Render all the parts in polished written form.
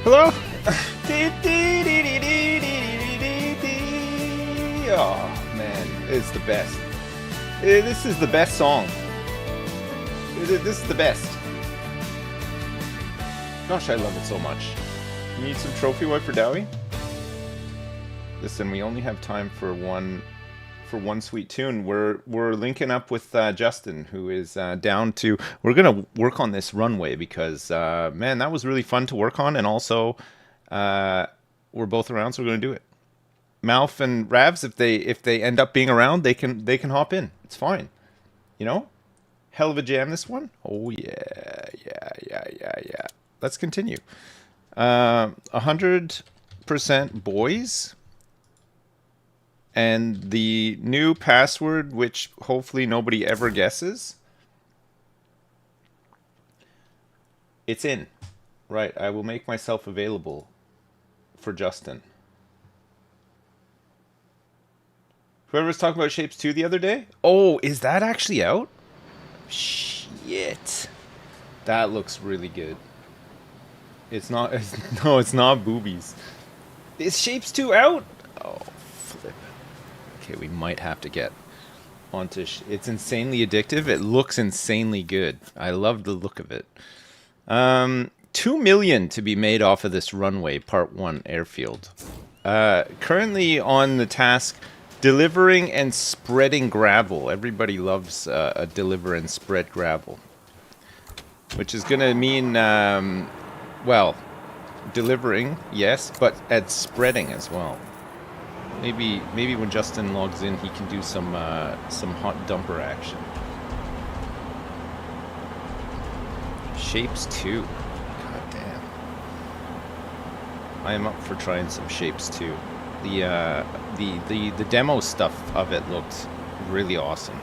Hello? Oh, man. It's the best. This is the best song. This is the best. Gosh, I love it so much. You need some trophy wipe for Dowie? Listen, we only have time for one sweet tune. We're linking up with Justin, who is down to. We're gonna work on this runway because man, that was really fun to work on, and also we're both around, so we're gonna do it. Malf and Ravs, if they end up being around, they can hop in. It's fine, you know. Hell of a jam, this one. Oh yeah. Let's continue. 100% boys. And the new password, which hopefully nobody ever guesses. It's in. Right, I will make myself available for Justin. Whoever was talking about Shapes 2 the other day? Oh, is that actually out? Shit. That looks really good. It's not... no, it's not boobies. Is Shapes 2 out? Oh, flip. Okay, we might have to get onto... It's insanely addictive. It looks insanely good. I love the look of it. 2 million to be made off of this Runway Part 1 airfield. Currently on the task, delivering and spreading gravel. Everybody loves a deliver and spread gravel. Which is going to mean, well, delivering, yes, but at spreading as well. Maybe when Justin logs in, he can do some hot dumper action. Shapes 2. God damn. I am up for trying some Shapes 2. The demo stuff of it looked really awesome.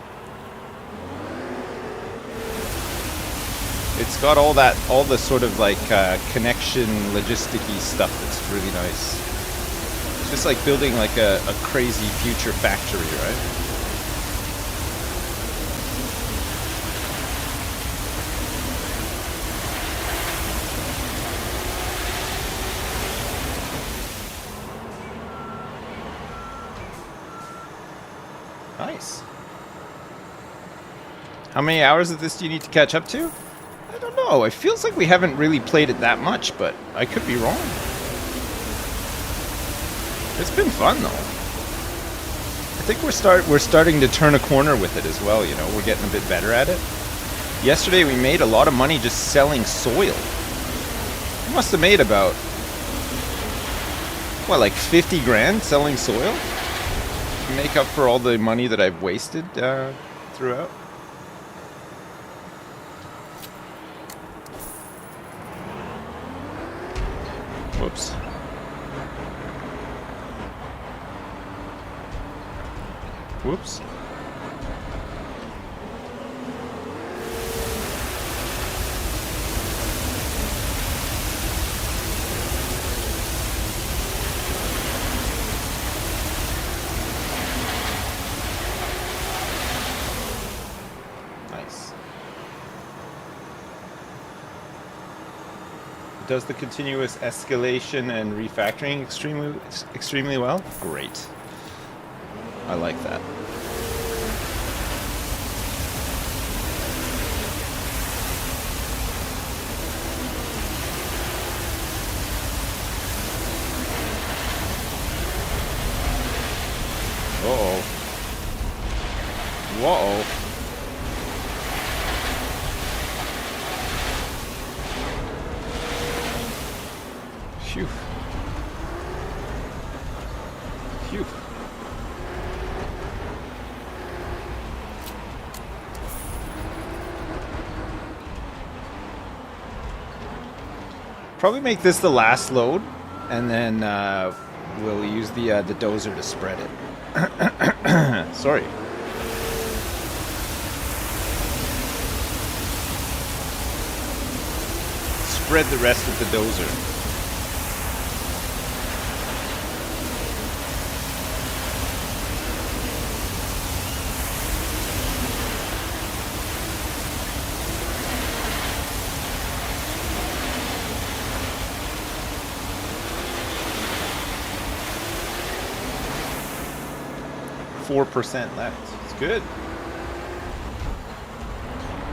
It's got all the sort of like connection logisticy stuff that's really nice. It's just like building like a crazy future factory, right? Nice. How many hours of this do you need to catch up to? I don't know. It feels like we haven't really played it that much, but I could be wrong. It's been fun though. I think we're starting to turn a corner with it as well, you know. We're getting a bit better at it. Yesterday we made a lot of money just selling soil. We must have made about what, like 50 grand selling soil? To make up for all the money that I've wasted throughout. Whoops. Whoops. Nice. Does the continuous escalation and refactoring extremely well? Great. I like that. Uh-oh. Whoa. Phew. Phew. Probably make this the last load, and then we'll use the dozer to spread it. Sorry. Spread the rest with the dozer. 4% left. It's good.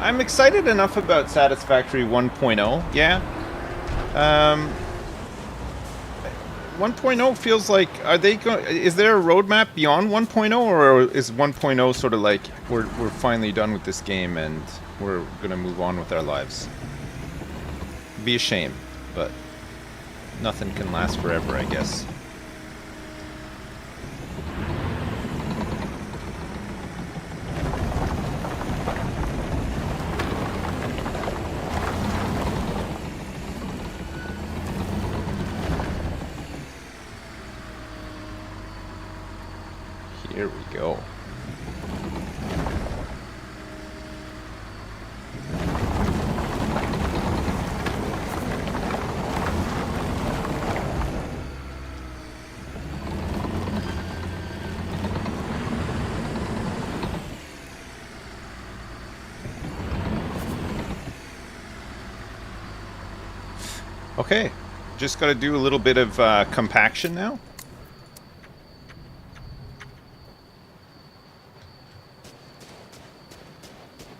I'm excited enough about Satisfactory 1.0. Yeah. 1.0 feels like, are they going? Is there a roadmap beyond 1.0, or is 1.0 sort of like we're finally done with this game and we're gonna move on with our lives? It'd be a shame, but nothing can last forever, I guess. Here we go. Okay, just got to do a little bit of compaction now.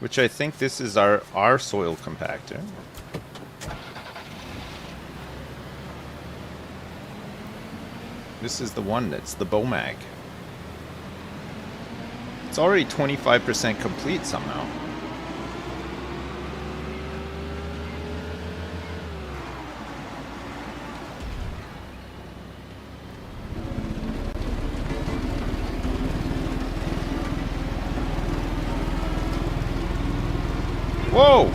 Which I think this is our soil compactor. This is the one that's the Bomag. It's already 25% complete somehow. Whoa!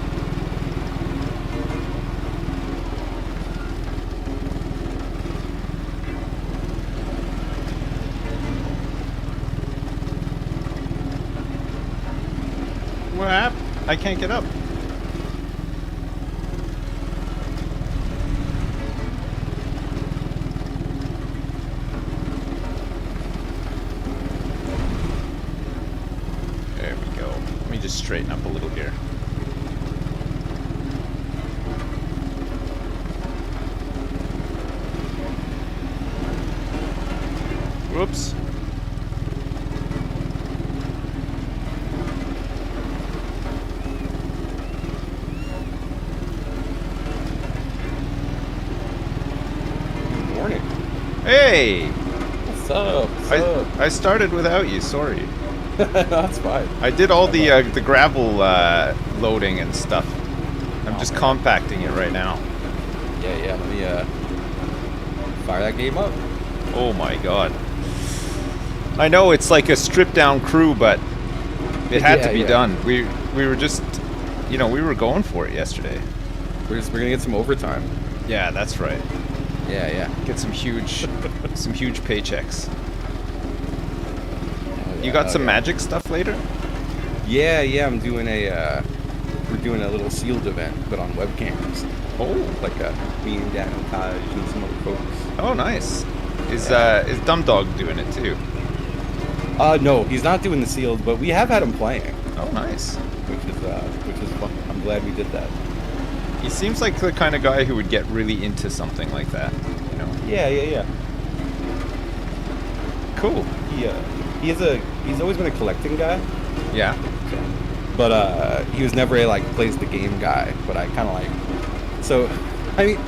What happened? I can't get up. There we go. Let me just straighten up a little here. Whoops. Good morning. Hey! What's up? What's up? I started without you, sorry. That's fine. I did all the gravel loading and stuff. I'm just compacting it right now. Yeah. Let me fire that game up. Oh my god. I know it's like a stripped down crew, but it had to be done. We were just, you know, we were going for it yesterday. We're gonna get some overtime. Yeah, that's right. Yeah. Get some huge paychecks. You got some magic stuff later? Yeah. I'm doing we're doing a little sealed event, but on webcams. Oh, Like me and Daniel Taj and some other folks. oh, nice. Is Dumb Dog doing it too? No, he's not doing the sealed, but we have had him playing. Oh, nice. Which is fun. I'm glad we did that. He seems like the kind of guy who would get really into something like that, you know? Yeah. Cool. He's always been a collecting guy. Yeah. But he was never a plays the game guy. But I kind of like. So, I mean,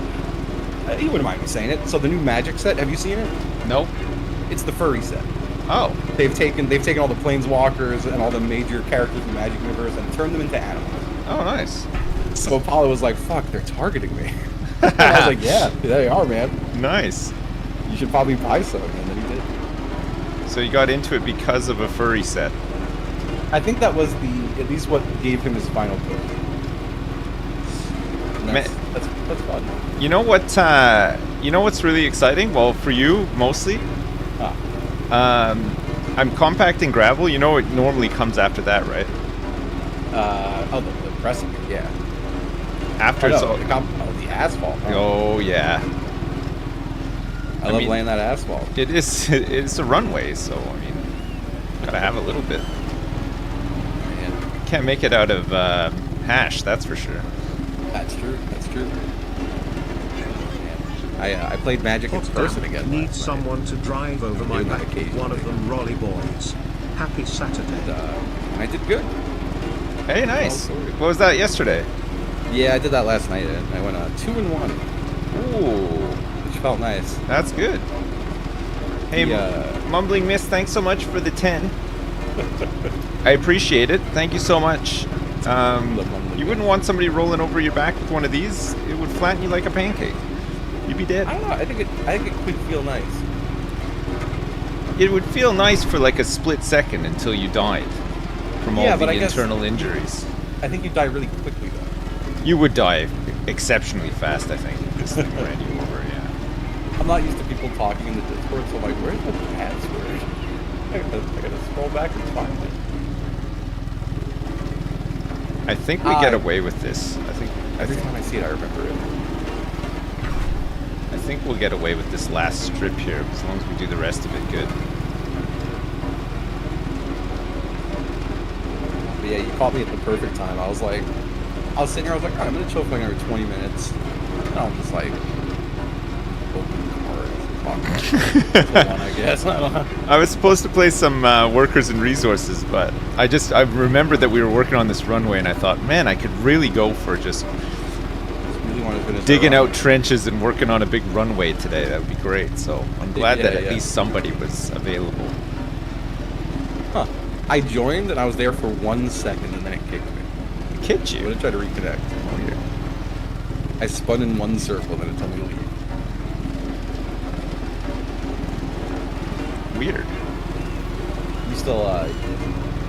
you wouldn't mind me saying it. So the new Magic set, have you seen it? Nope. It's the furry set. Oh. They've taken all the planeswalkers and all the major characters in the Magic universe and turned them into animals. Oh, nice. So Apollo was like, "Fuck, they're targeting me." And I was like, "Yeah, they are, man. Nice. You should probably buy some." And then he did. So you got into it because of a furry set. I think that was at least what gave him his final push. That's fun. You know what? You know what's really exciting? Well, for you mostly. I'm compacting gravel. You know it normally comes after that, right? The pressing, yeah. After it's all... the asphalt. Oh yeah. I love laying that asphalt. It's a runway, so I mean, gotta have a little bit. Man. Can't make it out of hash, that's for sure. That's true. I played Magic in person again. Need someone to drive over my back. One of them Rolly Boys. Happy Saturday. And I did good. Hey, nice. Oh, sorry. What was that yesterday? Yeah, I did that last night, and I went 2-1, Ooh, which felt nice. that's good. Hey, Mumbling Mist, thanks so much for the 10. I appreciate it. Thank you so much. You wouldn't want somebody rolling over your back with one of these. It would flatten you like a pancake. You'd be dead. I don't know. I think it could feel nice. It would feel nice for like a split second until you died from all the internal injuries. I think you die really quickly though. You would die exceptionally fast, I think, if this thing ran you over. Yeah. I'm not used to people talking in the Discord, so I'm like, where's the password? I gotta scroll back and find it. I think we get away with this. Every time I see it, I remember it. I think we'll get away with this last strip here, as long as we do the rest of it good. But yeah, you caught me at the perfect time. I was sitting here, I was like, all right, I'm gonna chill for another 20 minutes. And I'm just like, open one, I guess. I don't know. I was supposed to play some workers and resources, but I remembered that we were working on this runway, and I thought, man, I could really go for just really want to finish digging out trenches and working on a big runway today. That would be great. So I'm glad that at least somebody was available. Huh. I joined and I was there for 1 second and then it kicked me. It kicked you? I'm gonna try to reconnect. Oh, yeah. I spun in one circle and then it told me to leave. Weird. You still,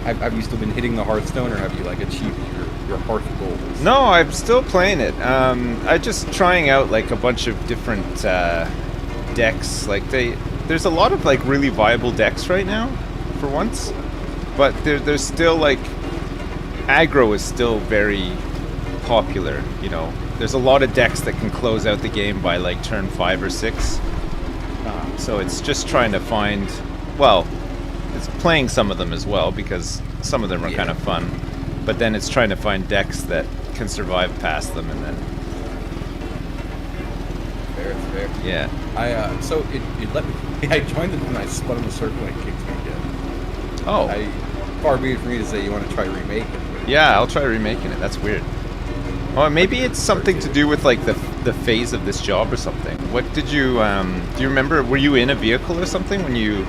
have you still been hitting the Hearthstone, or have you like achieved your Hearth goals? No, I'm still playing it. I'm just trying out like a bunch of different decks. Like there's a lot of like really viable decks right now, for once. But there's still like aggro is still very popular. You know, there's a lot of decks that can close out the game by like turn 5 or 6. So it's just trying to find, well, it's playing some of them as well, because some of them are kind of fun. But then it's trying to find decks that can survive past them, and then... Fair, it's fair. Yeah. So it let me... I joined it and I spun in the circle and it kicked me again. Oh. Far be it for me to say you want to try remaking it. Yeah, I'll try remaking it. That's weird. Well, maybe it's something to do with like the phase of this job or something. What did you do you remember? Were you in a vehicle or something when you?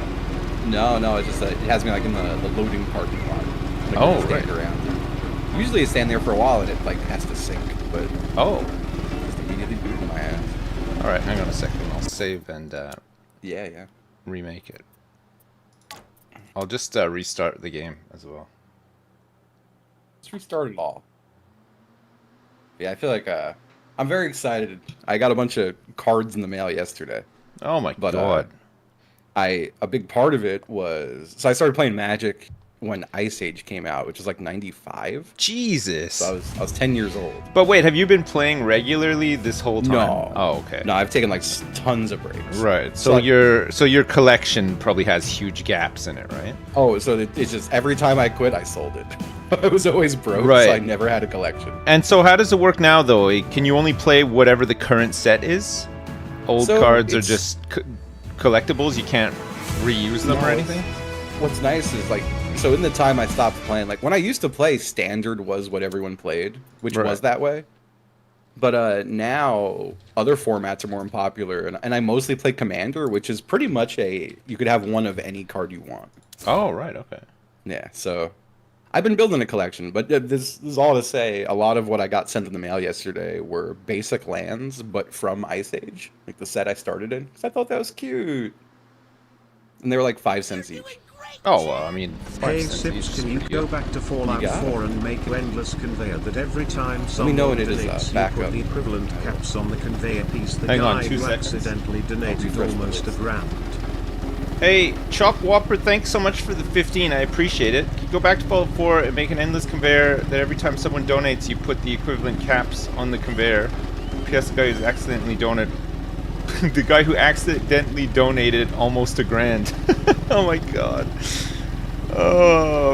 No. It's just that it has me like in the loading parking lot. Like, oh, stand right. Around. Usually I stand there for a while and it like has to sink, but just immediately boot in my ass. All right, hang on a second. I'll save and yeah. remake it. I'll just restart the game as well. Let's restart it all. Yeah, I feel like I'm very excited. I got a bunch of cards in the mail yesterday. Oh my god. A big part of it was, so I started playing Magic when Ice Age came out, which was like 95. Jesus. So I was 10 years old. But wait, have you been playing regularly this whole time? No. Oh, okay. No, I've taken like tons of breaks. Right. So your collection probably has huge gaps in it, right? Oh, so it's just every time I quit, I sold it. I was always broke, right. So I never had a collection. And so how does it work now, though? Can you only play whatever the current set is? Old cards are just collectibles? You can't reuse them or anything? What's nice is, like, so in the time I stopped playing, like, when I used to play, Standard was what everyone played, which was that way. But now, other formats are more popular, and I mostly play Commander, which is pretty much you could have one of any card you want. Oh, right, okay. Yeah, so I've been building a collection, but this is all to say, a lot of what I got sent in the mail yesterday were basic lands, but from Ice Age, like the set I started in, because I thought that was cute. And they were like 5 cents each. Oh, well, I mean, hey, Sips, can you go back to Fallout 4 and make an endless conveyor that every time someone donates, you put the equivalent caps on the conveyor piece? The guy who accidentally donated almost $1,000. Hey, Chop Whopper, thanks so much for the 15. I appreciate it. Can you go back to Fallout 4 and make an endless conveyor that every time someone donates, you put the equivalent caps on the conveyor? P.S. The guy who's accidentally donated... the guy who accidentally donated almost $1,000. Oh my god.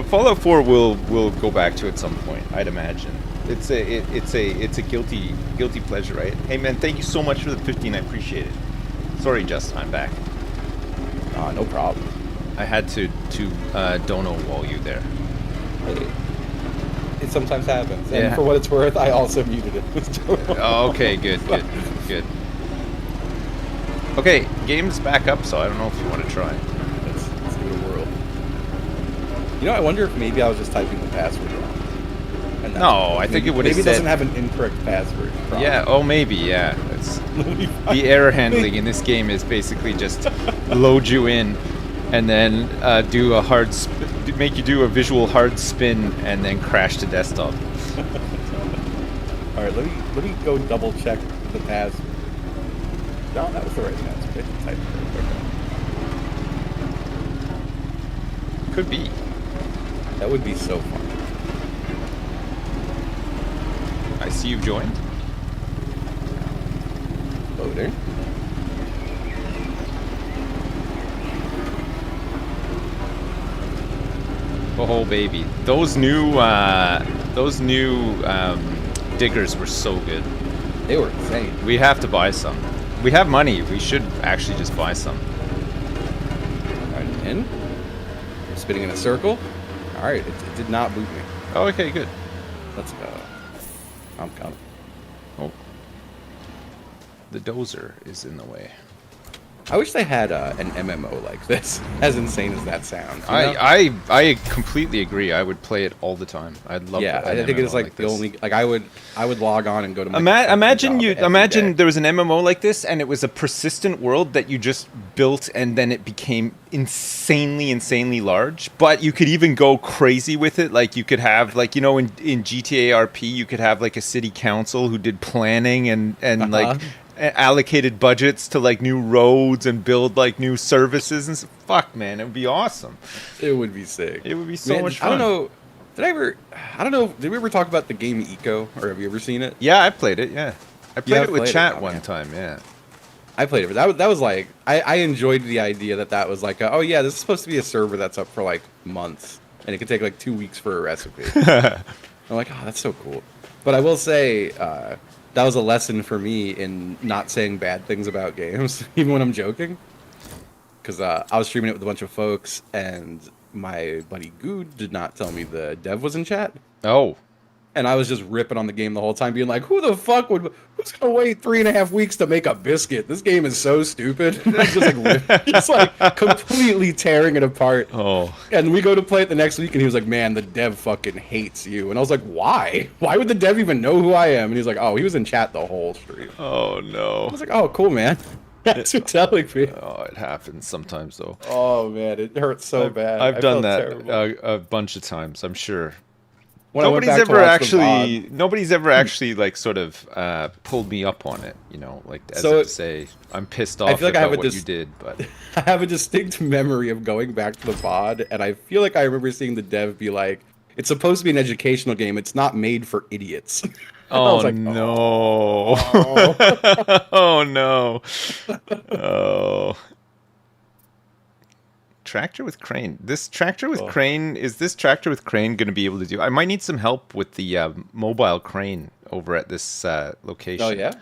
Fallout 4 will go back to at some point, I'd imagine. It's a guilty pleasure, right? Hey man, thank you so much for the 15. I appreciate it. Sorry, Justin, I'm back. No problem. I had to dono wall you there. Hey, it sometimes happens. And for what it's worth, I also muted it with dono. Oh, okay, good. Okay, game's back up, so I don't know if you want to try. Let's give it a whirl. You know, I wonder if maybe I was just typing the password wrong. No, I think it would have said... Maybe it doesn't have an incorrect password. Probably. Yeah, oh maybe, yeah. It's, the error handling in this game is basically just load you in and then do a hard... make you do a visual hard spin and then crash to desktop. Alright, let me go double check the password. No, that was the right password. I typed it. Could be. That would be so fun. I see you've joined. Loading. Oh baby, those new diggers were so good. They were insane. We have to buy some. We have money. We should actually just buy some. Alright, in. Spinning in a circle. Alright, it did not boot me. Oh, okay, good. Let's go. I'm coming. Oh. The dozer is in the way. I wish they had an MMO like this, as insane as that sounds. You know? I completely agree. I would play it all the time. I'd love. Yeah, I think it's like the only. Like I would log on and go to. Imagine there was an MMO like this, and it was a persistent world that you just built, and then it became insanely large. But you could even go crazy with it. Like you could have, like, you know, in GTA RP, you could have like a city council who did planning and like allocated budgets to like new roads and build like new services and fuck, man, it would be awesome. It would be sick. It would be so much fun. I don't know, did we ever talk about the game Eco, or have you ever seen it? Yeah, I played it. Yeah, I played it with chat one time. Yeah, I played it, but that was like I enjoyed the idea that was like oh yeah, this is supposed to be a server that's up for like months and it could take like 2 weeks for a recipe. I'm like, oh, that's so cool. But I will say that was a lesson for me in not saying bad things about games, even when I'm joking. Because I was streaming it with a bunch of folks, and my buddy Good did not tell me the dev was in chat. Oh. And I was just ripping on the game the whole time, being like, who's going to wait 3.5 weeks to make a biscuit? This game is so stupid. just like completely tearing it apart. Oh. And we go to play it the next week, and he was like, man, the dev fucking hates you. And I was like, why? Why would the dev even know who I am? And he's like, oh, he was in chat the whole stream. Oh, no. I was like, oh, cool, man. That's what telling me. Oh, it happens sometimes, though. Oh, man, it hurts so bad. I've done that a bunch of times, I'm sure. Nobody's ever actually like sort of pulled me up on it, you know, like as if to say I'm pissed off about what you did. But I have a distinct memory of going back to the VOD, and I feel like I remember seeing the dev be like, "It's supposed to be an educational game. It's not made for idiots." Oh, like, no! Oh, oh no! Oh. Tractor with crane. This tractor with crane, is this tractor with crane going to be able to do? I might need some help with the mobile crane over at this location. Oh, yeah?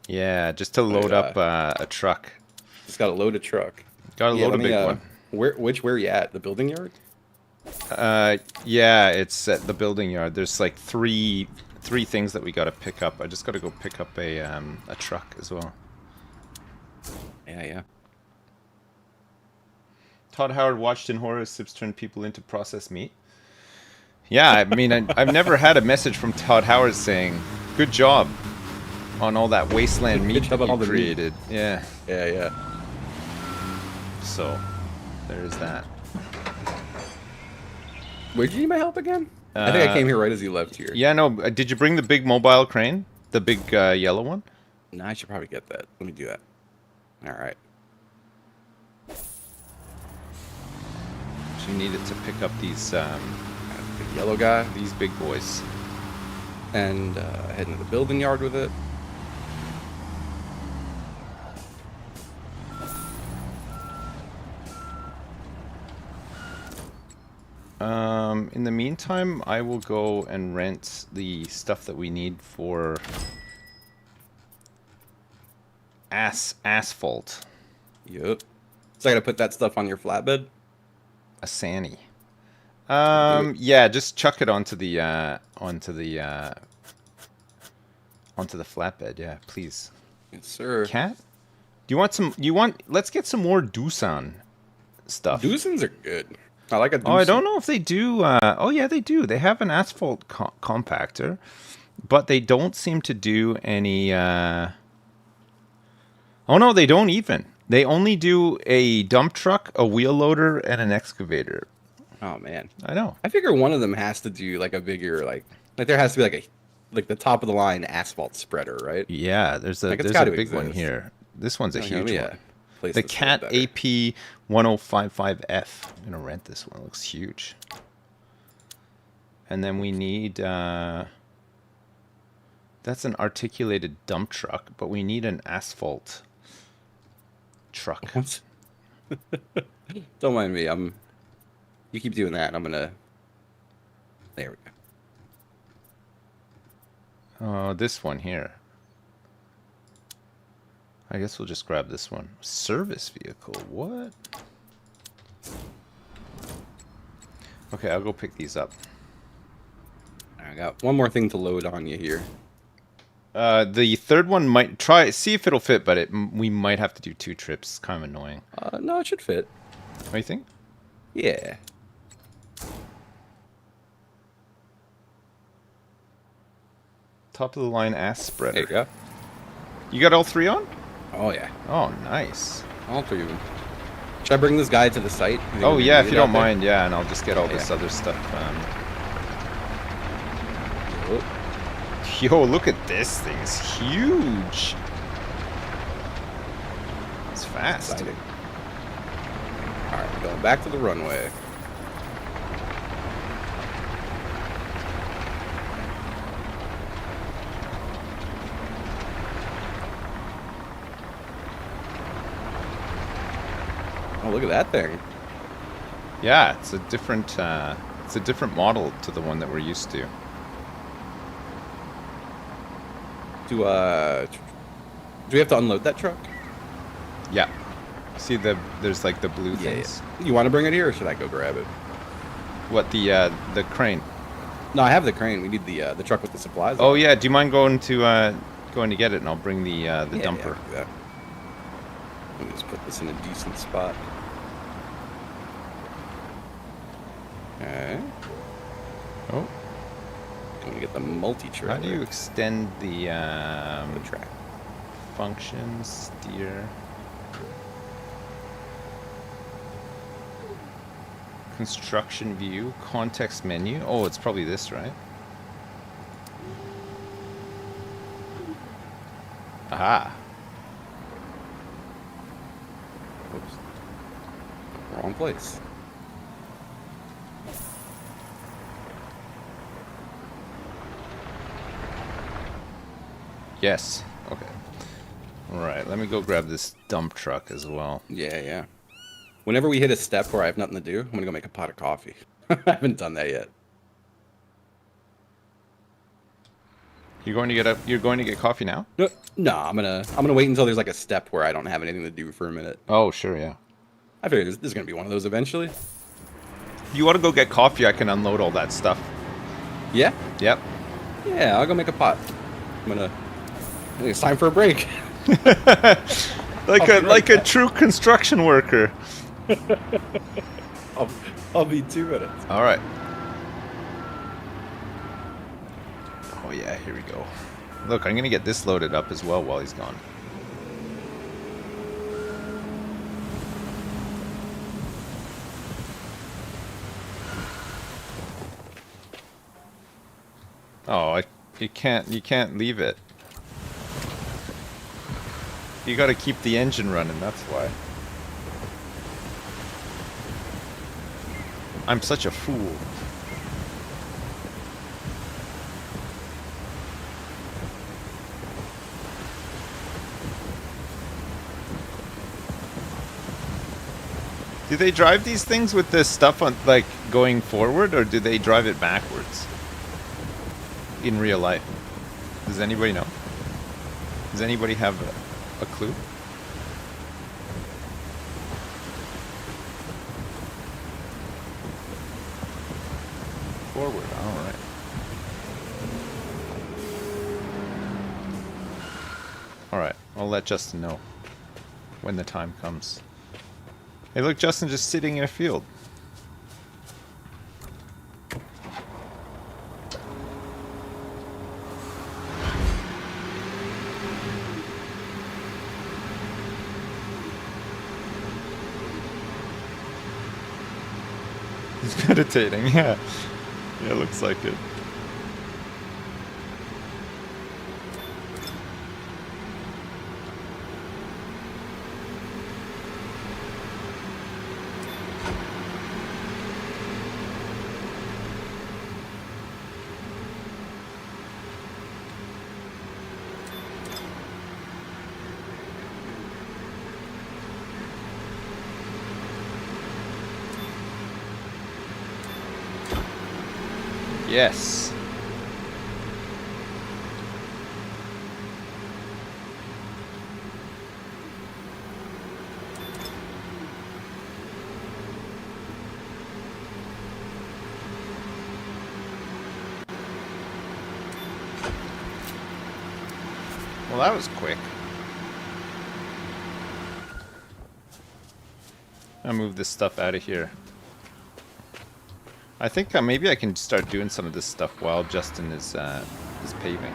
Yeah, just to load up a truck. Just got to load a truck. Got to load a big one. Where you at? The building yard? Yeah, it's at the building yard. There's like three things that we got to pick up. I just got to go pick up a truck as well. Yeah. Todd Howard watched in horror sips turn people into processed meat. Yeah, I mean, I've never had a message from Todd Howard saying, good job on all that wasteland meat that you created. Yeah. Yeah. So, there's that. Where'd you need my help again? I think I came here right as you left here. Yeah, no, did you bring the big mobile crane? The big yellow one? No, I should probably get that. Let me do that. Alright. You needed to pick up these big yellow guy, these big boys, and head into the building yard with it. In the meantime, I will go and rent the stuff that we need for asphalt. Yep. So I gotta put that stuff on your flatbed? A Sanny. Yeah, just chuck it onto the flatbed. Yeah, please. Yes, sir. Cat? Do you want some? Let's get some more Doosan stuff. Doosans are good. I like a Doosan. Oh, I don't know if they do. Oh, yeah, they do. They have an asphalt compactor, but they don't seem to do any. Oh no, they don't even. They only do a dump truck, a wheel loader, and an excavator. Oh man, I know. I figure one of them has to do like a bigger like there has to be like the top of the line asphalt spreader, right? Yeah, there's a big one here. This one's a huge one. The Cat AP 1055F. I'm gonna rent this one. It looks huge. And then we need. That's an articulated dump truck, but we need an asphalt truck. Don't mind me. You keep doing that, and I'm gonna. There we go. Oh, this one here. I guess we'll just grab this one. Service vehicle. What? Okay, I'll go pick these up. I got one more thing to load on you here. The third one might see if it'll fit, but we might have to do 2 trips. It's kind of annoying. No, it should fit. What do you think? Yeah. Top of the line ass spreader. There you go. You got all 3 on? Oh yeah. Oh, nice. All 3 of them. Should I bring this guy to the site? Oh yeah, if you don't mind, yeah, and I'll just get all this other stuff. Yo, look at this thing. It's huge. It's fast. Exciting. All right, going back to the runway. Oh, look at that thing. Yeah, it's a different model to the one that we're used to. Do we have to unload that truck? Yeah. See there's like the blue things. Yeah. You want to bring it here, or should I go grab it? What, the crane? No, I have the crane. We need the truck with the supplies. Oh yeah. Do you mind going to get it, and I'll bring the dumper. Yeah. Let me just put this in a decent spot. Okay. Oh. I'm gonna get the multi-trailer. How do you extend the track? Functions, steer. Construction view, context menu. Oh, it's probably this, right? Aha. Oops. Wrong place. Yes. Okay. All right. Let me go grab this dump truck as well. Yeah. Whenever we hit a step where I have nothing to do, I'm gonna go make a pot of coffee. I haven't done that yet. You're going to get coffee now? No, I'm gonna wait until there's like a step where I don't have anything to do for a minute. Oh, sure, yeah. I figure there's gonna be one of those eventually. If you want to go get coffee, I can unload all that stuff. Yeah? Yep. Yeah, I'll go make a pot. I think it's time for a break. like a true construction worker. I'll be 2 minutes. All right. Oh yeah, here we go. Look, I'm gonna get this loaded up as well while he's gone. Oh, you can't leave it. You gotta keep the engine running, that's why. I'm such a fool. Do they drive these things with this stuff on, like, going forward, or do they drive it backwards? In real life? Does anybody know? Does anybody have a clue? forward. All right. All right. I'll let Justin know when the time comes. Hey, look, Justin just sitting in a field. He's meditating, yeah. Yeah, looks like it. Yes. Well, that was quick. I'll move this stuff out of here. I think maybe I can start doing some of this stuff while Justin is paving.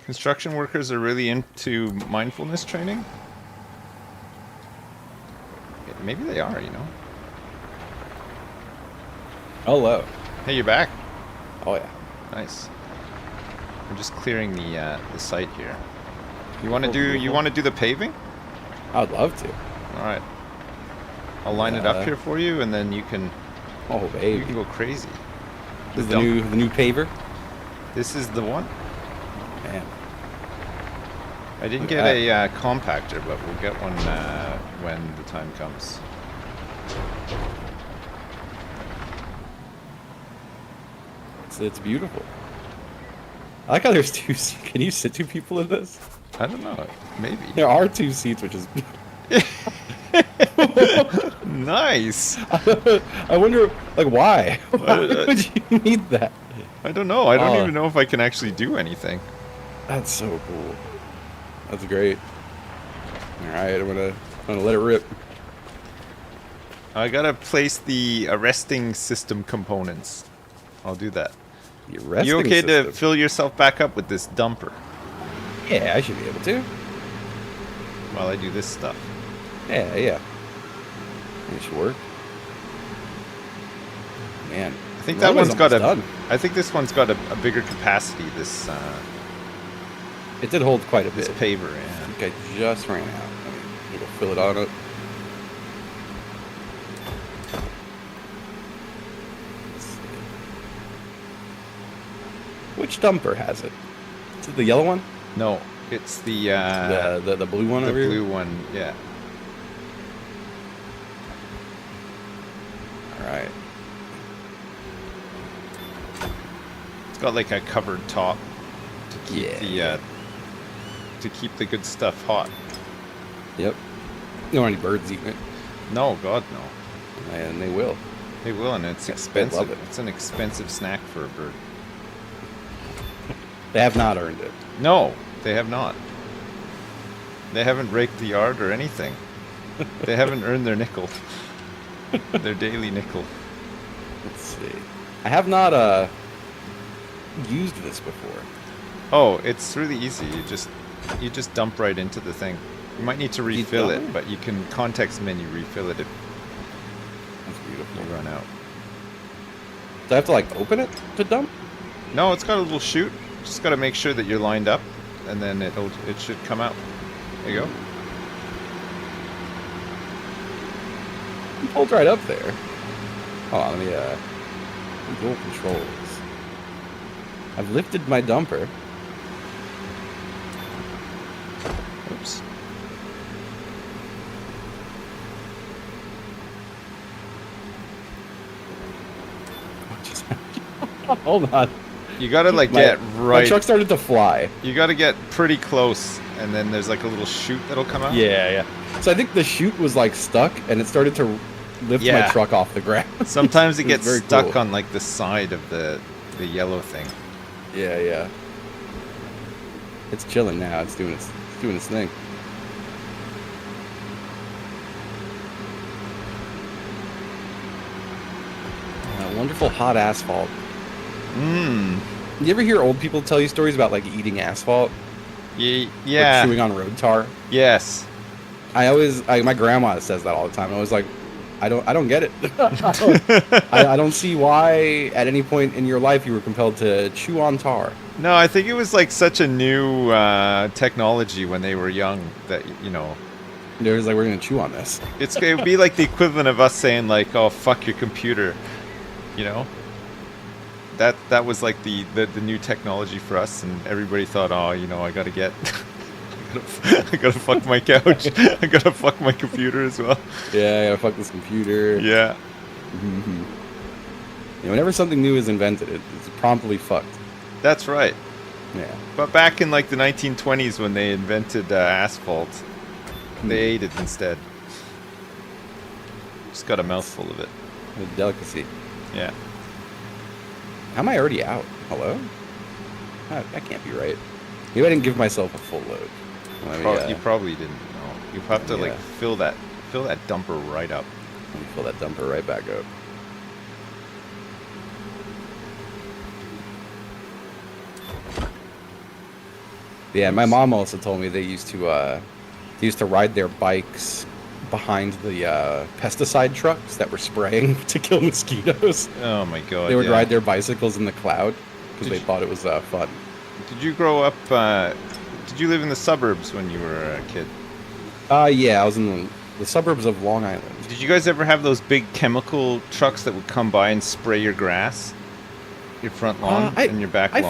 Construction workers are really into mindfulness training? Maybe they are, you know? Hello. Hey, you're back? Oh, yeah. Nice. I'm just clearing the site here. You want to do the paving? I'd love to. All right. I'll line it up here for you, and then you can. Oh, baby. You can go crazy. This is the new paver. This is the one. Man. I didn't get a compactor, but we'll get one when the time comes. It's beautiful. I like how there's two. Can you sit two people in this? I don't know. Maybe. There are two seats, which is... Nice. I wonder, like, why? Why would you need that? I don't know. I don't even know if I can actually do anything. That's so cool. That's great. All right, I'm gonna let it rip. I gotta place the arresting system components. I'll do that. The arresting You okay system. to fill yourself back up with this dumper? Yeah, I should be able to. While I do this stuff. Yeah. It should work. Man, I think that one's got a. I think this one's got a bigger capacity. This. It did hold quite a bit. This paver, yeah. I think I just ran out. I'm gonna fill it on up. Which dumper has it? Is it the yellow one? No, it's the the blue one over here? The blue one, yeah. Alright. It's got like a covered top to keep to keep the good stuff hot. Yep. You don't want any birds eating it? No, God no. And they will. They will, and it's expensive. Love it. It's an expensive snack for a bird. They have not earned it. No, they have not. They haven't raked the yard or anything. They haven't earned their nickel. Their daily nickel. Let's see. I have not used this before. Oh, it's really easy. You just dump right into the thing. You might need to refill it, but you can context menu refill it if that's beautiful. You run out. Do I have to like open it to dump? No, it's got a little chute. Just got to make sure that you're lined up, and then it should come out. There you go. It holds right up there. Hold on, let me dual controls. I've lifted my dumper. Oops. Hold on. You gotta like get right. My truck started to fly. You gotta get pretty close and then there's like a little chute that'll come out. Yeah, yeah. So I think the chute was like stuck, and it started to lift my truck off the ground. Sometimes it gets stuck cool. on like the side of the yellow thing. Yeah, yeah. It's chilling now. It's doing its thing. Wonderful hot asphalt. Mmm. You ever hear old people tell you stories about like eating asphalt? Yeah. Or chewing on road tar? Yes. My grandma says that all the time. I was like, I don't get it. I don't see why at any point in your life you were compelled to chew on tar. No, I think it was like such a new technology when they were young that, you know. They was like, we're going to chew on this. It would be like the equivalent of us saying like, oh, fuck your computer. You know? That was like the new technology for us, and everybody thought, oh, you know, I gotta fuck my couch. I gotta fuck my computer as well. Yeah, I gotta fuck this computer. Yeah. Mm-hmm. Yeah, whenever something new is invented, it's promptly fucked. That's right. Yeah. But back in like the 1920s when they invented asphalt, they ate it instead. Just got a mouthful of it. A delicacy. Yeah. How am I already out? Hello? That can't be right. Maybe I didn't give myself a full load. You probably didn't know. You have to like fill that dumper right up. Let me fill that dumper right back up. Yeah, my mom also told me they used to ride their bikes behind the pesticide trucks that were spraying to kill mosquitoes. Oh my god! They would ride their bicycles in the cloud because they thought it was fun. Did you grow up? Did you live in the suburbs when you were a kid? Yeah, I was in the suburbs of Long Island. Did you guys ever have those big chemical trucks that would come by and spray your grass, your front lawn, and your back lawn?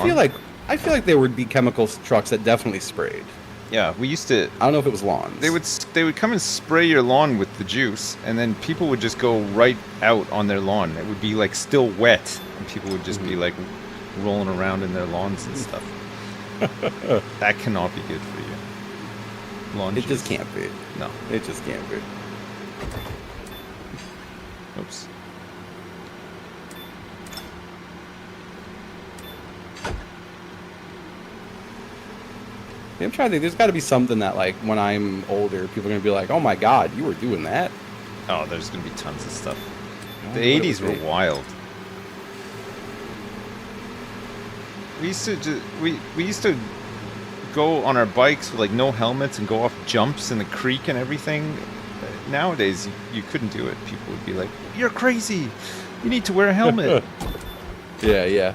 I feel like there would be chemical trucks that definitely sprayed. Yeah, we used to. I don't know if it was lawns. They would come and spray your lawn with the juice, and then people would just go right out on their lawn. It would be like still wet, and people would just be like rolling around in their lawns and stuff. That cannot be good for you. Lawn juice. Just can't be. No, it just can't be. Oops. I'm trying to think. There's got to be something that, like, when I'm older, people are going to be like, oh my god, you were doing that? Oh, there's going to be tons of stuff. The 80s were wild. We used to go on our bikes with, like, no helmets and go off jumps in the creek and everything. Nowadays, you couldn't do it. People would be like, you're crazy. You need to wear a helmet. Yeah.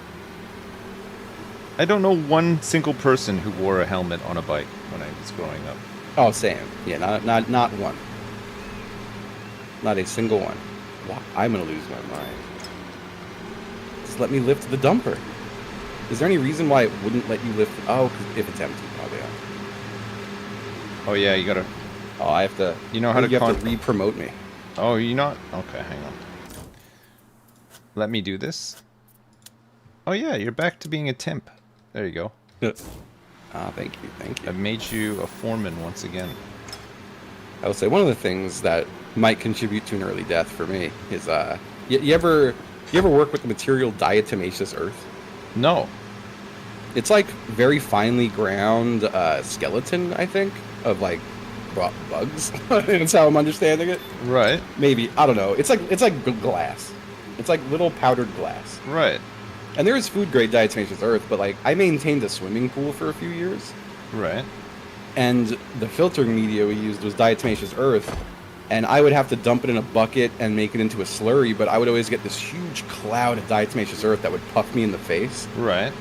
I don't know one single person who wore a helmet on a bike when I was growing up. Oh, same. Yeah, not one. Not a single one. Wow, I'm gonna lose my mind. Just let me lift the dumper. Is there any reason why it wouldn't let you lift? Oh, if it's empty. Oh, yeah. Oh yeah, you gotta. Oh, I have to. You know how to. You have to re-promote me. Oh, you not? Okay, hang on. Let me do this. Oh yeah, you're back to being a temp. There you go. Thank you. I've made you a foreman once again. I will say one of the things that might contribute to an early death for me is you ever work with the material diatomaceous earth? No. It's like very finely ground skeleton, I think, of like bugs. That's how I'm understanding it. Right. Maybe, I don't know. It's like glass. It's like little powdered glass. Right. And there is food grade diatomaceous earth, but like I maintained a swimming pool for a few years. Right. And the filtering media we used was diatomaceous earth, and I would have to dump it in a bucket and make it into a slurry, but I would always get this huge cloud of diatomaceous earth that would puff me in the face. Right.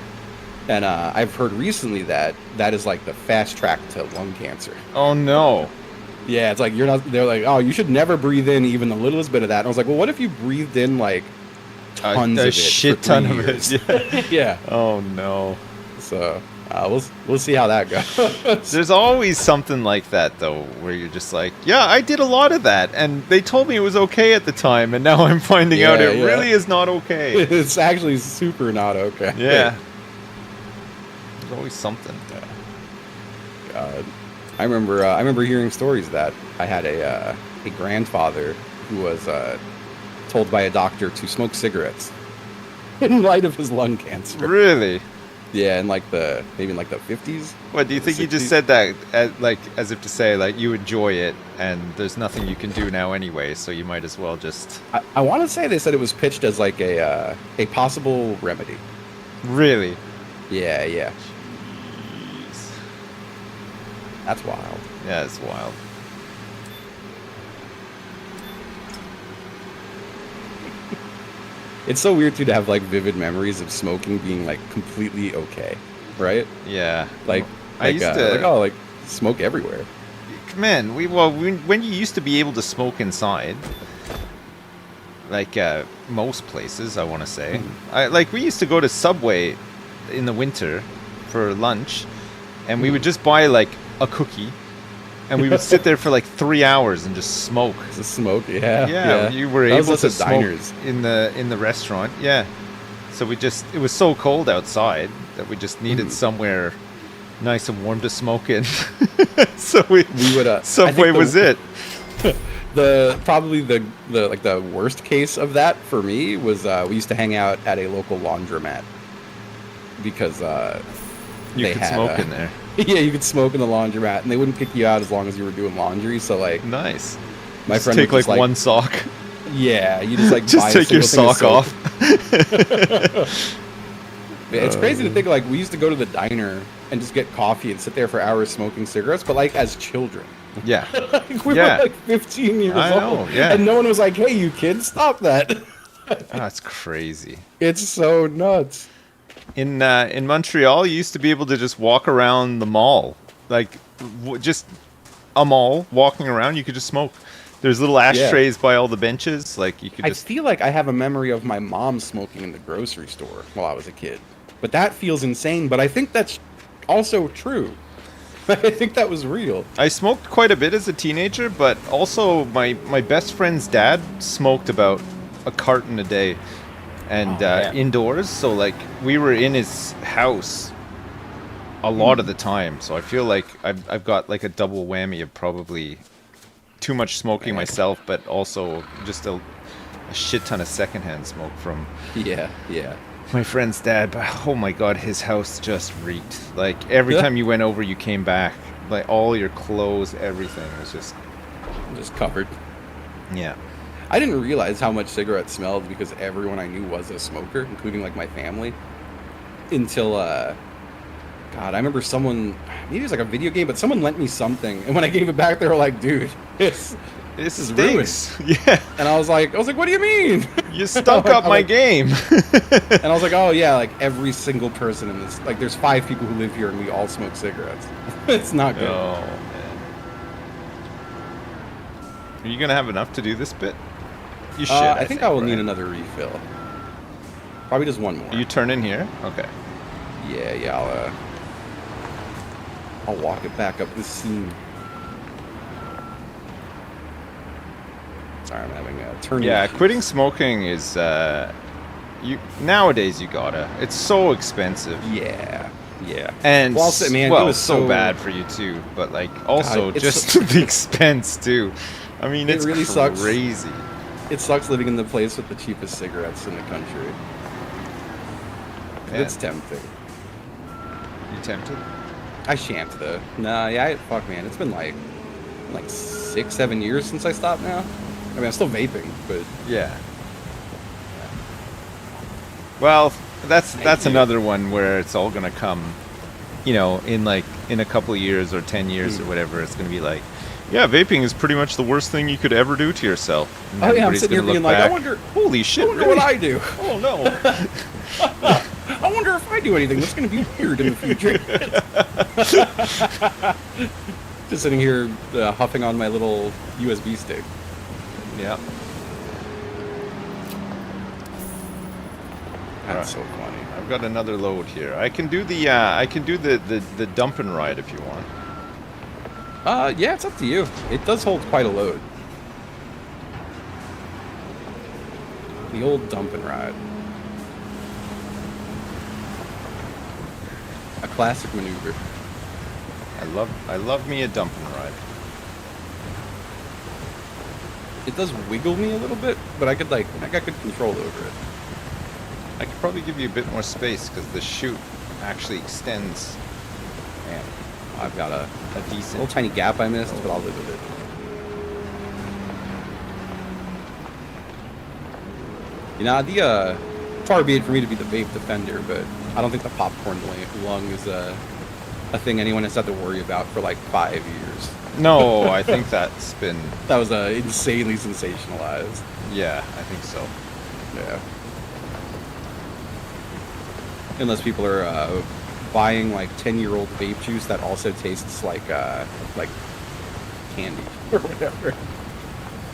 And I've heard recently that is like the fast track to lung cancer. Oh no. Yeah, it's like they're like, oh, you should never breathe in even the littlest bit of that. And I was like, well, what if you breathed in like tons of it? A shit ton of it. Yeah. Yeah. Oh no. So we'll see how that goes. There's always something like that though, where you're just like, yeah, I did a lot of that, and they told me it was okay at the time, and now I'm finding out it really is not okay. It's actually super not okay. Yeah. There's always something. God. I remember hearing stories that I had a grandfather who was told by a doctor to smoke cigarettes in light of his lung cancer. Really? Yeah, maybe in like the 50s. What, do you think 60s? he just said that as if to say like you enjoy it and there's nothing you can do now anyway, so you might as well just... I want to say they said it was pitched as like a possible remedy. Really? Yeah. Jeez. That's wild. Yeah, it's wild. It's so weird too to have like vivid memories of smoking being like completely okay, right? Yeah. Like I used to smoke everywhere. Man, when you used to be able to smoke inside, like most places, I want to say, we used to go to Subway in the winter for lunch, and we would just buy like a cookie, and we would sit there for like 3 hours and just smoke. Just smoke, yeah. Yeah, you were able to smoke diners. in the restaurant. Yeah, so it was so cold outside that we just needed somewhere nice and warm to smoke in. So we would Subway was it. Probably the worst case of that for me was we used to hang out at a local laundromat because you could smoke in there. Yeah, you could smoke in the laundromat, and they wouldn't kick you out as long as you were doing laundry. So like, nice. My just friend take would like one sock. Yeah, you just like just buy take your sock off. Yeah, it's crazy to think like we used to go to the diner and just get coffee and sit there for hours smoking cigarettes, but like as children. Yeah. Like, we were like 15 years old. Yeah. And no one was like, "Hey, you kids, stop that." That's crazy. It's so nuts. In Montreal, you used to be able to just walk around the mall, like just a mall, walking around. You could just smoke. There's little ashtrays by all the benches. Like you could. I feel like I have a memory of my mom smoking in the grocery store while I was a kid, but that feels insane. But I think that's also true. I think that was real. I smoked quite a bit as a teenager, but also my best friend's dad smoked about a carton a day. And indoors, so like we were in his house a lot of the time. So I feel like I've got like a double whammy of probably too much smoking myself, but also just a shit ton of secondhand smoke from my friend's dad. But oh my god, his house just reeked. Like every time you went over, you came back, like all your clothes, everything was just covered. Yeah. I didn't realize how much cigarettes smelled because everyone I knew was a smoker, including like my family. Until, God, I remember someone, maybe it was like a video game, but someone lent me something, and when I gave it back, they were like, "Dude, this is ruined." Yeah. And I was like, "What do you mean? You stunk up my game." And I was like, "Oh yeah, like every single person in this, like there's 5 people who live here, and we all smoke cigarettes. It's not good." Oh man. Are you gonna have enough to do this bit? You should. I think I will need another refill. Probably just one more. You turn in here? Okay. Yeah, I'll walk it back up the seam. Sorry, I'm having a turn. Yeah, quitting smoking is nowadays you gotta. It's so expensive. Yeah. And well, man, it was was so bad for you too, but like also God, just the expense too. I mean, it's really crazy. Sucks. It sucks living in the place with the cheapest cigarettes in the country. Man. It's tempting. You tempted? I shan't though. Nah, fuck man, it's been like 6-7 years since I stopped now. I mean, I'm still vaping, but yeah. Well, that's another one where it's all gonna come, in a couple of years or 10 years or whatever. It's gonna be like, yeah, vaping is pretty much the worst thing you could ever do to yourself. And oh yeah, I'm sitting here being like, back, I wonder, holy shit, I wonder what I do. Oh no. I wonder if I do anything that's going to be weird in the future. Just sitting here huffing on my little USB stick. Yeah. That's so funny. I've got another load here. I can do the dump and ride if you want. Yeah, it's up to you. It does hold quite a load. The old dump and ride. A classic maneuver. I love me a dumping ride. It does wiggle me a little bit, but I got good control over it. I could probably give you a bit more space because the chute actually extends. Man, I've got a decent little tiny gap I missed, but I'll live with it. You know, far be it for me to be the vape defender, but I don't think the popcorn lung is a thing anyone has had to worry about for like 5 years. No, I think that's been... That was insanely sensationalized. Yeah, I think so. Yeah. Unless people are buying like 10-year-old vape juice that also tastes like candy or whatever.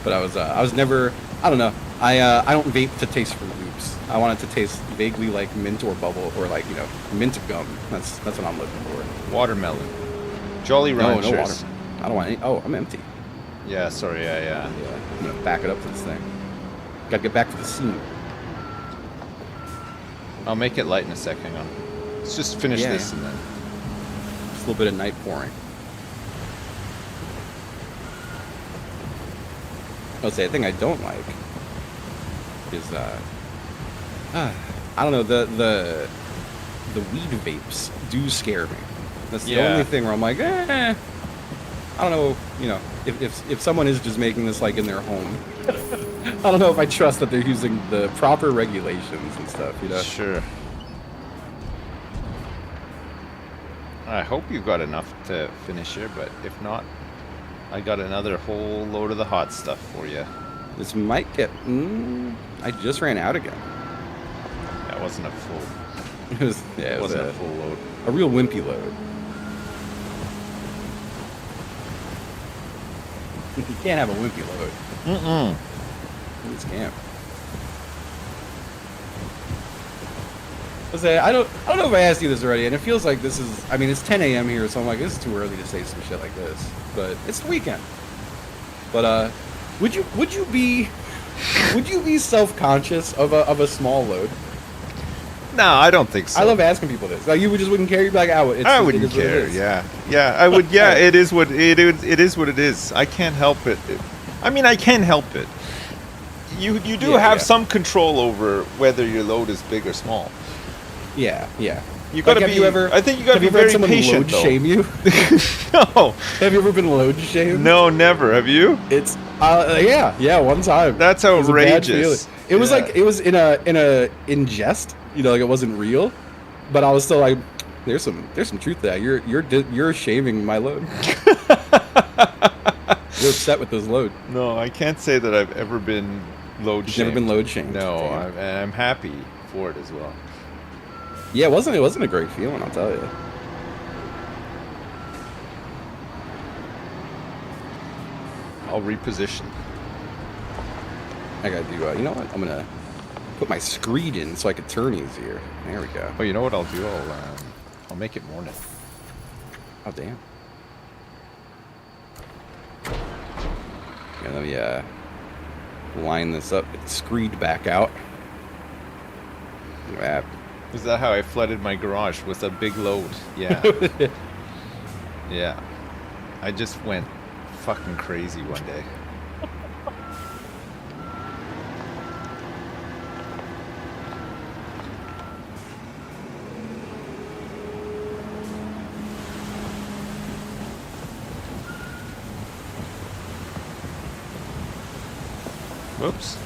But I was never, I don't know. I don't vape to taste Fruit Loops. I want it to taste vaguely like mint or bubble or like, you know, mint gum. That's what I'm looking for. Watermelon. Jolly Ranchers. No water. I don't want any. Oh, I'm empty. Yeah, sorry, yeah. I'm gonna back it up to this thing. Gotta get back to the scene. I'll make it light in a sec, hang on. Let's just finish this and then... Just a little bit of night pouring. I'll say, a thing I don't like is, I don't know, the weed vapes do scare me. That's the only thing where I'm like, I don't know, you know, if someone is just making this like in their home, I don't know if I trust that they're using the proper regulations and stuff, you know? Sure. I hope you've got enough to finish here, but if not, I got another whole load of the hot stuff for you. This might get... I just ran out again. That wasn't a full... It wasn't a full load. A real wimpy load. You can't have a wimpy load. You just can't. I don't know if I asked you this already, and it feels like this is... I mean, it's 10 a.m. here, so I'm like, this is too early to say some shit like this. But it's the weekend. But would you be self-conscious of a small load? No, I don't think so. I love asking people this. Like, you just wouldn't care. You'd be like, I wouldn't care. Yeah, I would. Yeah, it is what it is. I can't help it. I mean, I can help it. You do have some control over whether your load is big or small. Yeah. You gotta like, be. I think you gotta be very patient. Load shame you? No. Have you ever been load shamed? No, never. Have you? It's yeah, one time. That's outrageous. It was like it was in a jest. You know, like it wasn't real, but I was still like, there's some truth there. You're shaming my load. You're upset with this load. No, I can't say that I've ever been load shamed. Never been load shamed. No, I'm happy for it as well. Yeah, it wasn't a great feeling, I'll tell you. I'll reposition. I gotta do. You know what? I'm gonna put my screed in so I can turn easier. There we go. Oh, you know what I'll do? I'll make it morning. Oh damn. Yeah, let me line this up. Get the screed back out. Look at that. Is that how I flooded my garage with a big load? Yeah. Yeah. I just went fucking crazy one day. Whoops.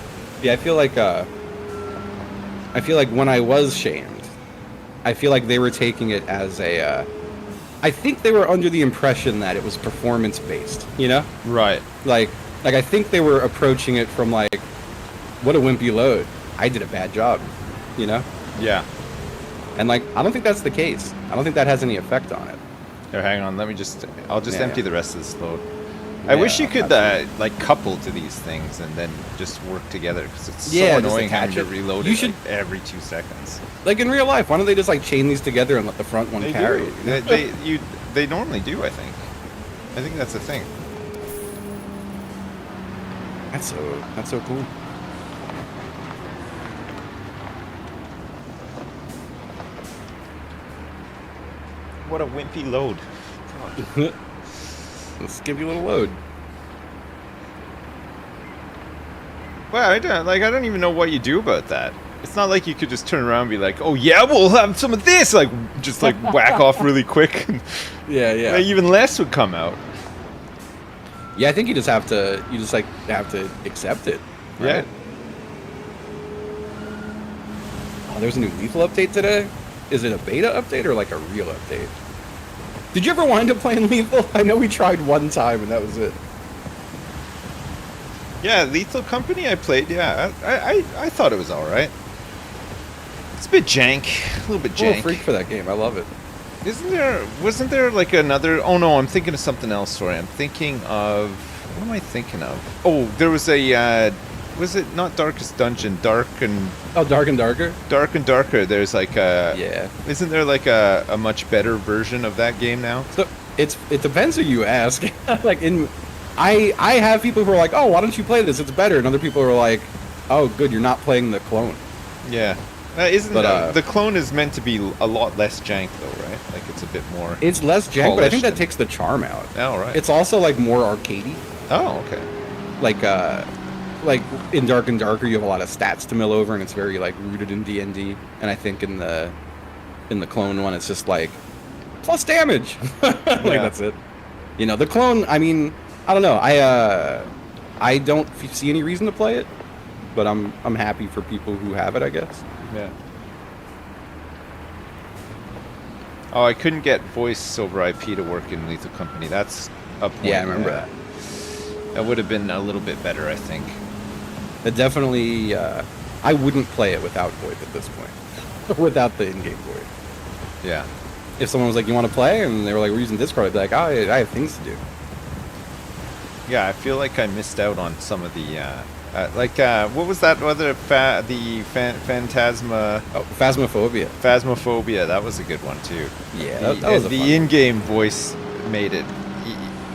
Yeah, I feel like when I was shamed, I feel like they were taking it as a... I think they were under the impression that it was performance-based, you know? Right. Like I think they were approaching it from like, what a wimpy load. I did a bad job, you know? Yeah. And like, I don't think that's the case. I don't think that has any effect on it. Here, hang on. I'll just empty the rest of this load. I wish you could like couple to these things and then just work together because it's so annoying having to reload it like every 2 seconds. Like in real life, why don't they just like chain these together and let the front one carry it? You know? They normally do. I think that's the thing. That's so cool. What a wimpy load. Let's give you a little load. Well, I don't even know what you do about that. It's not like you could just turn around and be like, "Oh yeah, we'll have some of this." Like, just like whack off really quick. Yeah, yeah. Even less would come out. Yeah, I think you just have to. You just like have to accept it. Right? Yeah. Oh, there's a new Lethal update today. Is it a beta update or like a real update? Did you ever wind up playing Lethal? I know we tried one time and that was it. Yeah, Lethal Company I played, yeah. I thought it was alright. It's a bit jank. A little bit jank. I'm a freak for that game. I love it. Wasn't there like another, oh no, I'm thinking of something else, sorry. I'm thinking of, what am I thinking of? Oh, there was a, was it not Darkest Dungeon, Oh, Dark and Darker? Dark and Darker, there's like a... Yeah. Isn't there like a much better version of that game now? So, it depends who you ask. Like, I have people who are like, oh, why don't you play this? It's better. And other people are like, oh, good, you're not playing the clone. Yeah. The clone is meant to be a lot less jank, though, right? Like, it's a bit more... It's less jank, but I think that takes the charm out. Oh, right. It's also, like, more arcadey. Oh, okay. Like in Dark and Darker, you have a lot of stats to mill over, and it's very like rooted in D&D. And I think in the clone one, it's just like plus damage. Like that's it. You know, the clone. I mean, I don't know. I don't see any reason to play it, but I'm happy for people who have it, I guess. Yeah. Oh, I couldn't get voice over IP to work in Lethal Company. That's a point. Yeah, I remember that. That would have been a little bit better, I think. It definitely, I wouldn't play it without VoIP at this point. Without the in-game VoIP. Yeah. If someone was like, you want to play? And they were like, we're using Discord, I'd be like, oh, I have things to do. Yeah, I feel like I missed out on some of the, what was that other, Phantasma... Oh, Phasmophobia. Phasmophobia, that was a good one, too. Yeah, that was a the in-game voice made it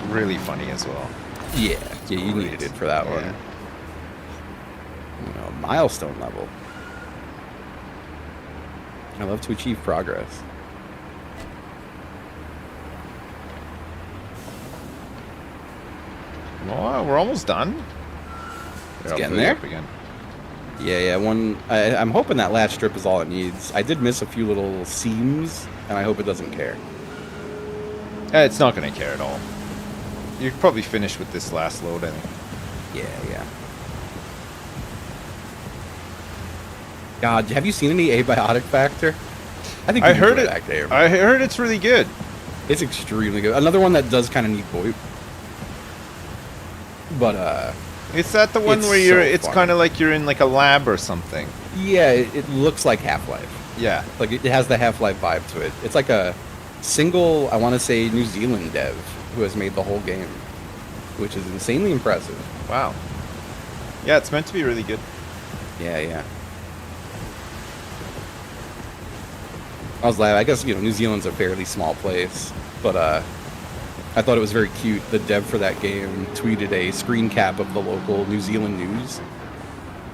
really funny as well. Yeah, you needed it for that one. You know, milestone level. I love to achieve progress. Well, we're almost done. It's getting there. Again. Yeah. I'm hoping that last strip is all it needs. I did miss a few little seams, and I hope it doesn't care. It's not going to care at all. You're probably finished with this last load, I think. Yeah. God, have you seen any Abiotic Factor? I think I heard it. That game. I heard it's really good. It's extremely good. Another one that does kind of need VoIP. But is that the one where you're? It's kind of like you're in like a lab or something. Yeah, it looks like Half-Life. Yeah, like it has the Half-Life vibe to it. It's like a single, I want to say, New Zealand dev who has made the whole game, which is insanely impressive. Wow. Yeah, it's meant to be really good. Yeah. I was like, I guess, you know, New Zealand's a fairly small place, but I thought it was very cute. The dev for that game tweeted a screen cap of the local New Zealand news,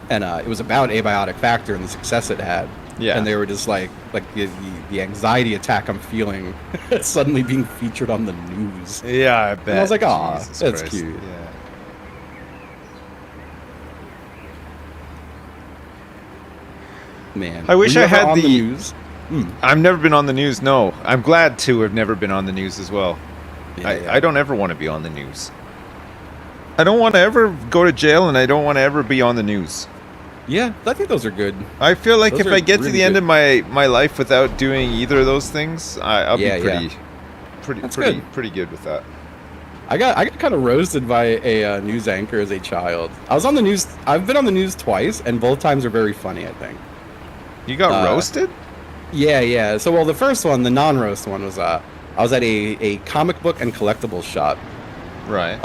and it was about Abiotic Factor and the success it had. Yeah. And they were just like the anxiety attack I'm feeling suddenly being featured on the news. Yeah, I bet. And I was like, aw, that's cute. Yeah. Man, I wish I had the news. I've never been on the news. No, I'm glad to have never been on the news as well. Yeah. I don't ever want to be on the news. I don't want to ever go to jail, and I don't want to ever be on the news. Yeah, I think those are good. I feel like if I get to the end of my life without doing either of those things, I'll be pretty good with that. I got kind of roasted by a news anchor as a child. I was on the news. I've been on the news twice, and both times are very funny, I think. You got roasted? Yeah. So, well, the first one, the non-roast one, was I was at a comic book and collectibles shop. Right.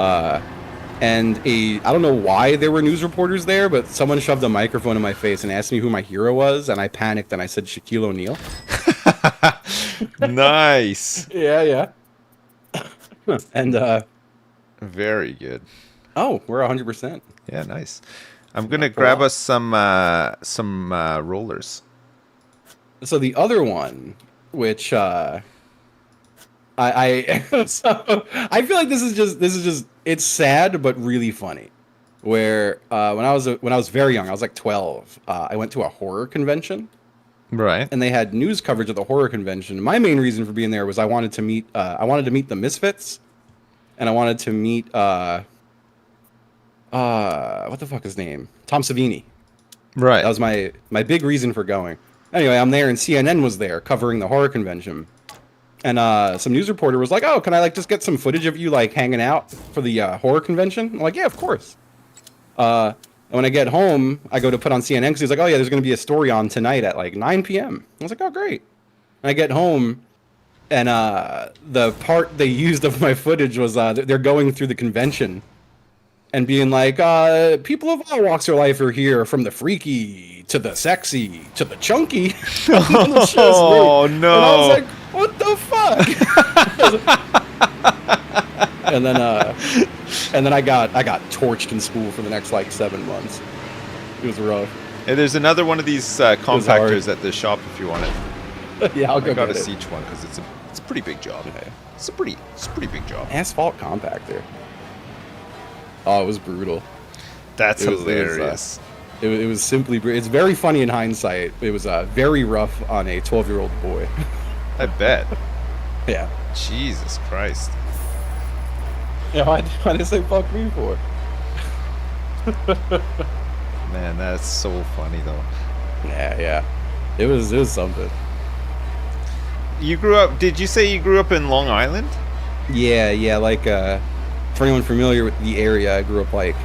And I don't know why there were news reporters there, but someone shoved a microphone in my face and asked me who my hero was, and I panicked and I said Shaquille O'Neal. Nice. Yeah. And very good. Oh, we're 100%. Yeah, nice. I'm gonna grab us some rollers. So the other one, which So I feel like this is just it's sad but really funny. Where when I was very young, I was like 12. I went to a horror convention. Right. And they had news coverage of the horror convention. My main reason for being there was I wanted to meet the Misfits, and I wanted to meet what the fuck is his name? Tom Savini. Right. That was my big reason for going. Anyway, I'm there, and CNN was there covering the horror convention, and some news reporter was like, "Oh, can I like just get some footage of you like hanging out for the horror convention?" I'm like, "Yeah, of course." And when I get home, I go to put on CNN because he's like, "Oh yeah, there's going to be a story on tonight at like 9 p.m." I was like, "Oh great." And I get home, and the part they used of my footage was they're going through the convention and being like, "People of all walks of life are here, from the freaky to the sexy to the chunky." Oh no! And I was like, "What the fuck?" And then I got torched in school for the next like 7 months. It was rough. Hey, there's another one of these compactors at the shop if you want it. Yeah, I'll go. I got a siege one because it's a pretty big job. Okay. It's a pretty big job. Asphalt compactor. Oh, it was brutal. That's hilarious. It was simply. It's very funny in hindsight. It was very rough on a 12-year-old boy. I bet. Yeah. Jesus Christ. Yeah, why did I say fuck me for? Man, that's so funny though. Yeah. It was something. You grew up? Did you say you grew up in Long Island? Yeah. Like, for anyone familiar with the area, I grew up like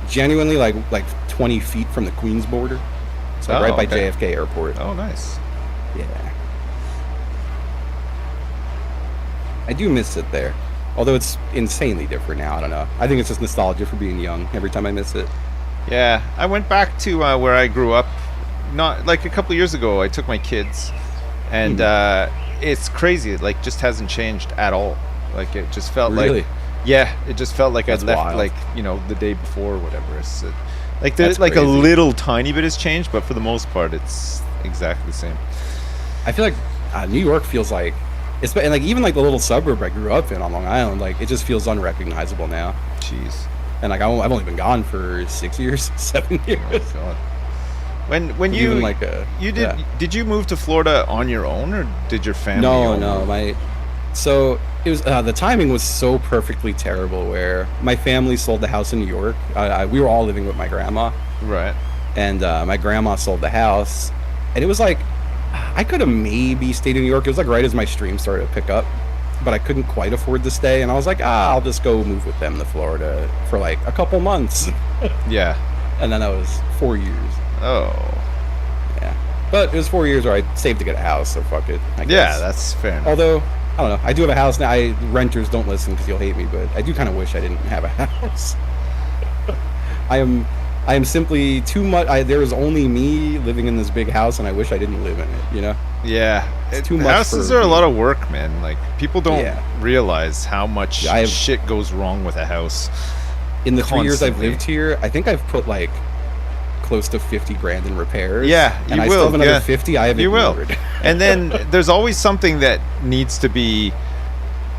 genuinely like 20 feet from the Queens border, so right by JFK Airport. Oh, nice. Yeah. I do miss it there. Although it's insanely different now. I don't know. I think it's just nostalgia for being young every time I miss it. Yeah, I went back to where I grew up, not like a couple years ago. I took my kids, and it's crazy. It like just hasn't changed at all. Like it just felt really? like, yeah, it just felt like That's I'd left wild. like the day before or whatever. It's like That's like a crazy. little tiny bit has changed, but for the most part, it's exactly the same. I feel like New York feels like, and like even like the little suburb I grew up in on Long Island, like it just feels unrecognizable now. Jeez. And like I've only been gone for 6 years, 7 years. Oh God. When you Even like did you move to Florida on your own, or did your family? No. So it was the timing was so perfectly terrible. Where my family sold the house in New York. We were all living with my grandma. Right. And my grandma sold the house, and it was like I could have maybe stayed in New York. It was like right as my stream started to pick up, but I couldn't quite afford to stay, and I was like, I'll just go move with them to Florida for like a couple months. Yeah. And then that was 4 years. Oh. Yeah. But it was 4 years where I saved to get a house, so fuck it, I guess. Yeah, that's fair enough. Although, I don't know, I do have a house now. Renters don't listen because you'll hate me, but I do kind of wish I didn't have a house. I am simply too much. There is only me living in this big house, and I wish I didn't live in it, you know? Yeah. It's too much. Houses are a lot of work, man. Like, people don't realize how much shit goes wrong with a house. In the 3 years I've Constantly. lived here, I think I've put like close to 50 grand in repairs. Yeah, and I will. still have another Yeah. 50 I haven't ignored. And then there's always something that needs to be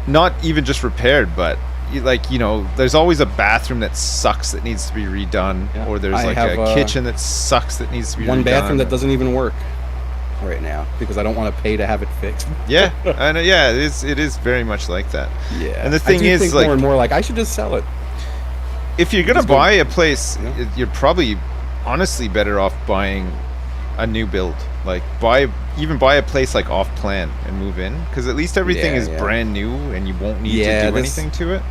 not even just repaired, but there's always a bathroom that sucks that needs to be redone, or there's I like have, a kitchen that sucks that needs to be redone. One bathroom that doesn't even work right now because I don't want to pay to have it fixed. Yeah, I know. Yeah, it is very much like that. Yeah, and the thing is, think like, more and more like I should just sell it. if you're gonna Just go- buy a place, Yeah. you're probably honestly better off buying a new build. Like buy a place like off plan and move in, because at least everything is brand new and you won't need to do anything to it.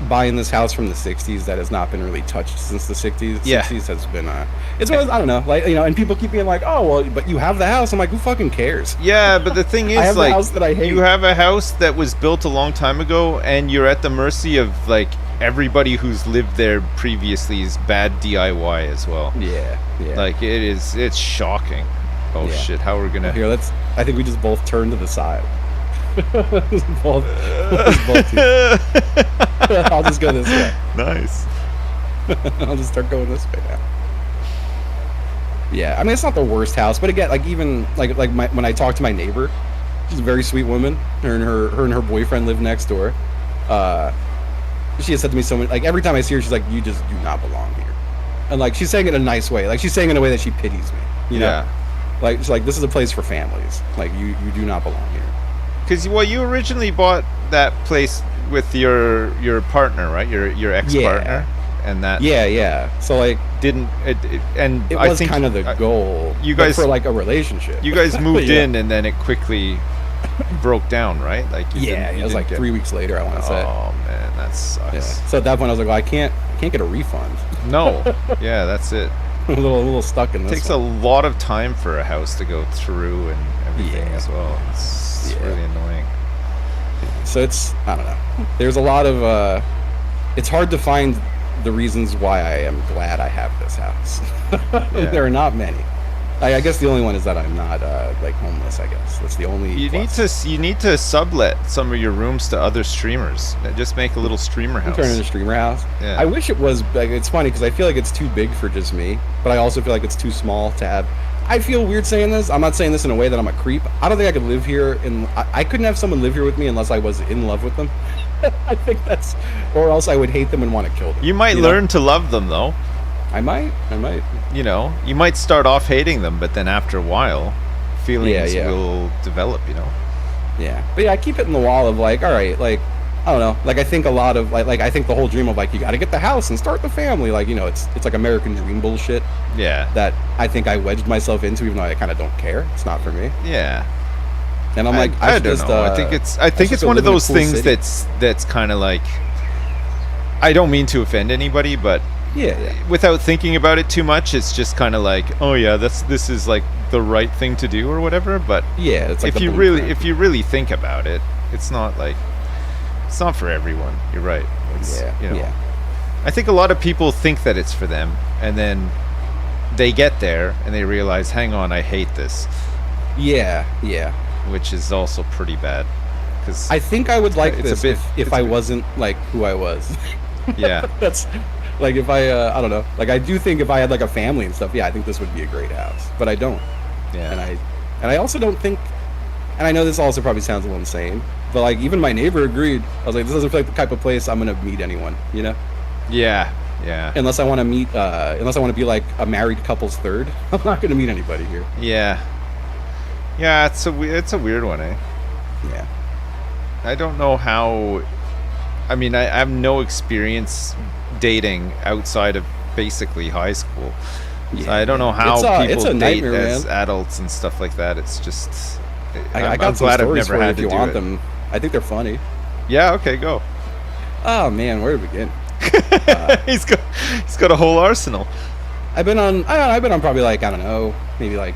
Buying this house from the 60s that has not been really touched since the 60s. Yeah. 60s has been it's one of those, I don't know, like, and people keep being like, oh well, but you have the house. I'm like, who fucking cares? Yeah, but the thing is, I have like, the house that I hate. you have a house that was built a long time ago, and you're at the mercy of like everybody who's lived there previously is bad DIY as well. Yeah. Like it's shocking. Oh shit, how we're gonna Here, I think we just both turn to the side. both I'll just go this way. Nice. I'll just start going this way now. Yeah, I mean, it's not the worst house, but again, like even when I talk to my neighbor, She's a very sweet woman. Her and her boyfriend live next door. She has said to me so many, like every time I see her, she's like, "You just do not belong here," and like she's saying it in a nice way. Like she's saying it in a way that she pities me. You know? Yeah. Like she's like, "This is a place for families. Like you do not belong here." Because you originally bought that place with your partner, right? Your ex-partner, and that yeah. So like it was kind of the goal. You guys for like a relationship. You guys moved in, and then it quickly broke down, right? Like it was like 3 weeks later, I want to say. Oh man, that sucks. Yeah. So at that point, I was like, well, I can't get a refund. No. Yeah, that's it. a little stuck in this. It takes a lot of time for a house to go through and everything as well. It's really annoying. So I don't know. There's a lot of it's hard to find the reasons why I am glad I have this house. There are not many. I guess the only one is that I'm not like homeless. I guess that's the only. You need to sublet some of your rooms to other streamers. Just make a little streamer house. Turn it into a streamer house. Yeah. I wish it was. Like, it's funny because I feel like it's too big for just me, but I also feel like it's too small to have. I feel weird saying this. I'm not saying this in a way that I'm a creep. I don't think I could live here, and I couldn't have someone live here with me unless I was in love with them. I think that's, or else I would hate them and want to kill them. You might learn to love them though. I might. You know, you might start off hating them, but then after a while, feelings will develop. You know. Yeah, but I keep it in the wall of like, all right, like, I don't know, like I think a lot of like I think the whole dream of like you got to get the house and start the family, like it's like American dream bullshit. Yeah. That I think I wedged myself into, even though I kind of don't care. It's not for me. Yeah. And I'm like, I don't know. I think it's one of those things that's kind of like, I don't mean to offend anybody, but. Yeah. Without thinking about it too much, it's just kind of like, oh yeah, this is like the right thing to do or whatever. But yeah, it's like if you really think about it, it's not for everyone. You're right. I think a lot of people think that it's for them, and then they get there and they realize, hang on, I hate this. Yeah. Which is also pretty bad. Because I think I would like this if I wasn't like who I was. Yeah. That's. Like if I don't know, like I do think if I had like a family and stuff, I think this would be a great house, but I don't. Yeah. And I also don't think, and I know this also probably sounds a little insane, but like even my neighbor agreed. I was like, this doesn't feel like the type of place I'm gonna meet anyone, you know? Yeah. Unless I want to be like a married couple's third, I'm not gonna meet anybody here. Yeah, it's a weird one, eh? Yeah. I don't know how. I mean, I have no experience dating outside of basically high school. Yeah. So I don't know how people date as adults and stuff like that. It's just I got some stories for you if you want them. I think they're funny. Yeah, okay, go. Oh man, where to begin? He's got a whole arsenal. I've been on probably like, I don't know, maybe like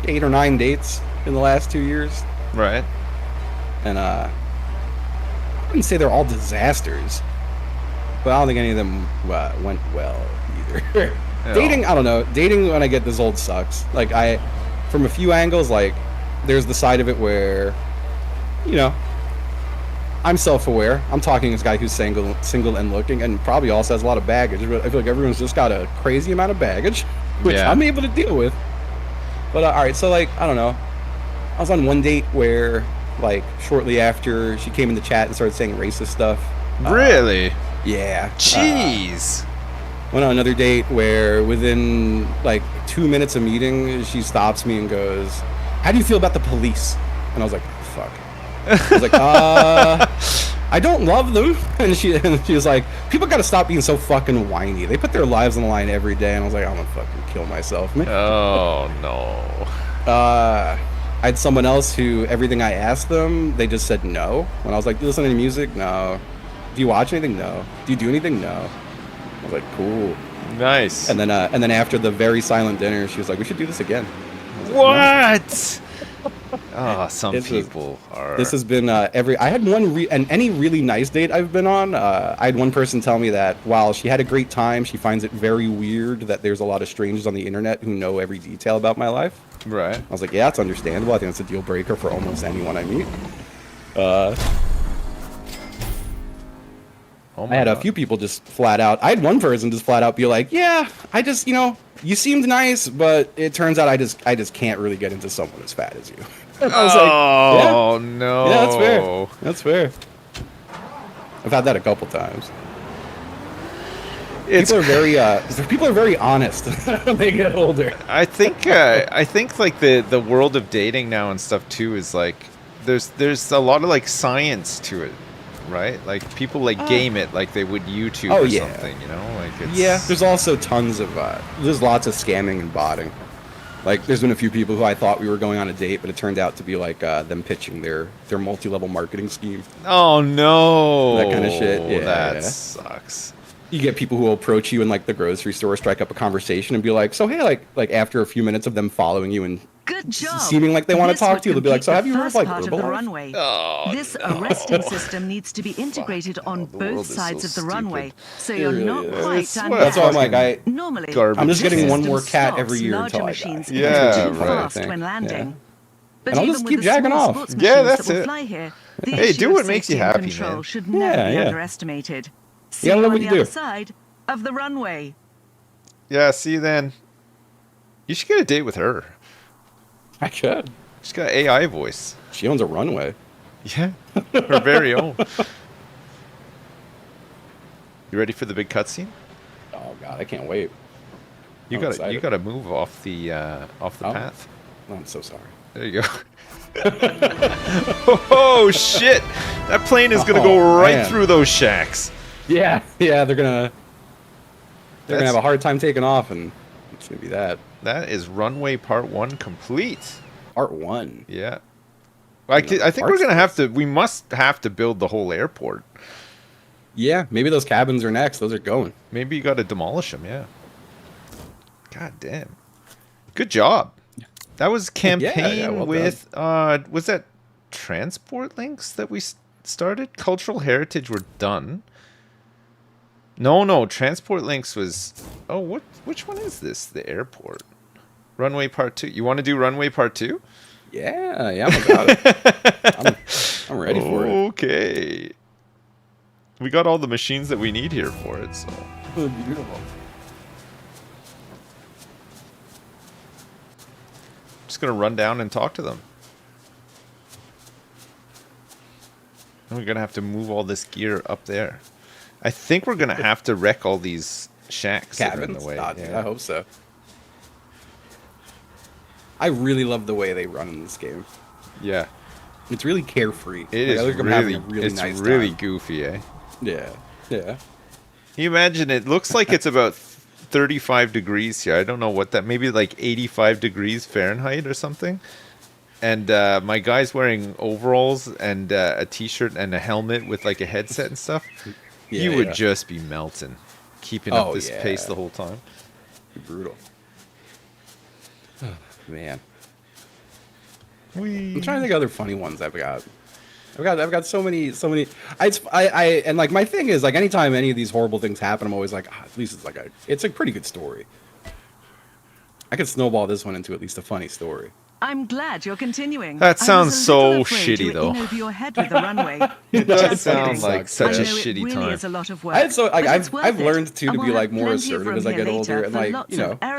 8 or 9 dates in the last 2 years. Right. And I wouldn't say they're all disasters, but I don't think any of them went well either. Dating, I don't know. Dating when I get this old sucks. Like from a few angles, like there's the side of it where, I'm self-aware. I'm talking as a guy who's single and looking, and probably also has a lot of baggage. But I feel like everyone's just got a crazy amount of baggage, which I'm able to deal with. But all right, so like I don't know. I was on one date where like shortly after she came in the chat and started saying racist stuff. Really? Yeah. Jeez. Went on another date where within like 2 minutes of meeting, she stops me and goes, "How do you feel about the police?" And I was like, "Fuck." I was like, I don't love them. And she was like, "People got to stop being so fucking whiny. They put their lives on the line every day." And I was like, "I'm gonna fucking kill myself, man." Oh no. I had someone else who everything I asked them, they just said no. When I was like, "Do you listen to any music?" "No." "Do you watch anything?" "No." "Do you do anything?" "No." I was like, "Cool." Nice. And then after the very silent dinner, she was like, "We should do this again." What? Oh, some people are. This has been I had any really nice date I've been on. I had one person tell me that while she had a great time, she finds it very weird that there's a lot of strangers on the internet who know every detail about my life. Right. I was like, yeah, it's understandable. I think it's a deal breaker for almost anyone I meet. Oh I had a few people just flat out. I had one person just flat out be like, "Yeah, I just, you seemed nice, but it turns out I just can't really get into someone as fat as you." And I was like, "Oh no, yeah, that's fair. That's fair." I've had that a couple times. People are very honest when they get older. I think like the world of dating now and stuff too is like there's a lot of like science to it, right? Like people like game it like they would YouTube or something, you know? Like it's... there's also tons of there's lots of scamming and botting. Like there's been a few people who I thought we were going on a date, but it turned out to be like them pitching their multi-level marketing scheme. Oh no, that kind of shit. Yeah, that sucks. You get people who will approach you in like the grocery store, strike up a conversation, and be like, "So hey, like after a few minutes of them following you and good job, seeming like they want to talk to you, they'll be like, "So have you heard of like Runway? This arresting system needs to be integrated on both sides of the runway, so you're not quite done yet. That's why I'm like, normally, I'm just getting one more cat every year until I die. Yeah, fast when landing. But and I'll just keep jagging off. Yeah, that's it. Hey, do what makes you happy, man. Should never be underestimated. See you on what the you other do. side of the runway. Yeah, see you then. You should get a date with her. I could. She's got AI voice. She owns a runway. Yeah, her very own. You ready for the big cutscene? Oh god, I can't wait. You gotta move off the path. Oh, I'm so sorry. There you go. Oh shit! That plane is gonna go right through those shacks. Yeah, they're gonna have a hard time taking off, and it's gonna be that. That is Runway Part 1 complete. Part 1. Yeah. I think we're gonna have to. We must have to build the whole airport. Yeah, maybe those cabins are next. Those are going. Maybe you got to demolish them. Yeah. God damn. Good job. That was campaign well with. Was that transport links that we started? Cultural heritage were done. No. Transport links was. Oh, which one is this? The airport. Runway Part 2. You want to do Runway Part 2? Yeah, I'm about it. I'm ready for it. Okay. We got all the machines that we need here for it, so. Oh, beautiful. Just gonna run down and talk to them. And we're gonna have to move all this gear up there. I think we're gonna have to wreck all these shacks that are in the way. Yeah. I hope so. I really love the way they run in this game. Yeah. It's really carefree. It is really goofy, eh? Yeah. Can you imagine? It looks like it's about 35 degrees here. I don't know what that, maybe like 85 degrees Fahrenheit or something. And my guy's wearing overalls and a t-shirt and a helmet with like a headset and stuff. He would just be melting, keeping up this pace the whole time. Be brutal. Oh, man. I'm trying to think of other funny ones I've got. I've got so many. And like my thing is like anytime any of these horrible things happen, I'm always like, at least it's a pretty good story. I could snowball this one into at least a funny story. I'm glad you're continuing. That sounds so shitty, though. Over your head with the runway. It does sound like such a shitty really time. Is a lot of work, I've learned to be like more assertive as I get older and like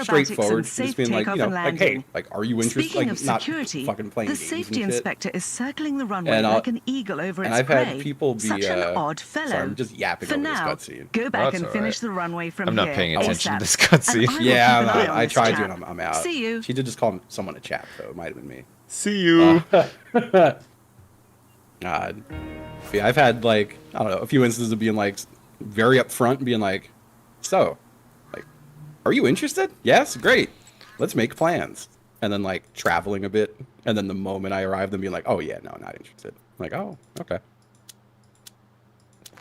straightforward. Just being like like hey, like are you interested? Speaking like of not security, fucking playing the games safety and shit. inspector is circling the runway like an eagle over its prey. And I've had people be such an odd fellow. Sorry, I'm just yapping over this cutscene. Go back and finish the runway from here. I'm not paying attention to this cutscene. Yeah, I tried to and I'm out. See you. She did just call someone a chap though. It might have been me. See you. God. Yeah, I've had like, I don't know, a few instances of being like very upfront and being like, so, like, are you interested? Yes, great. Let's make plans. And then like traveling a bit. And then the moment I arrive, them being like, oh yeah, no, not interested. I'm like, oh, okay.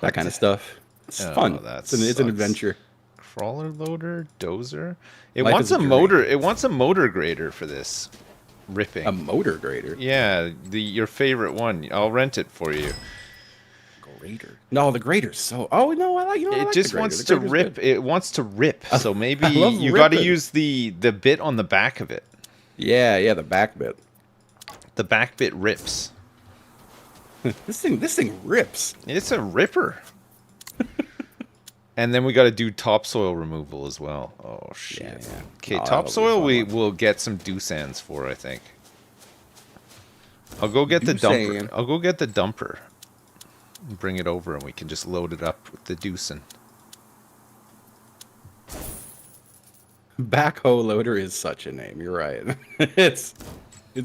That kind of stuff. It's fun. It's an adventure. Crawler loader, dozer. It wants a motor. It wants a motor grader for this. Ripping. A motor grader? Yeah, your favorite one. I'll rent it for you. Grader? No, the grader's so... Oh, no, I like... You know, it just wants to rip. It wants to rip. So maybe you got to use the bit on the back of it. Yeah, the back bit. The back bit rips. This thing rips. It's a ripper. And then we got to do topsoil removal as well. Oh shit. Yeah. Okay, topsoil we will get some doosands for, I think. I'll go get the dumper. I'll go get the dumper. And bring it over and we can just load it up with the doosan. Backhoe loader is such a name. You're right. It's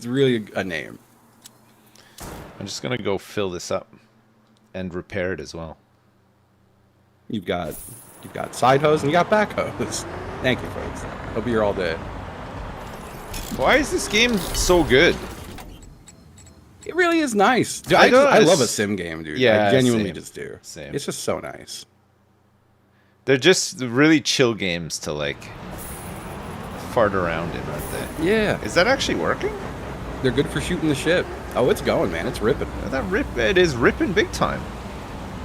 really a name. I'm just gonna go fill this up and repair it as well. You've got side hose and you got backhoes. Thank you, folks. I'll be here all day. Why is this game so good? It really is nice. Dude, I love a sim game, dude. Yeah, I genuinely just do. Same. It's just so nice. They're just really chill games to like fart around in, aren't they? Yeah. Is that actually working? They're good for shooting the shit. Oh, it's going, man. It's ripping. It is ripping big time.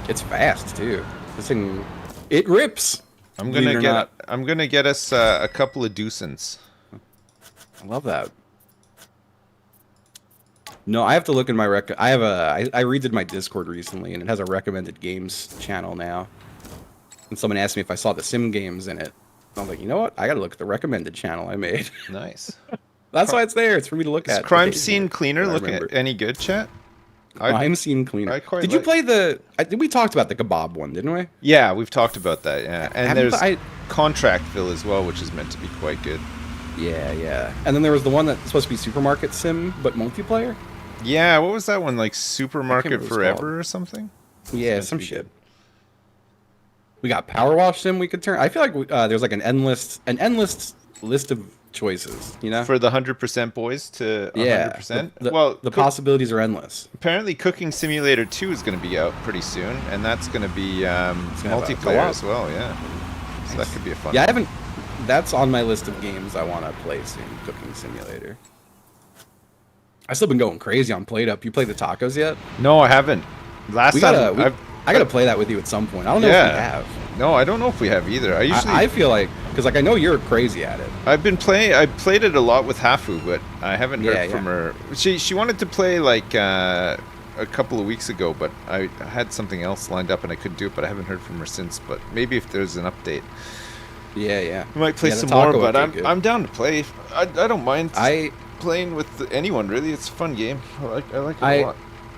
It's fast too. This thing, it rips. I'm gonna get us a couple of doosans. I love that. No, I have to look in my I redid my Discord recently, and it has a recommended games channel now. And someone asked me if I saw the sim games in it. I was like, you know what? I gotta look at the recommended channel I made. Nice. That's why it's there. It's for me to look at. Is Crime Scene Cleaner looking at any good, chat? Crime Scene Cleaner. Did you play the... we talked about the kebab one, didn't we? Yeah, we've talked about that, yeah. And there's Contractville as well, which is meant to be quite good. Yeah, yeah. And then there was the one that's supposed to be Supermarket Sim, but multiplayer? Yeah, what was that one? Like Supermarket Forever or something? Yeah, some shit. Good. We got Power Wash Sim we could turn. I feel like there's like an endless list of choices, you know? For the 100% boys to 100%? Yeah, the possibilities are endless. Apparently Cooking Simulator 2 is going to be out pretty soon, and that's going to be multiplayer as well, yeah. Nice. So that could be a fun one. That's on my list of games I want to play soon, Cooking Simulator. I've still been going crazy on Plate Up. You played the tacos yet? No, I haven't. I gotta play that with you at some point. I don't know if we have. No, I don't know if we have either. I feel like, because like I know you're crazy at it. I played it a lot with Hafu, but I haven't heard from her. She wanted to play like a couple of weeks ago, but I had something else lined up and I couldn't do it. But I haven't heard from her since. But maybe if there's an update, yeah, we might play some more. But I'm down to play. I don't mind playing with anyone really. It's a fun game. I like it a lot.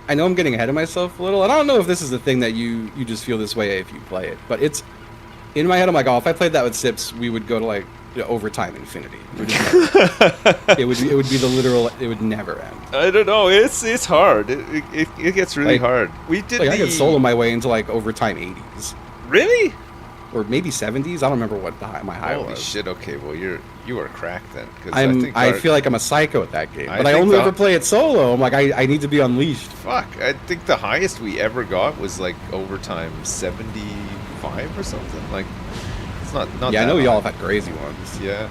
I know I'm getting ahead of myself a little, and I don't know if this is the thing that you just feel this way if you play it, but it's in my head. I'm like, oh, if I played that with Sips, we would go to like overtime infinity. It would be the literal. It would never end. I don't know. It's hard. It gets really hard. We did. I could solo my way into like overtime 80s. Really? Or maybe 70s. I don't remember what my high was. Holy shit! Okay, well you are cracked then. I feel like I'm a psycho at that game, but I only ever play it solo. I'm like, I need to be unleashed. Fuck! I think the highest we ever got was like overtime 75 or something. Like, it's not. Yeah, I know y'all have had crazy ones. Yeah.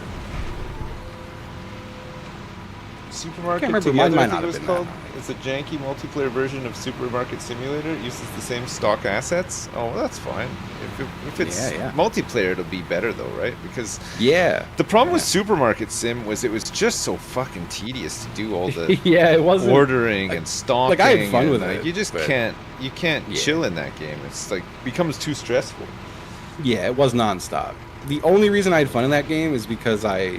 Supermarket Together, I think it was called. It's a janky multiplayer version of Supermarket Simulator. It uses the same stock assets. Oh, well, that's fine. If it's multiplayer, it'll be better though, right? Because the problem with Supermarket Sim was it was just so fucking tedious to do all the it wasn't ordering and stocking. Like I had fun with it. You just can't chill in that game. It's like becomes too stressful. Yeah, it was nonstop. The only reason I had fun in that game is because I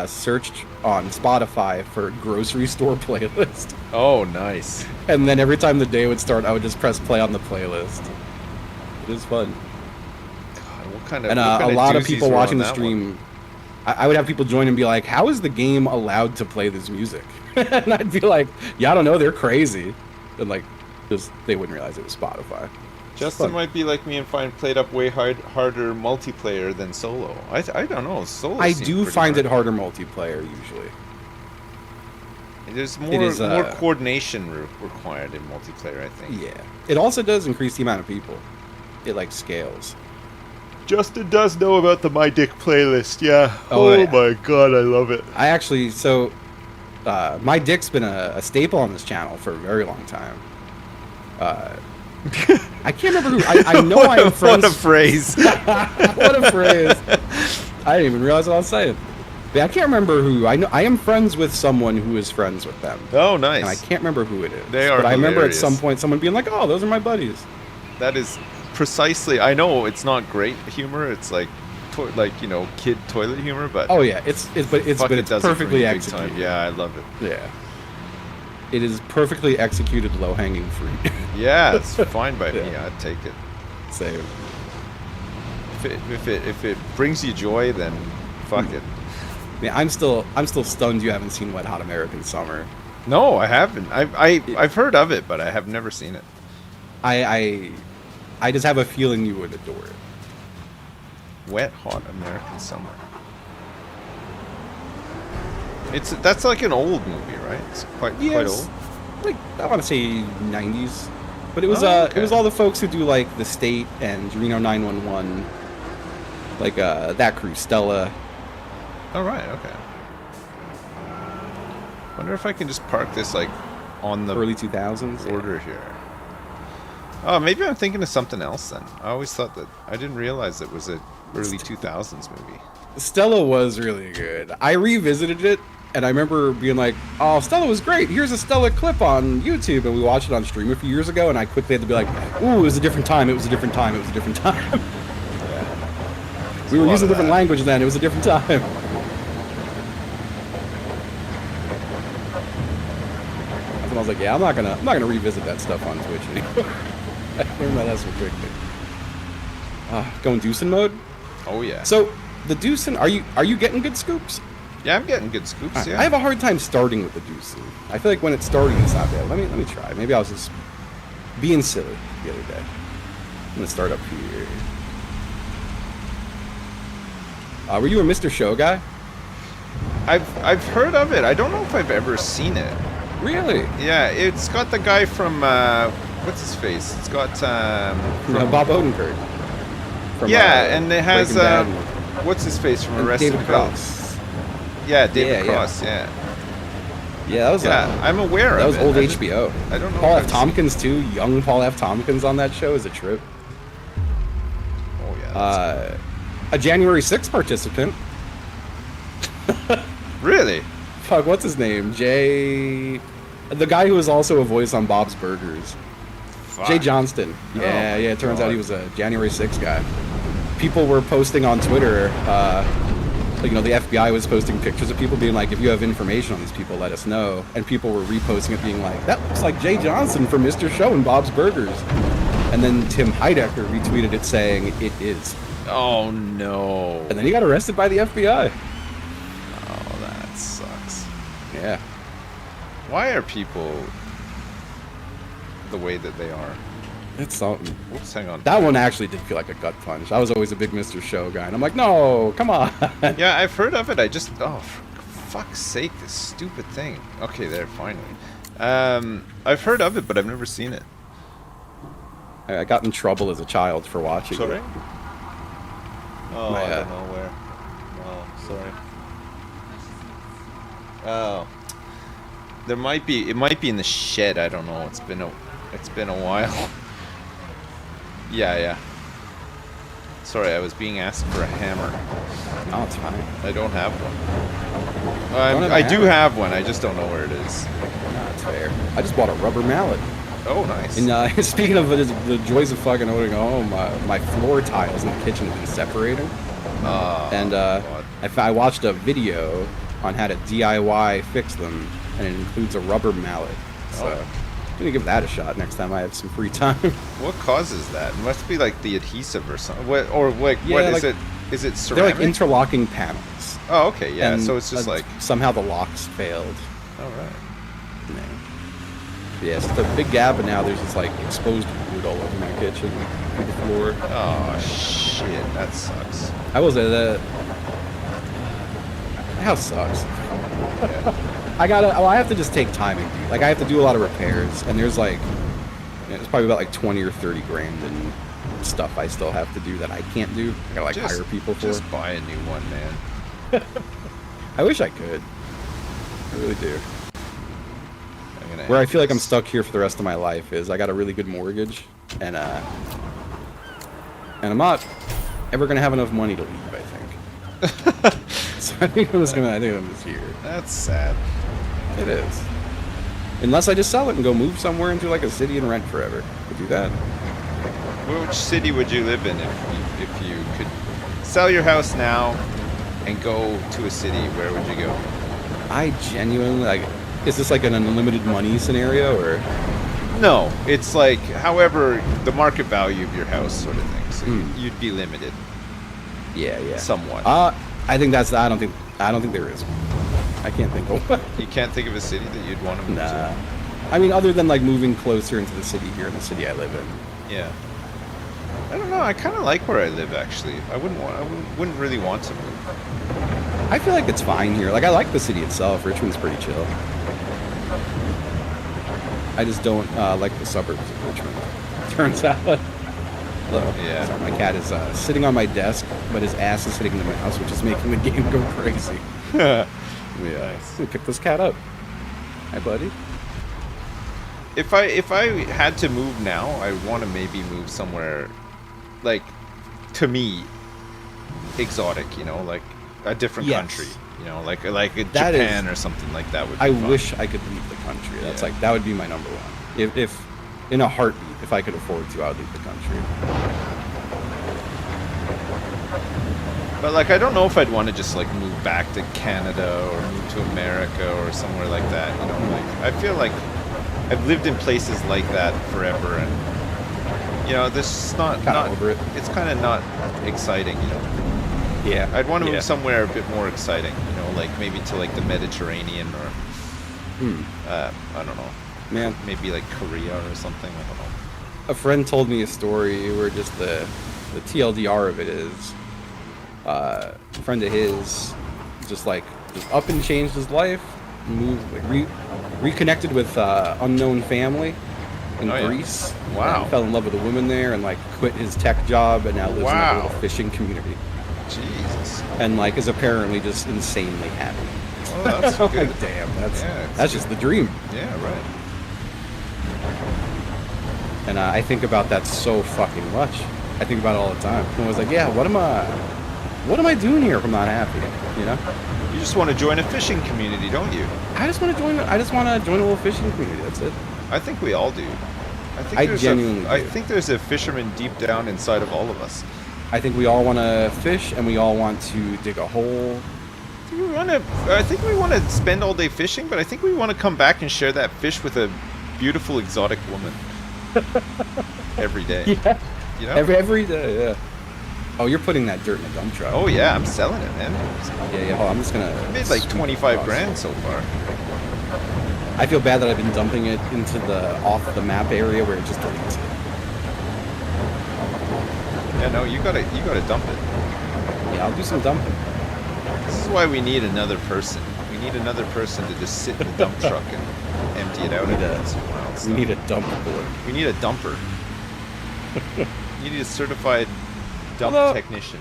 searched on Spotify for grocery store playlist. Oh, nice. And then every time the day would start, I would just press play on the playlist. It was fun. God, what kind of a lot of people watching the stream, I would have people join and be like, how is the game allowed to play this music? And I'd be like, yeah, I don't know, they're crazy. And like, just they wouldn't realize it was Spotify. Justin might be like me and find Played Up way harder multiplayer than solo. I don't know. Solo. I do find it harder multiplayer usually. There's more coordination required in multiplayer, I think. Yeah. It also does increase the amount of people. It like scales. Justin does know about the My Dick playlist. Yeah. Oh my god, I love it. I actually My Dick's been a staple on this channel for a very long time. I can't remember who. I know I am friends. What a phrase! What a phrase! I didn't even realize what I was saying. But I can't remember who. I know I am friends with someone who is friends with them. Oh, nice! And I can't remember who it is. They are. But I remember at some point someone being like, "Oh, those are my buddies." That is precisely. I know it's not great humor. It's like, you know, kid toilet humor. But oh yeah, it's perfectly executed. Yeah, I love it. Yeah, it is perfectly executed, low hanging fruit. Yeah, it's fine by me. I'd take it. Same. If it brings you joy, then fuck it. Yeah, I'm still stunned you haven't seen Wet Hot American Summer. No, I haven't. I've heard of it, but I have never seen it. I just have a feeling you would adore it. Wet Hot American Summer. That's like an old movie, right? It's quite old. Like I want to say 90s, but it was it was all the folks who do like The State and Reno 911, like that crew, Stella. Oh right, okay. Wonder if I can just park this like on the early 2000s border here. Oh, maybe I'm thinking of something else then. I always thought that I didn't realize it was a early 2000s movie. Stella was really good. I revisited it and I remember being like, "Oh, Stella was great. Here's a Stella clip on YouTube," and we watched it on stream a few years ago. And I quickly had to be like, "Ooh, it was a different time. It was a different time. It was a different time." Yeah. We were using a different language then. It was a different time. I was like, yeah, I'm not gonna revisit that stuff on Twitch anymore. I learned my lesson quickly. Going Deucin mode? Oh yeah. So the Deucin, are you getting good scoops? Yeah, I'm getting good scoops. Right. Yeah. I have a hard time starting with the Deucin. I feel like when it's starting, it's not bad. Let me try. Maybe I was just being silly the other day. I'm gonna start up here. Were you a Mr. Show guy? I've heard of it. I don't know if I've ever seen it. Really? Yeah, it's got the guy from what's his face? It's got from Bob Odenkirk. From, and it has what's his face from Arrested David Cross. Yeah, David Cross. Yeah. Yeah, that was. I'm aware of it. That was old HBO. I don't know. Paul F. Tompkins too. Young Paul F. Tompkins on that show is a trip. Oh yeah. A January 6th participant. Really? Fuck, what's his name? Jay... The guy who was also a voice on Bob's Burgers. Fuck. Jay Johnston. Yeah, it turns out he was a January 6th guy. People were posting on Twitter, you know, the FBI was posting pictures of people being like, if you have information on these people, let us know. And people were reposting it being like, that looks like Jay Johnston from Mr. Show and Bob's Burgers. And then Tim Heidecker retweeted it saying, it is. Oh, no. And then he got arrested by the FBI. Yeah. Why are people the way that they are? It's something. Whoops, hang on. That one actually did feel like a gut punch. I was always a big Mr. Show guy, and I'm like, no, come on. Yeah, I've heard of it. I just, for fuck's sake, this stupid thing. Okay, there, finally. I've heard of it, but I've never seen it. I got in trouble as a child for watching it. Oh, I don't know where. Oh, sorry. Oh, it might be in the shed. I don't know. It's been a while. Yeah. Sorry, I was being asked for a hammer. No, it's fine. I don't have one. I do have one. I just don't know where it is. No, it's fair. I just bought a rubber mallet. Oh, nice. And speaking of the joys of fucking owning a home, my floor tiles in the kitchen have been separating. And I watched a video on how to DIY fix them, and it includes a rubber mallet. So I'm gonna give that a shot next time I have some free time. What causes that? It must be like the adhesive or something. What is it? Is it ceramic? They're like interlocking panels. Oh, okay, yeah. And so it's just like somehow the locks failed. All right. Yeah, so the big gap, and now there's this like exposed wood all over my kitchen, through the floor. Oh shit, that sucks. I will say that. The house sucks. Yeah. I have to just take time and do. Like, I have to do a lot of repairs, and there's like, it's probably about like 20 or 30 grand in stuff I still have to do that I can't do. I gotta like hire people for. Just buy a new one, man. I wish I could. I really do. Where I feel like I'm stuck here for the rest of my life is I got a really good mortgage, and I'm not ever gonna have enough money to leave, I think. So I think I'm just here. That's sad. It is. Unless I just sell it and go move somewhere into like a city and rent forever. Could do that. Which city would you live in if you could sell your house now and go to a city? Where would you go? I genuinely like. Is this like an unlimited money scenario or? No, it's like however the market value of your house sort of thing. So you'd be limited. Yeah. Somewhat. I think that's. I don't think there is. I can't think of one. You can't think of a city that you'd want to move to? I mean, other than like moving closer into the city here in the city I live in. Yeah. I don't know. I kind of like where I live actually. I wouldn't really want to move. I feel like it's fine here. Like I like the city itself. Richmond's pretty chill. I just don't like the suburbs of Richmond. Turns out. Yeah. Sorry, my cat is sitting on my desk, but his ass is hitting the mouse, which is making the game go crazy. Yeah. Let me pick this cat up. Hi, buddy. If I had to move now, I would want to maybe move somewhere, like, to me, exotic. You know, like a different country. You know, like a Japan or something like that would be fun. wish I could leave the country. That's like that would be my number one. If in a heartbeat, if I could afford to, I would leave the country. But like, I don't know if I'd want to just like move back to Canada or move to America or somewhere like that. You know, like I feel like I've lived in places like that forever, and you know, this is not over it. It's kind of not exciting. You know. Yeah. I'd want to move somewhere a bit more exciting. You know, like maybe to like the Mediterranean or I don't know. Man, maybe like Korea or something. I don't know. A friend told me a story where just the TLDR of it is a friend of his just up and changed his life, moved reconnected with unknown family in Greece. Wow. Fell in love with a woman there and like quit his tech job and now lives in a little fishing community. Jesus. And like is apparently just insanely happy. Oh, that's good. Damn, that's just the dream. Yeah, right. And I think about that so fucking much. I think about it all the time. And I was like, yeah, what am I doing here if I'm not happy? You know? You just want to join a fishing community, don't you? I just want to join a little fishing community. That's it. I think we all do. I genuinely do. I think there's a fisherman deep down inside of all of us. I think we all want to fish and we all want to dig a hole. I think we want to spend all day fishing, but I think we want to come back and share that fish with a beautiful exotic woman. Every day. Yeah. You know? Every day, yeah. Oh, you're putting that dirt in a dump truck. Oh yeah, I'm selling it, man. Yeah. Oh, I'm just gonna. I made like 25 grand so far. I feel bad that I've been dumping it into the off the map area where it just deletes it. Yeah, no, you gotta dump it. Yeah, I'll do some dumping. This is why we need another person. We need another person to just sit in the dump truck and empty it out. We need a dumper. We need a dumper. You need a certified dump technician.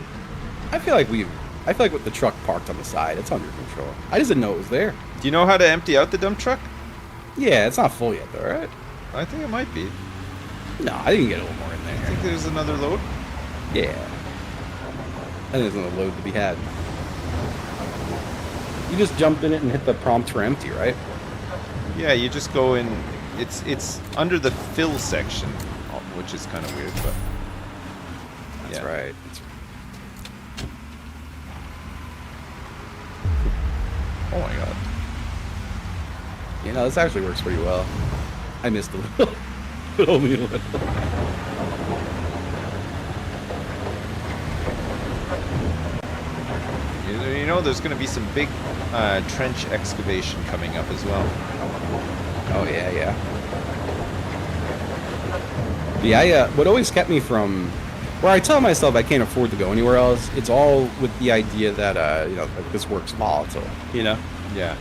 I feel like with the truck parked on the side, it's under control. I just didn't know it was there. Do you know how to empty out the dump truck? Yeah, it's not full yet though, right? I think it might be. No, I think you can get a little more in there. I think there's another load? Yeah. I think there's another load to be had. You just jump in it and hit the prompt for empty, right? Yeah, you just go in. It's under the fill section, which is kind of weird, but that's right. Oh my god. You know, this actually works pretty well. I missed a little. Only a little. You know, there's going to be some big trench excavation coming up as well. Oh yeah. Yeah, what always kept me from where I tell myself I can't afford to go anywhere else, it's all with the idea that like this work's volatile, you know? Yeah.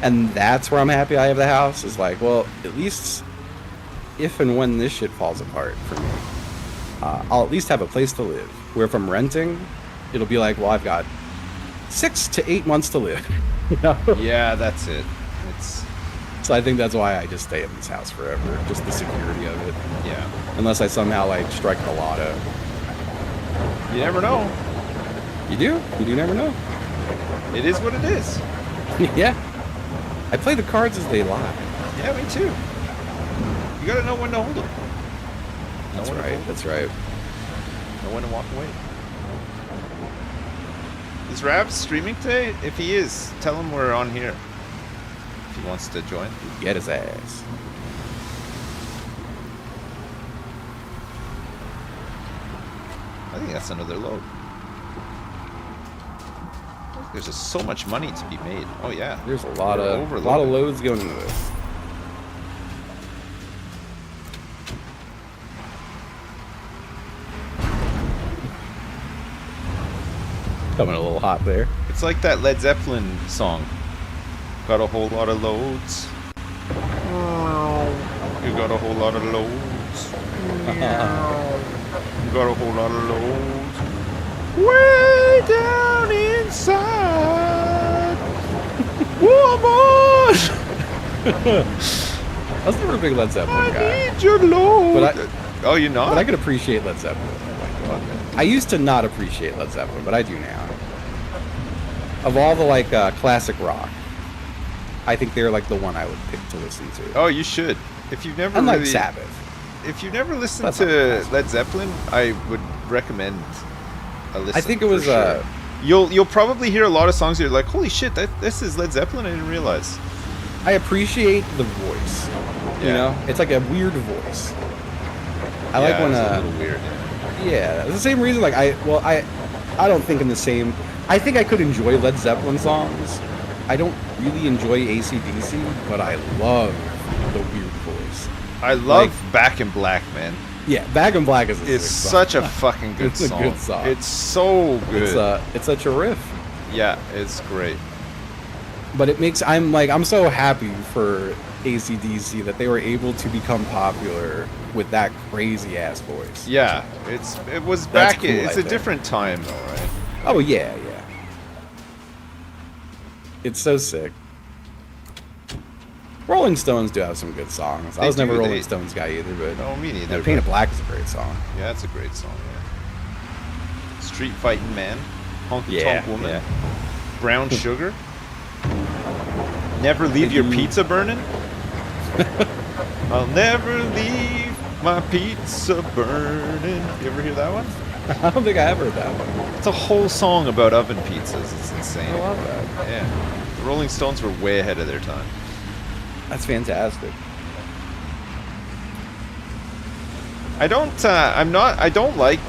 And that's where I'm happy I have the house, is like, well, at least if and when this shit falls apart for me, I'll at least have a place to live. Where if I'm renting, it'll be like, well, I've got 6 to 8 months to live. You know? Yeah, that's it. So I think that's why I just stay in this house forever, just the security of it. Yeah. Unless I somehow like strike the lotto. You never know. You do? You do never know. It is what it is. Yeah. I play the cards as they lie. Yeah, me too. You gotta know when to hold them. That's one right. That's right. No one to walk away. Is Rav streaming today? If he is, tell him we're on here. If he wants to join. Get his ass. I think that's another load. There's just so much money to be made. Oh yeah. There's a lot of loads going into this. Coming a little hot there. It's like that Led Zeppelin song. Got a whole lot of loads. You got a whole lot of loads. You got a whole lot of loads. Way down inside. Woman! I was never a big Led Zeppelin guy. I need your load. Oh, you're not? But I could appreciate Led Zeppelin. Oh my God. I used to not appreciate Led Zeppelin, but I do now. Of all the like classic rock, I think they're like the one I would pick to listen to. Oh, you should. If you've never Unlike Sabbath. If you've never listened to Led Zeppelin, I would recommend a listen. I think it was sure. You'll probably hear a lot of songs you're like, holy shit, this is Led Zeppelin. I didn't realize. I appreciate the voice. You know, it's like a weird voice. I like when it's a little weird. Yeah, it's the same reason. Like I don't think in the same. I think I could enjoy Led Zeppelin songs. I don't really enjoy AC/DC, but I love the weird voice. I love Back in Black, man. Yeah, Back in Black is it's such a fucking good song. It's a good song. It's so good. It's such a riff. Yeah, it's great. But it makes I'm so happy for AC/DC that they were able to become popular with that crazy ass voice. Yeah, it was back. Cool, it's a different time though, right? Oh yeah. It's so sick. Rolling Stones do have some good songs. I was never a Rolling Stones guy either, but no, me neither. Paint of Black is a great song. Yeah, it's a great song. Yeah. Street Fighting Man, Honky Tonk Woman, Brown Sugar, Never Leave Your Pizza Burning. I'll never leave my pizza burning. You ever hear that one? I don't think I ever heard that one. It's a whole song about oven pizzas. It's insane. I love that. Yeah. The Rolling Stones were way ahead of their time. That's fantastic. I don't like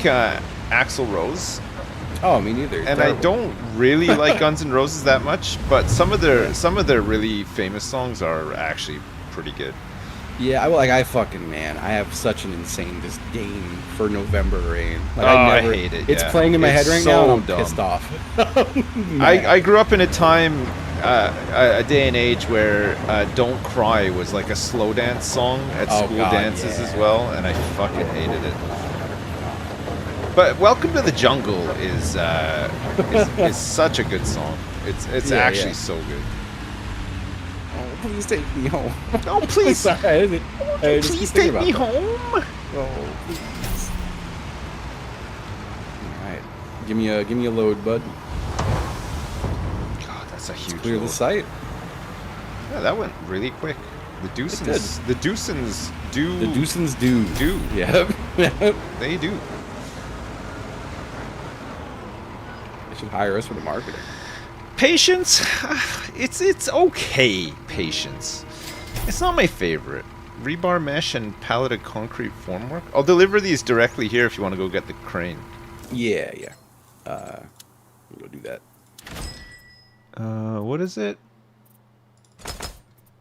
Axl Rose. Oh, me neither. And I don't really like Guns N' Roses that much, but some of their really famous songs are actually pretty good. Yeah, I have such an insane disdain for November Rain. Like, I hate it. It's playing in my head right now, and I'm pissed off. I grew up in a time, a day and age where "Don't Cry" was like a slow dance song at school dances as well, and I fucking hated it. But "Welcome to the Jungle" is such a good song. It's actually so good. Please take me home. Oh, please. Sorry, please take me home. Oh, please. All right. Give me a load, bud. God, that's a huge Clear load. the site. Yeah, that went really quick. The Deucens do. The Deucens do. Yep. They do. They should hire us for the marketing. Patience, it's okay. Patience, it's not my favorite. Rebar mesh and palleted concrete formwork. I'll deliver these directly here if you want to go get the crane. Yeah. We'll go do that. What is it?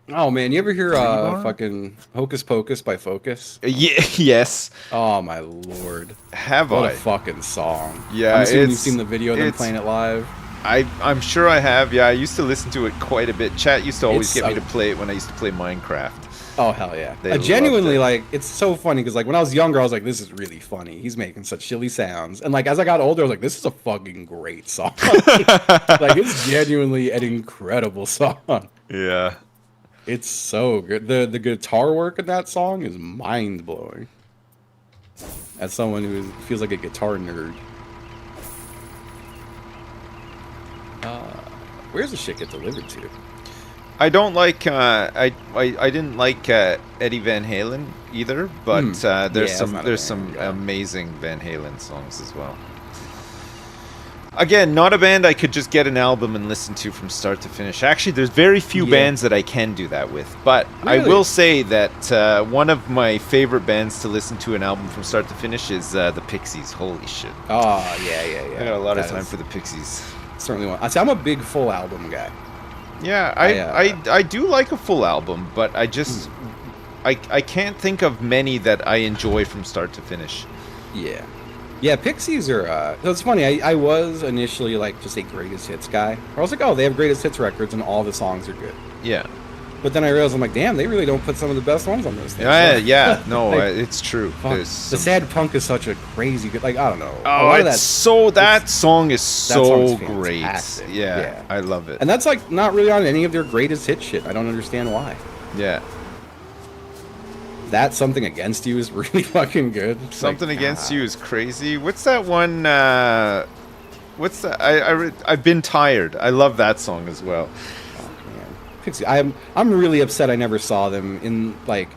Oh man, you ever hear fucking Hocus Pocus by Focus? Yeah, yes. Oh my lord. What a fucking song. Yeah, I'm assuming you've seen the video of them playing it live. I'm sure I have. Yeah, I used to listen to it quite a bit. Chat used to always get me to play it when I used to play Minecraft. Oh hell yeah! I genuinely like. It's so funny because like when I was younger, I was like, "This is really funny." He's making such silly sounds, and like as I got older, I was like, "This is a fucking great song." Like it's genuinely an incredible song. Yeah, it's so good. The guitar work in that song is mind blowing. As someone who feels like a guitar nerd. Where's the shit get delivered to? I don't like I didn't like Eddie Van Halen either, but there's some amazing Van Halen songs as well. Again, not a band I could just get an album and listen to from start to finish. Actually, there's very few bands that I can do that with. But really? I will say that one of my favorite bands to listen to an album from start to finish is the Pixies. Holy shit. Oh, yeah. I got a lot of time for the Pixies. Certainly one. I'm a big full album guy. Yeah, I do like a full album, but I just... I can't think of many that I enjoy from start to finish. Yeah. Yeah, Pixies are... so it's funny, I was initially like just a greatest hits guy. I was like, oh, they have greatest hits records and all the songs are good. Yeah. But then I realized, I'm like, damn, they really don't put some of the best ones on those things. Yeah, no, like, it's true. The Sad Punk is such a crazy good... Like, I don't know. Oh, that song is so great. Yeah, I love it. And that's like not really on any of their greatest hit shit. I don't understand why. Yeah. That Something Against You is really fucking good. Something Against You is crazy. What's that one? What's that? I've Been Tired. I love that song as well. Oh man, Pixie. I'm really upset I never saw them in like.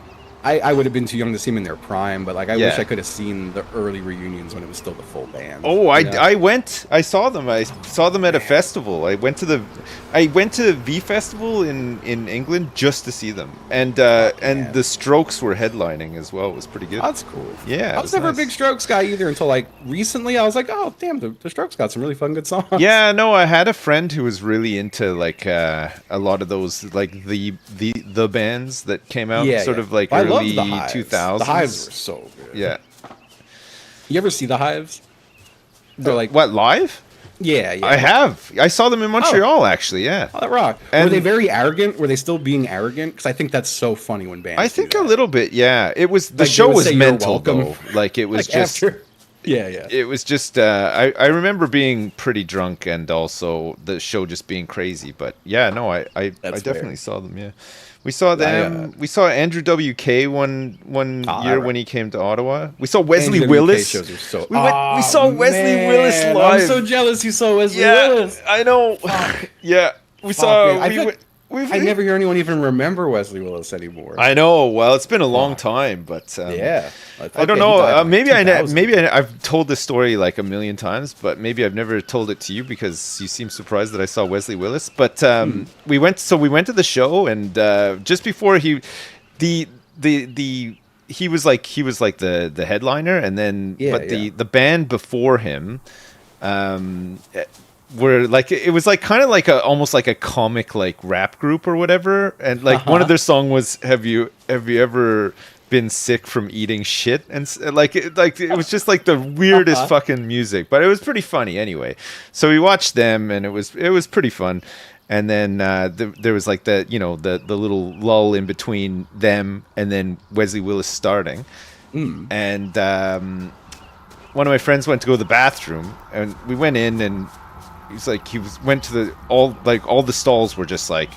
I would have been too young to see them in their prime, but like I wish I could have seen the early reunions when it was still the full band. Oh, I saw them. I saw them at a festival. I went to the V Festival in England just to see them, and the Strokes were headlining as well. It was pretty good. That's cool. Yeah, I was never a big Strokes guy either until like recently. I was like, oh damn, the Strokes got some really fun good songs. Yeah, no, I had a friend who was really into like a lot of those like the bands that came out sort of like early 2000s. The Hives were so good. Yeah. You ever see the Hives? They're like what, live? Yeah. I have. I saw them in Montreal actually. Yeah. Oh, that rock. And were they very arrogant? Were they still being arrogant? Because I think that's so funny when bands. I think a little bit. Yeah. It was the show was mental though. Like it was just. Yeah. It was just. I remember being pretty drunk and also the show just being crazy. But yeah, no, I definitely saw them. Yeah. We saw them. We saw Andrew WK one year when he came to Ottawa. We saw Wesley Willis. Shows are so... we saw Wesley Willis live. I'm so jealous you saw Wesley Willis. I know. Yeah, we saw. I never hear anyone even remember Wesley Willis anymore. I know. Well, it's been a long time, but I don't know. Maybe I've told this story like a million times, but maybe I've never told it to you because you seem surprised that I saw Wesley Willis. But we went to the show, and just before he was like the headliner, and then the band before him. Were like it was like kind of like almost like a comic like rap group or whatever, and like one of their song was have you ever been sick from eating shit, and like it was just like the weirdest fucking music, but it was pretty funny anyway. So we watched them and it was pretty fun, and then there was like the little lull in between them and then Wesley Willis starting, and one of my friends went to go to the bathroom, and we went in and. Went to all the stalls were just like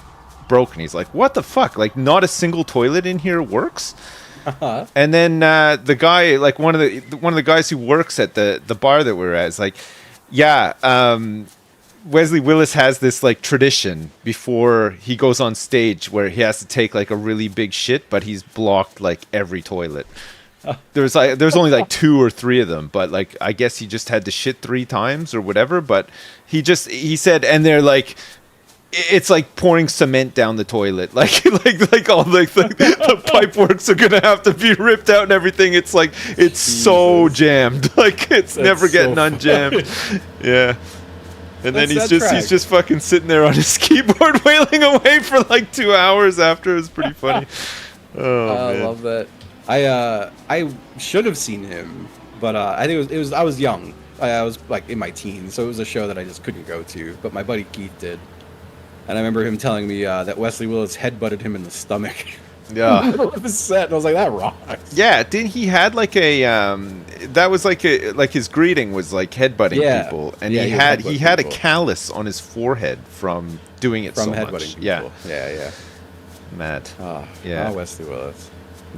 broken. He's like, what the fuck? Like not a single toilet in here works. And then the guy, like one of the guys who works at the bar that we're at is like, Wesley Willis has this like tradition before he goes on stage where he has to take like a really big shit, but he's blocked like every toilet. There's only like 2 or 3 of them, but like I guess he just had to shit 3 times or whatever. But he said, and they're like, it's like pouring cement down the toilet, like all the pipe works are gonna have to be ripped out and everything. It's like it's so jammed, like it's never getting unjammed. Yeah. And then he's just fucking sitting there on his keyboard wailing away for like 2 hours after. It's pretty funny. Oh, man. I love that. I should have seen him, but I think it was I was young. I was like in my teens, so it was a show that I just couldn't go to. But my buddy Keith did, and I remember him telling me that Wesley Willis headbutted him in the stomach. Yeah, the set. And I was like, that rocks. Yeah, didn't he had like a that was like his greeting was like headbutting people, and he had a callus on his forehead from doing it so much. Headbutting people. Yeah. Mad. Wesley Willis.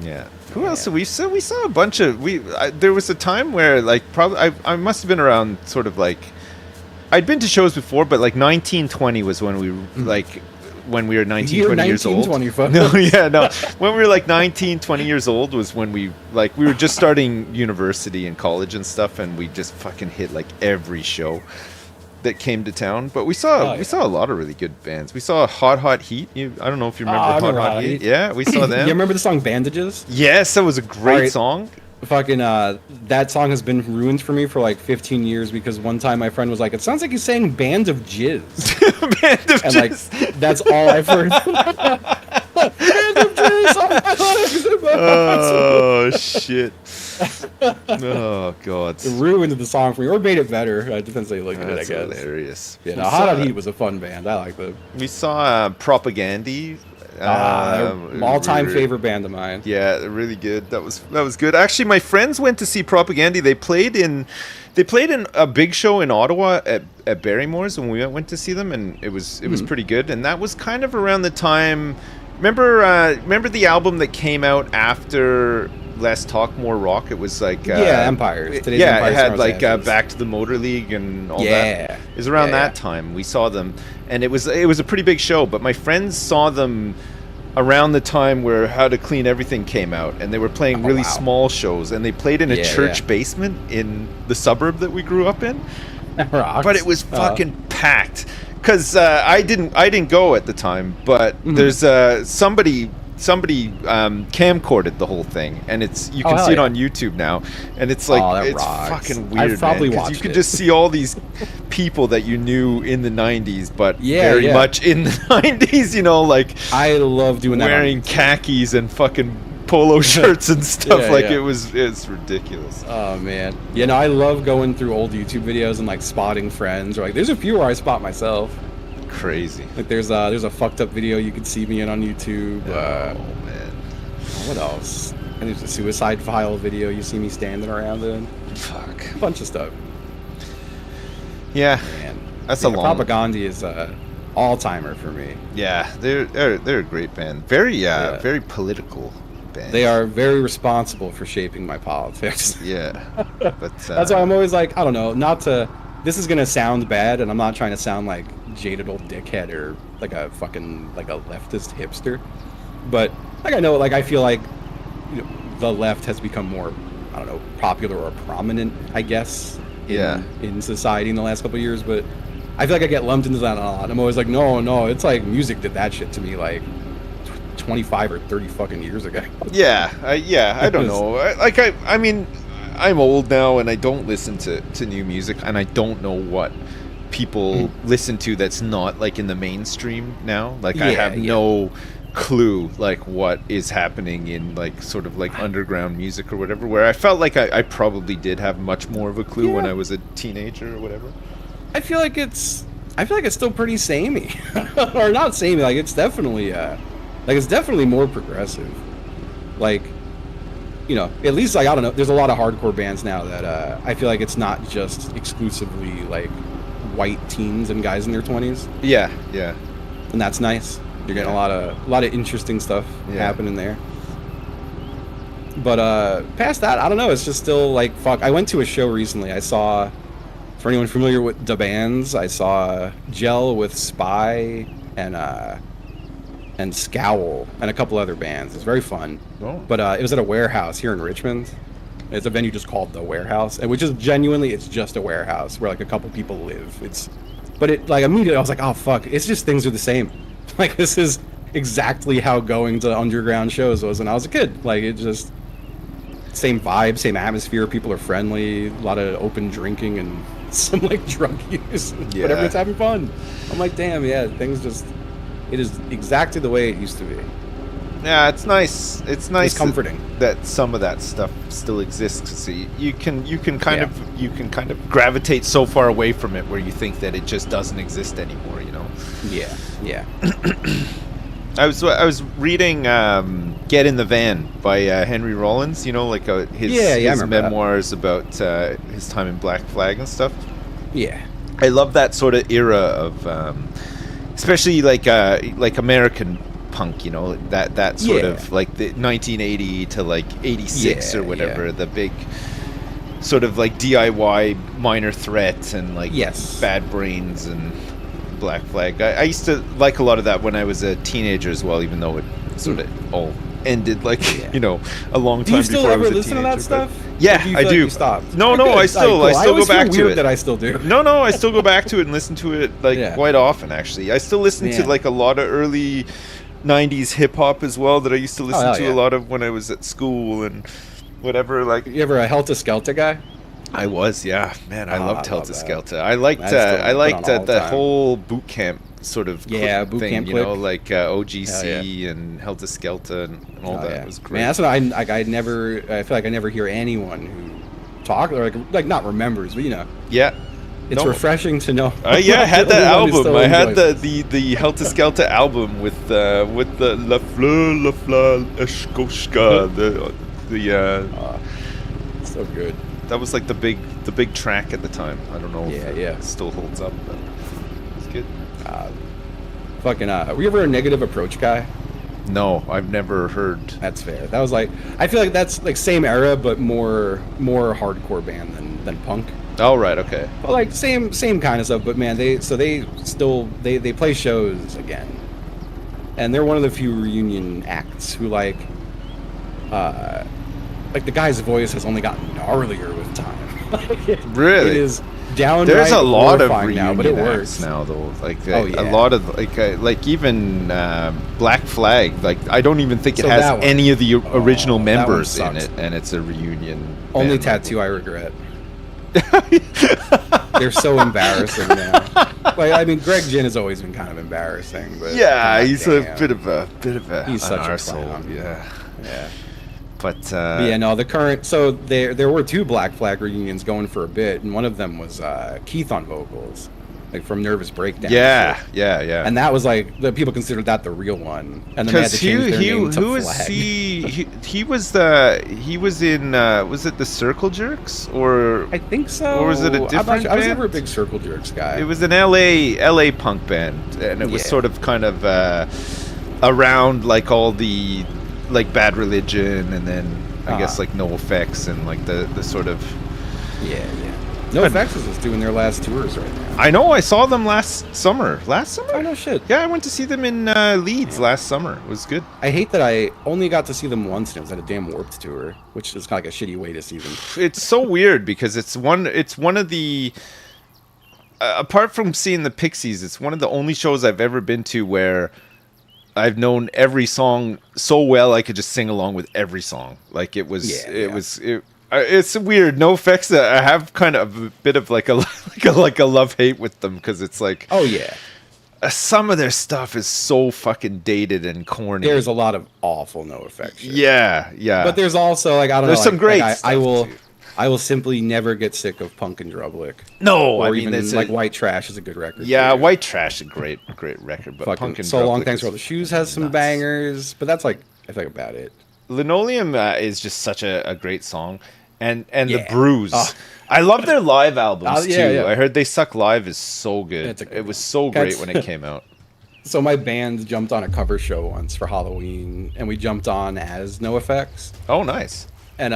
Yeah. Who else? We saw a bunch of there was a time where like probably I must have been around sort of like I'd been to shows before, but like 1920 was when we like when we were 19, Year 20 years 19, old. 20, folks. No, yeah, no. When we were like 19, 20 years old was when we were just starting university and college and stuff, and we just fucking hit like every show that came to town. But we saw a lot of really good bands. We saw Hot Heat. I don't know if you remember Hot Heat. Yeah, we saw them. You remember the song Bandages? Yes, that was a great song. Fucking that song has been ruined for me for like 15 years because one time my friend was like, it sounds like he's saying Band of Jizz. Band of Jizz. Like, that's all I've heard. Band of Jizz. Oh shit. Oh god. It ruined the song for me, or made it better. I depends how you look at it, I guess. Hilarious. Yeah, Hot Heat was a fun band. I like them. We saw Propagandy. All-time favorite band of mine. Yeah, really good. That was good. Actually, my friends went to see Propagandy. They played in a big show in Ottawa at Barrymore's when we went to see them, and it was pretty good. And that was kind of around the time. Remember the album that came out after Less Talk More Rock? It was like Empires. Today's Empires, it had like Back to the Motor League and all that. It was around that time we saw them, and it was a pretty big show. But my friends saw them around the time where How to Clean Everything came out, and they were playing really small shows, and they played in a church basement in the suburb that we grew up in. But it was fucking packed. Because I didn't go at the time, but there's somebody camcorded the whole thing, and you can see it on YouTube now, and it's like it's fucking weird. I've probably watched you could just see all these people that you knew in the 90s, but very much in the 90s, you know, like I love doing that, wearing khakis and fucking polo shirts and stuff. It's ridiculous. Oh man, I love going through old YouTube videos and like spotting friends, or like there's a few where I spot myself. Crazy. Like there's a fucked up video you can see me in on YouTube. Oh man, what else? And there's a suicide file video you see me standing around in. Fuck, a bunch of stuff. Yeah, man, that's a long. Propagandy is all timer for me. Yeah, they're a great band. Very political. They are very responsible for shaping my politics. Yeah, but that's why I'm always like, I don't know, this is gonna sound bad, and I'm not trying to sound like jaded old dickhead or like a fucking like a leftist hipster, but like I feel like the left has become more, I don't know, popular or prominent, I guess, in society in the last couple of years. But I feel like I get lumped into that a lot. I'm always like, no, it's like music did that shit to me like 25 or 30 fucking years ago. I don't know. I mean, I'm old now, and I don't listen to new music, and I don't know what people listen to that's not like in the mainstream now. Like I have no clue like what is happening in like sort of like underground music or whatever, where I felt like I probably did have much more of a clue when I was a teenager or whatever. I feel like it's still pretty samey. Or not samey, like it's definitely it's definitely more progressive. Like, at least like, I don't know, there's a lot of hardcore bands now that I feel like it's not just exclusively like white teens and guys in their 20s. Yeah. And that's nice. You're getting a lot of interesting stuff happening there. But past that, I don't know, it's just still like, fuck. I went to a show recently. I saw, for anyone familiar with the bands, I saw Gel with Spy and Scowl and a couple other bands. It's very fun. But it was at a warehouse here in Richmond. It's a venue just called The Warehouse, and which is genuinely, it's just a warehouse where like a couple people live. But immediately I was like, oh fuck, it's just things are the same. Like this is exactly how going to underground shows was when I was a kid. Like it just same vibe, same atmosphere. People are friendly, a lot of open drinking and some like drug use. But everyone's having fun. I'm like, damn, it is exactly the way it used to be. Yeah, it's nice. It's comforting that some of that stuff still exists. See, you can kind of gravitate so far away from it where you think that it just doesn't exist anymore. Yeah. I was reading "Get in the Van" by Henry Rollins. His memoirs about his time in Black Flag and stuff. Yeah, I love that sort of era of, especially like American punk, that sort of like the 1980 to like 86 or whatever, the big sort of like DIY Minor Threat and like Bad Brains and Black Flag. I used to like a lot of that when I was a teenager as well, even though it sort of all ended like a long time before I was a teenager. Do you still ever listen to that stuff? Yeah, I do. You stopped? No, I still go back to it. That I still do. No, I still go back to it and listen to it quite often. Actually, I still listen to like a lot of early '90s hip hop as well that I used to listen to a lot of when I was at school and whatever. Like, you ever a Helter Skelter guy? I was, man. I loved Helter Skelter. I liked the whole boot camp sort of boot thing, camp like OGC and Helter Skelter and all that. It was great. Man, that's what I feel like I never hear anyone who talk or like not remembers, but it's refreshing to know. I had that album. I had the Helter Skelter album with the La Fleur Eshkoshka, so good. That was like the big track at the time. I don't know if it still holds up, but it's good. Were you ever a Negative Approach guy? No, I've never heard. That's fair. That was like, I feel like that's like same era, but more hardcore band than punk. Oh right, okay. But like same kind of stuff. But man, they play shows again, and they're one of the few reunion acts who like the guy's voice has only gotten gnarlier with time. Really? It is downright There's a lot of reunion now, but it works now though. Like a lot of like even Black Flag. Like I don't even think it has any of the original members in it, and it's a reunion. Only Tattoo I regret. They're so embarrassing now. Like, I mean, Greg Ginn has always been kind of embarrassing, but he's a bit of a he's such an arsehole. Yeah. But the current. So there were two Black Flag reunions going for a bit, and one of them was Keith on vocals, like from Nervous Breakdown. Yeah. And that was like the people considered that the real one, and then they had to change their name to Flag. He was in was it the Circle Jerks or I think so, or was it a different band? I was never a big Circle Jerks guy. It was an LA punk band, and it was sort of kind of around like all the like Bad Religion, and then I guess like No Effects and like the sort of No Effects is just doing their last tours right now. I know, I saw them last summer. Oh no shit. Yeah, I went to see them in Leeds last summer. It was good. I hate that I only got to see them once, and it was at a damn Warped tour, which is kind of like a shitty way to see them. It's so weird because it's one of the apart from seeing the Pixies, it's one of the only shows I've ever been to where I've known every song so well I could just sing along with every song. Like it was, it's weird. No Effects. I have kind of a bit of like a love-hate with them because it's like, some of their stuff is so fucking dated and corny. There's a lot of awful No Effects shit. Yeah. But there's also like there's some great stuff I will simply never get sick of Punk and Drublick. No, or even like White Trash is a good record. Yeah, too. White Trash is a great record. But Punk and So Drublick Long Thanks for All the Shoes has some bangers, but that's like I think about it. Linoleum is just such a great song, and The Bruise. I love their live albums too. I heard They Suck Live is so good. It was so great when it came out. So my band jumped on a cover show once for Halloween, and we jumped on as No Effects. Oh, nice. And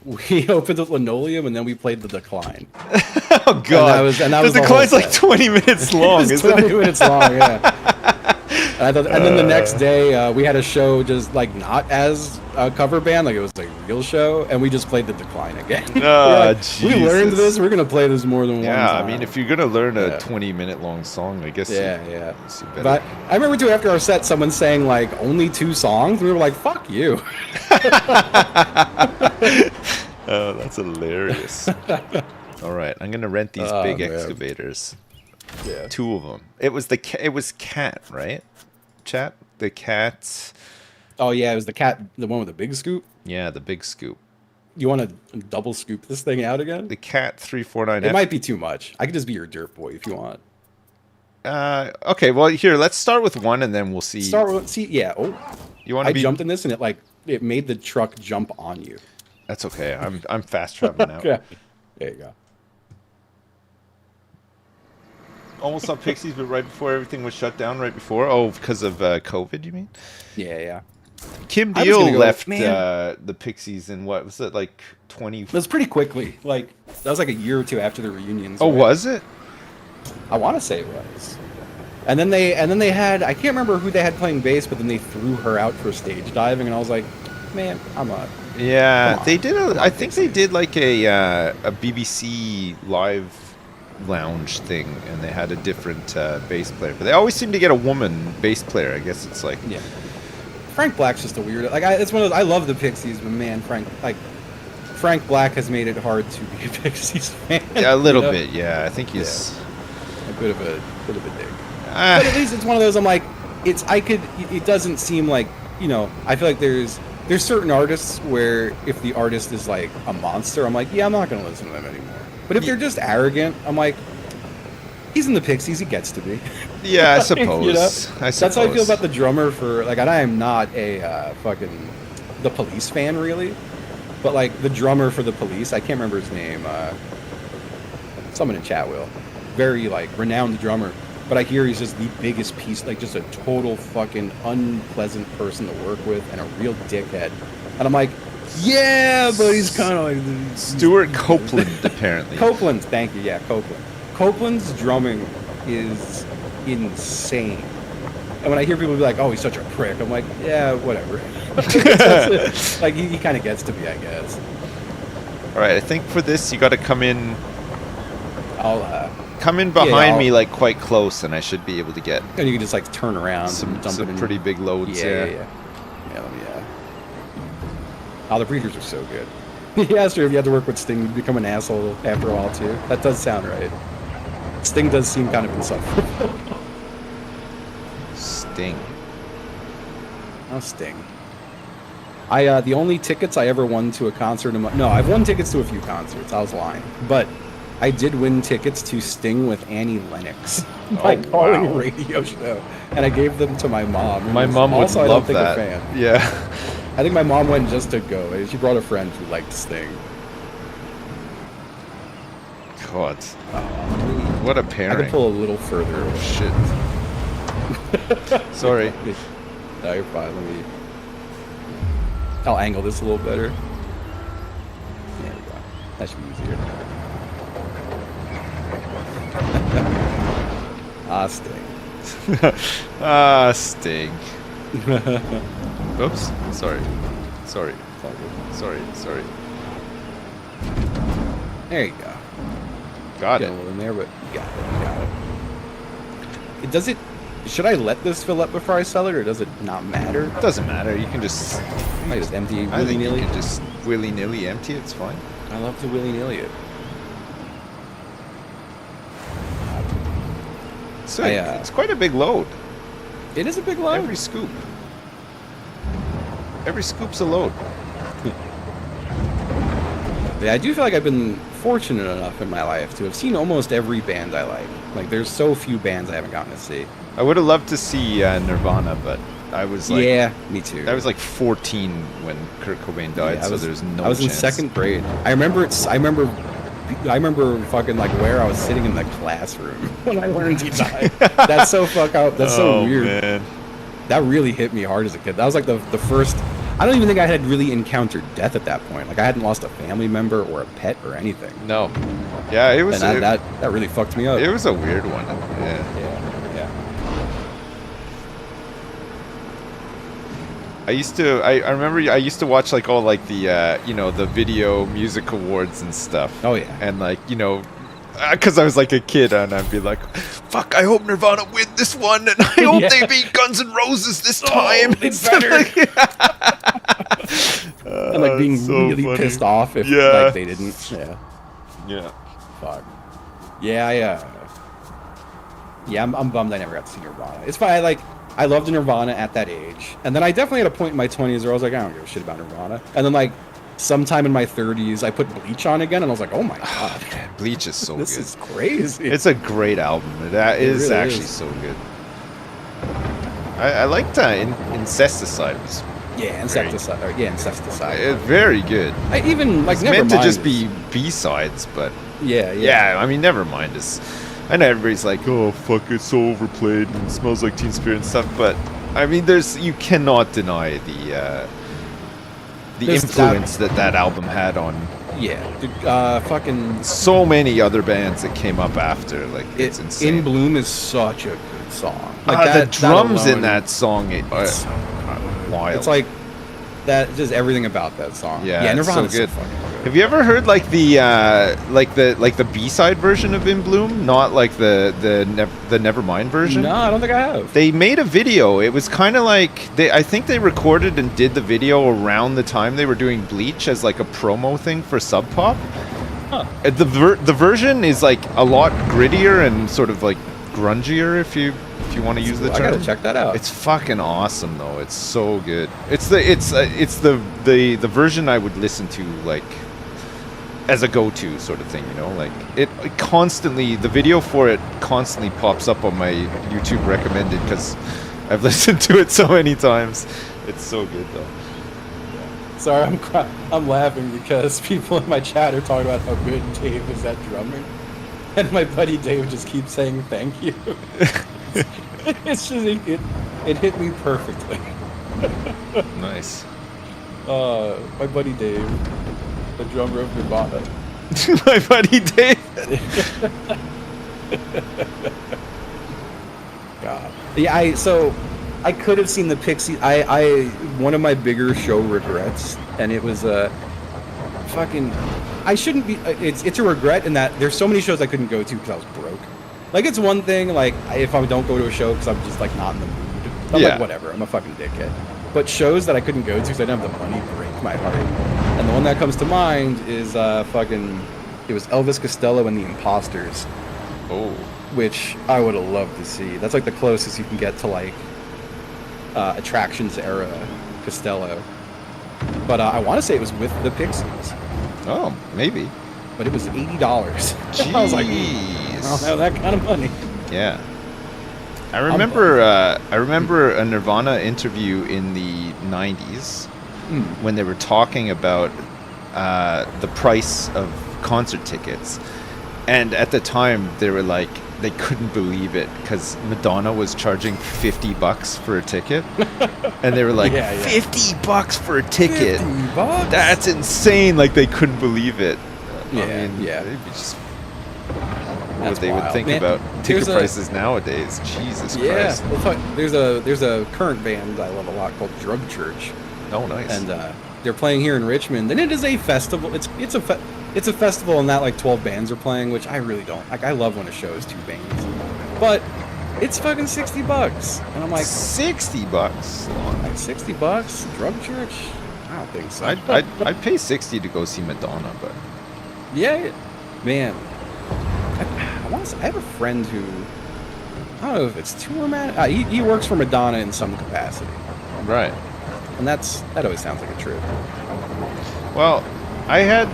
we opened with Linoleum, and then we played The Decline. Oh God! And that was the Decline's like 20 minutes long, isn't it? 20 minutes long, yeah. And then the next day, we had a show just like not as a cover band, like it was like a real show, and we just played The Decline again. We learned this. We're gonna play this more than one time. Yeah, I mean, if you're gonna learn a 20-minute long song, I guess. Yeah. But I remember too, after our set, someone saying like only 2 songs. We were like, "Fuck you." Oh, that's hilarious. All right, I'm gonna rent these big excavators. Yeah. 2 of them. It was Cat, right? Chat the Cat. Oh yeah, it was the Cat, the one with the big scoop. Yeah, the big scoop. You want to double scoop this thing out again? The Cat 349. It might be too much. I could just be your dirt boy if you want. Okay. Well, here, let's start with one, and then we'll see. Yeah. Oh, you want to be? I jumped in this, and it made the truck jump on you. That's okay. I'm fast traveling now. Okay. There you go. Almost saw Pixies, but right before everything was shut down. Right before, because of COVID, you mean? Yeah. Kim Deal left the Pixies in what was it, like 20? It was pretty quickly. Like that was like a year or 2 after the reunions. Oh, right? Was it? I want to say it was. And then they had, I can't remember who they had playing bass, but then they threw her out for stage diving, and I was like, man, I'm not. Yeah, they did. I think they did like a BBC live lounge thing, and they had a different bass player. But they always seem to get a woman bass player. I guess it's like Frank Black's just a weird. Like it's one of those. I love the Pixies, but man, Frank Black has made it hard to be a Pixies fan. Yeah, a little bit. Yeah, I think he's a bit of a dick. But at least it's one of those. I'm like, it doesn't seem like, you know. I feel like there's certain artists where if the artist is like a monster, I'm like, yeah, I'm not gonna listen to them anymore. But if they're just arrogant, I'm like, he's in the Pixies, he gets to be. Yeah, I suppose. You know? That's how I feel about the drummer for, like, and I am not a fucking The Police fan, really. But, like, the drummer for The Police, I can't remember his name. Someone in chat will. Very, like, renowned drummer. But I hear he's just the biggest piece, like, just a total fucking unpleasant person to work with and a real dickhead. And I'm like, yeah, but he's kind of like... Stuart Copeland, apparently. Copeland, thank you, yeah, Copeland. Copeland's drumming is insane. And when I hear people be like, oh, he's such a prick, I'm like, yeah, whatever. Like, he kind of gets to be, I guess. All right, I think for this, you got to come in... Come in behind me, like, quite close, and I should be able to get... And you can just, like, turn around. Some pretty big loads, Yeah, let me... Oh, the breeders are so good. Yeah, sure, if you had to work with Sting, you'd become an asshole after a while, too. That does sound right. Sting does seem kind of insufferable. Sting. Oh, Sting. The only tickets I ever won to a concert... No, I've won tickets to a few concerts. I was lying. But I did win tickets to Sting with Annie Lennox. My calling a radio show. And I gave them to my mom. My mom would love that. A fan. Yeah. I think my mom went just to go. She brought a friend who liked Sting. God. What a pairing. I could pull a little further away. Shit. Sorry. No, you're fine. I'll angle this a little better. There we go. That should be easier. Sting. Sting. Oops. Sorry. There you go. Got it. A little in there, but you got it. Does it... Should I let this fill up before I sell it, or does it not matter? It doesn't matter. You can just... I might just empty it willy-nilly. I think you can just willy-nilly empty it. It's fine. I love to willy-nilly it. So it's quite a big load. It is a big load. Every scoop. Every scoop's a load. Yeah, I do feel like I've been fortunate enough in my life to have seen almost every band I like. Like, there's so few bands I haven't gotten to see. I would have loved to see Nirvana, but I was like... Yeah, me too. I was like 14 when Kurt Cobain died, so there's no chance. I was in second grade. I remember fucking, like, where I was sitting in the classroom when I learned he died. That's so that's so weird. Man. That really hit me hard as a kid. That was like the first... I don't even think I had really encountered death at that point. Like, I hadn't lost a family member or a pet or anything. No. Yeah, it was... And that really fucked me up. It was a weird one. Yeah. I remember I used to watch, like, all, like, the, the video music awards and stuff. Oh, yeah. And, like, because I was like a kid, and I'd be like, fuck, I hope Nirvana win this one, and I hope they beat Guns N' Roses this time. It's better. And, like, being so really pissed off if, like, they didn't. Yeah. Fuck. Yeah, I'm bummed I never got to see Nirvana. It's fine, I loved Nirvana at that age. And then I definitely had a point in my 20s where I was like, I don't give a shit about Nirvana. And then, like, sometime in my 30s, I put Bleach on again, and I was like, oh my god. Man, Bleach is so good. This is crazy. It's a great album. It is really actually so good. I liked Incesticide. Incesticide. Very good. I even, like, it's meant to just be B-sides, but... Yeah, I mean, Nevermind is... I know everybody's like, oh, fuck, it's so overplayed and it smells like Teen Spirit and stuff, but, I mean, you cannot deny the influence that album had on... Yeah, fucking... So many other bands that came up after, like, it's insane. In Bloom is such a good song. The drums in that song are wild. It's like that, just everything about that song. Yeah, Nirvana's so good. So fucking good. Have you ever heard like the B-side version of In Bloom, not like the Nevermind version? No, I don't think I have. They made a video. It was kind of like I think they recorded and did the video around the time they were doing Bleach as like a promo thing for Sub Pop. Huh. The version is like a lot grittier and sort of like grungier, if you want to use the term. I gotta check that out. It's fucking awesome though. It's so good. It's the version I would listen to like as a go-to sort of thing, you know, like it constantly, the video for it constantly pops up on my YouTube recommended because I've listened to it so many times. It's so good though. Sorry, I'm laughing because people in my chat are talking about how good Dave is at drumming, and my buddy Dave just keeps saying thank you. It's just it hit me perfectly. Nice. My buddy Dave, the drummer of Nirvana. My buddy Dave. God. Yeah, I could have seen the Pixies. One of my bigger show regrets, and it was fucking. I shouldn't be. It's a regret in that there's so many shows I couldn't go to because I was broke. Like, it's one thing, like, if I don't go to a show because I'm just, like, not in the mood. I'm like, whatever, I'm a fucking dickhead. But shows that I couldn't go to because I didn't have the money break my heart. And the one that comes to mind is it was Elvis Costello and the Imposters. Oh. Which I would have loved to see. That's, like, the closest you can get to, like, Attractions era Costello. But I want to say it was with the Pixies. Oh, maybe. But it was $80. Jeez. I was like, I don't have that kind of money. Yeah. I remember a Nirvana interview in the 90s when they were talking about the price of concert tickets. And at the time, they were like, they couldn't believe it because Madonna was charging $50 for a ticket. And they were like, $50 for a ticket? $50? That's insane. Like, they couldn't believe it. Yeah, I mean, yeah. They'd be just That's what they wild. would think Man, about ticket prices nowadays. Jesus Christ. Well, there's a current band I love a lot called Drug Church. Oh, nice. And they're playing here in Richmond, and it is a festival. It's a festival in that like 12 bands are playing, which I really don't like. I love when a show is 2 bands, but it's fucking $60, and I'm like $60. Like $60, Drug Church? I don't think so. I'd pay $60 to go see Madonna, but yeah, man. I want to say, I have a friend who, I don't know if it's tour man. He works for Madonna in some capacity. Right. And that always sounds like a trip. Well, I had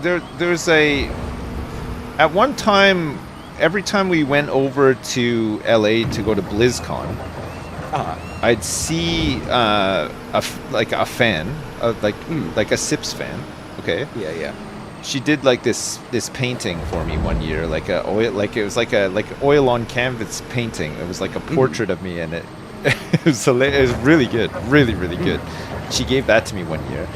there's at one time, every time we went over to LA to go to BlizzCon, I'd see a fan, like a Sips fan. Okay. Yeah. She did like this painting for me one year, like it was like oil on canvas painting. It was like a portrait of me, and it was really good, really good. She gave that to me one year,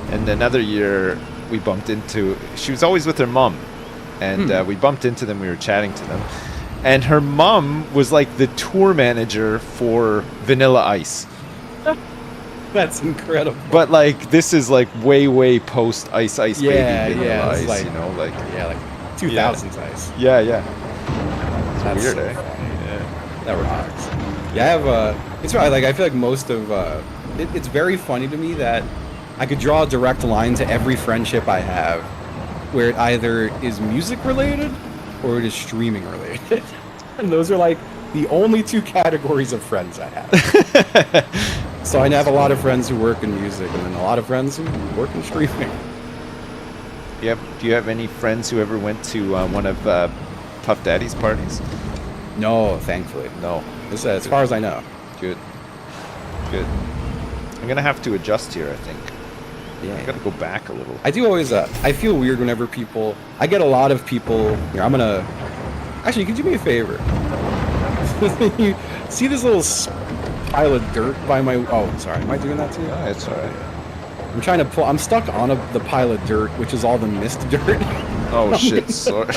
and another year we bumped into. She was always with her mom, and we bumped into them. We were chatting to them, and her mom was like the tour manager for Vanilla Ice. That's incredible. But like this is like way post Ice Baby Vanilla Ice, like, you know, like 2000s Ice. Yeah. It's That's weird, so eh? funny. Yeah. That rocks. Yeah, I have it's right. Like I feel like most of it's very funny to me that I could draw a direct line to every friendship I have, where it either is music related or it is streaming related, and those are like the only 2 categories of friends I have. So I have a lot of friends who work in music, and then a lot of friends who work in streaming. Yep. Do you have any friends who ever went to one of Puff Daddy's parties? No, thankfully. No. As far as I know. Good. I'm gonna have to adjust here, I think. Yeah. I gotta go back a little. I do always. I feel weird whenever people. I get a lot of people. Here, I'm gonna. Actually, could you do me a favor? You see this little pile of dirt by my. Oh, sorry. Am I doing that too? Oh, it's alright. I'm trying to pull. I'm stuck on the pile of dirt, which is all the mist dirt. Oh shit! Sorry.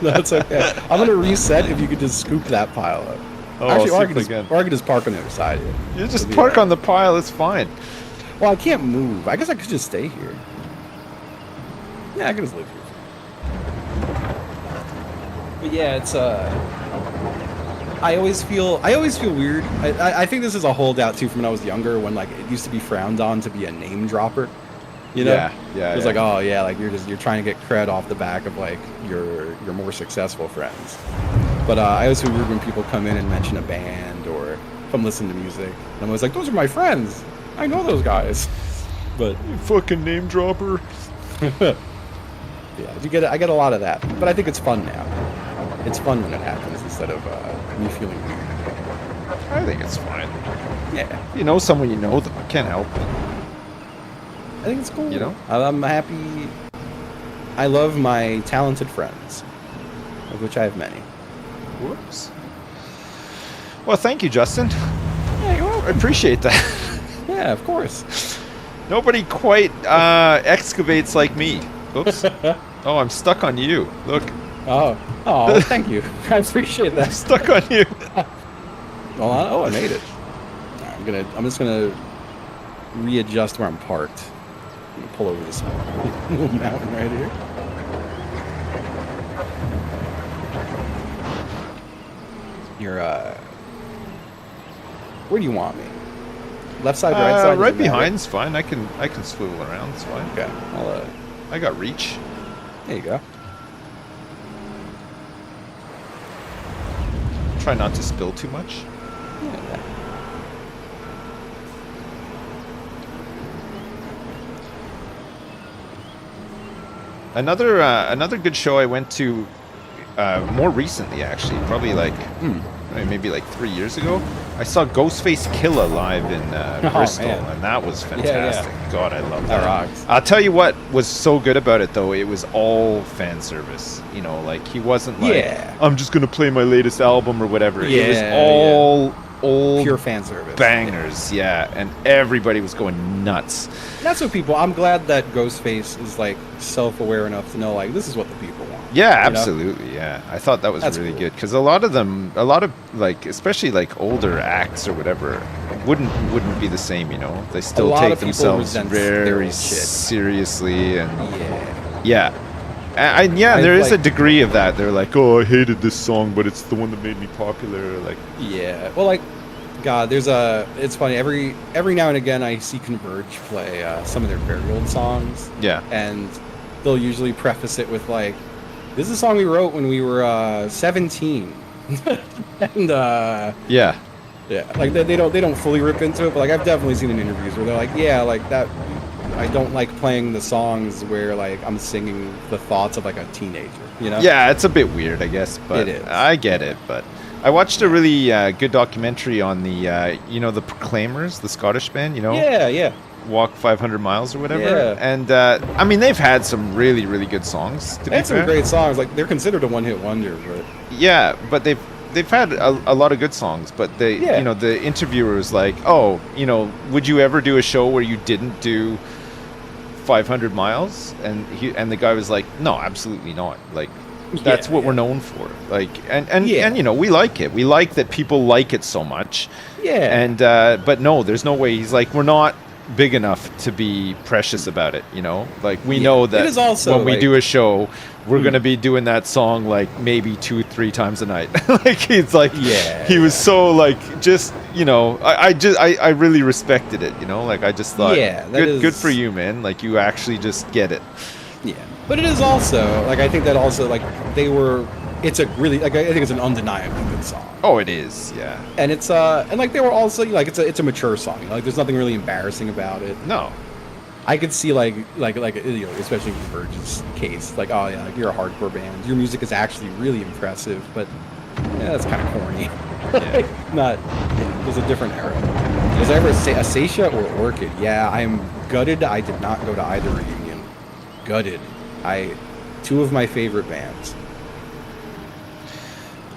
That's okay. I'm gonna reset. If you could just scoop that pile up. Oh, actually, or I could just park on the other side. You just park on the pile. It's fine. Well, I can't move. I guess I could just stay here. Yeah, I could just live here. But yeah, it's I always feel weird. I think this is a holdout too from when I was younger, when like it used to be frowned on to be a name dropper. You know? Yeah. It's like, oh yeah, like you're trying to get cred off the back of like your more successful friends. But I always feel weird when people come in and mention a band or come listen to music. And I'm always like, those are my friends. I know those guys. But you fucking name dropper. Yeah, I get a lot of that. But I think it's fun now. It's fun when it happens instead of me feeling weird. I think it's fine. Yeah. You know someone, you know them. I can't help it. I think it's cool. You know? I'm happy. I love my talented friends, of which I have many. Whoops. Well, thank you, Justin. Yeah, you're welcome. I appreciate that. Yeah, of course. Nobody quite excavates like me. Oops. Oh, I'm stuck on you. Look. Oh, thank you. I appreciate that. I'm stuck on you. Well, I made it. I'm just gonna readjust where I'm parked. I'm gonna pull over this little mountain right here. You're where do you want me? Left side, right side? Right behind's fine. I can swivel around. It's fine. Okay. I got reach. There you go. Try not to spill too much. Yeah. Another good show I went to more recently, actually, probably like maybe like 3 years ago. I saw Ghostface Killah live in Bristol, and that was fantastic. Yeah. God, I love that. Rocks. I'll tell you what was so good about it, though. It was all fan service. You know, like he wasn't like, I'm just gonna play my latest album or whatever. Yeah, it was all old pure fan service bangers, and everybody was going nuts. That's what people. I'm glad that Ghostface is like self-aware enough to know like this is what the people want. Yeah, absolutely. Yeah, I thought that was really good because a lot of like especially like older acts or whatever wouldn't be the same. You know, they still take themselves very seriously and there is a degree of that. They're like, oh, I hated this song, but it's the one that made me popular. Like, well, like, God, it's funny. Every now and again, I see Converge play some of their very old songs. Yeah. And they'll usually preface it with like, this is a song we wrote when we were 17. And like they don't fully rip into it, but like I've definitely seen in interviews where they're like, like that. I don't like playing the songs where like I'm singing the thoughts of like a teenager, you know? Yeah, it's a bit weird, I guess, but it is. I get it. But I watched a really good documentary on the, the Proclaimers, the Scottish band, you know? Yeah. Walk 500 miles or whatever. Yeah. And I mean, they've had some really, really good songs. They had some great songs. Like they're considered a one-hit wonder, but but they've had a lot of good songs. But the interviewer was like, oh, would you ever do a show where you didn't do 500 miles? And the guy was like, no, absolutely not. Like that's what we're known for. Like and we like it. We like that people like it so much. Yeah. And but no, there's no way. He's like, we're not big enough to be precious about it, like we know that it is also when we do a show we're going to be doing that song like maybe 2-3 times a night. Like he's like he was so like just I really respected it, like I just thought good for you, man, like you actually just get it. But it is also like I think that also like it's a really like I think it's an undeniably good song. Oh, it is, and it's and like they were also like it's a mature song. Like there's nothing really embarrassing about it. No, I could see like especially in Converge's case, like like you're a hardcore band. Your music is actually really impressive, but that's kind of corny. There's a different era. Was there ever a Acacia or Orchid? Yeah, I'm gutted. I did not go to either reunion. Gutted. Two of my favorite bands.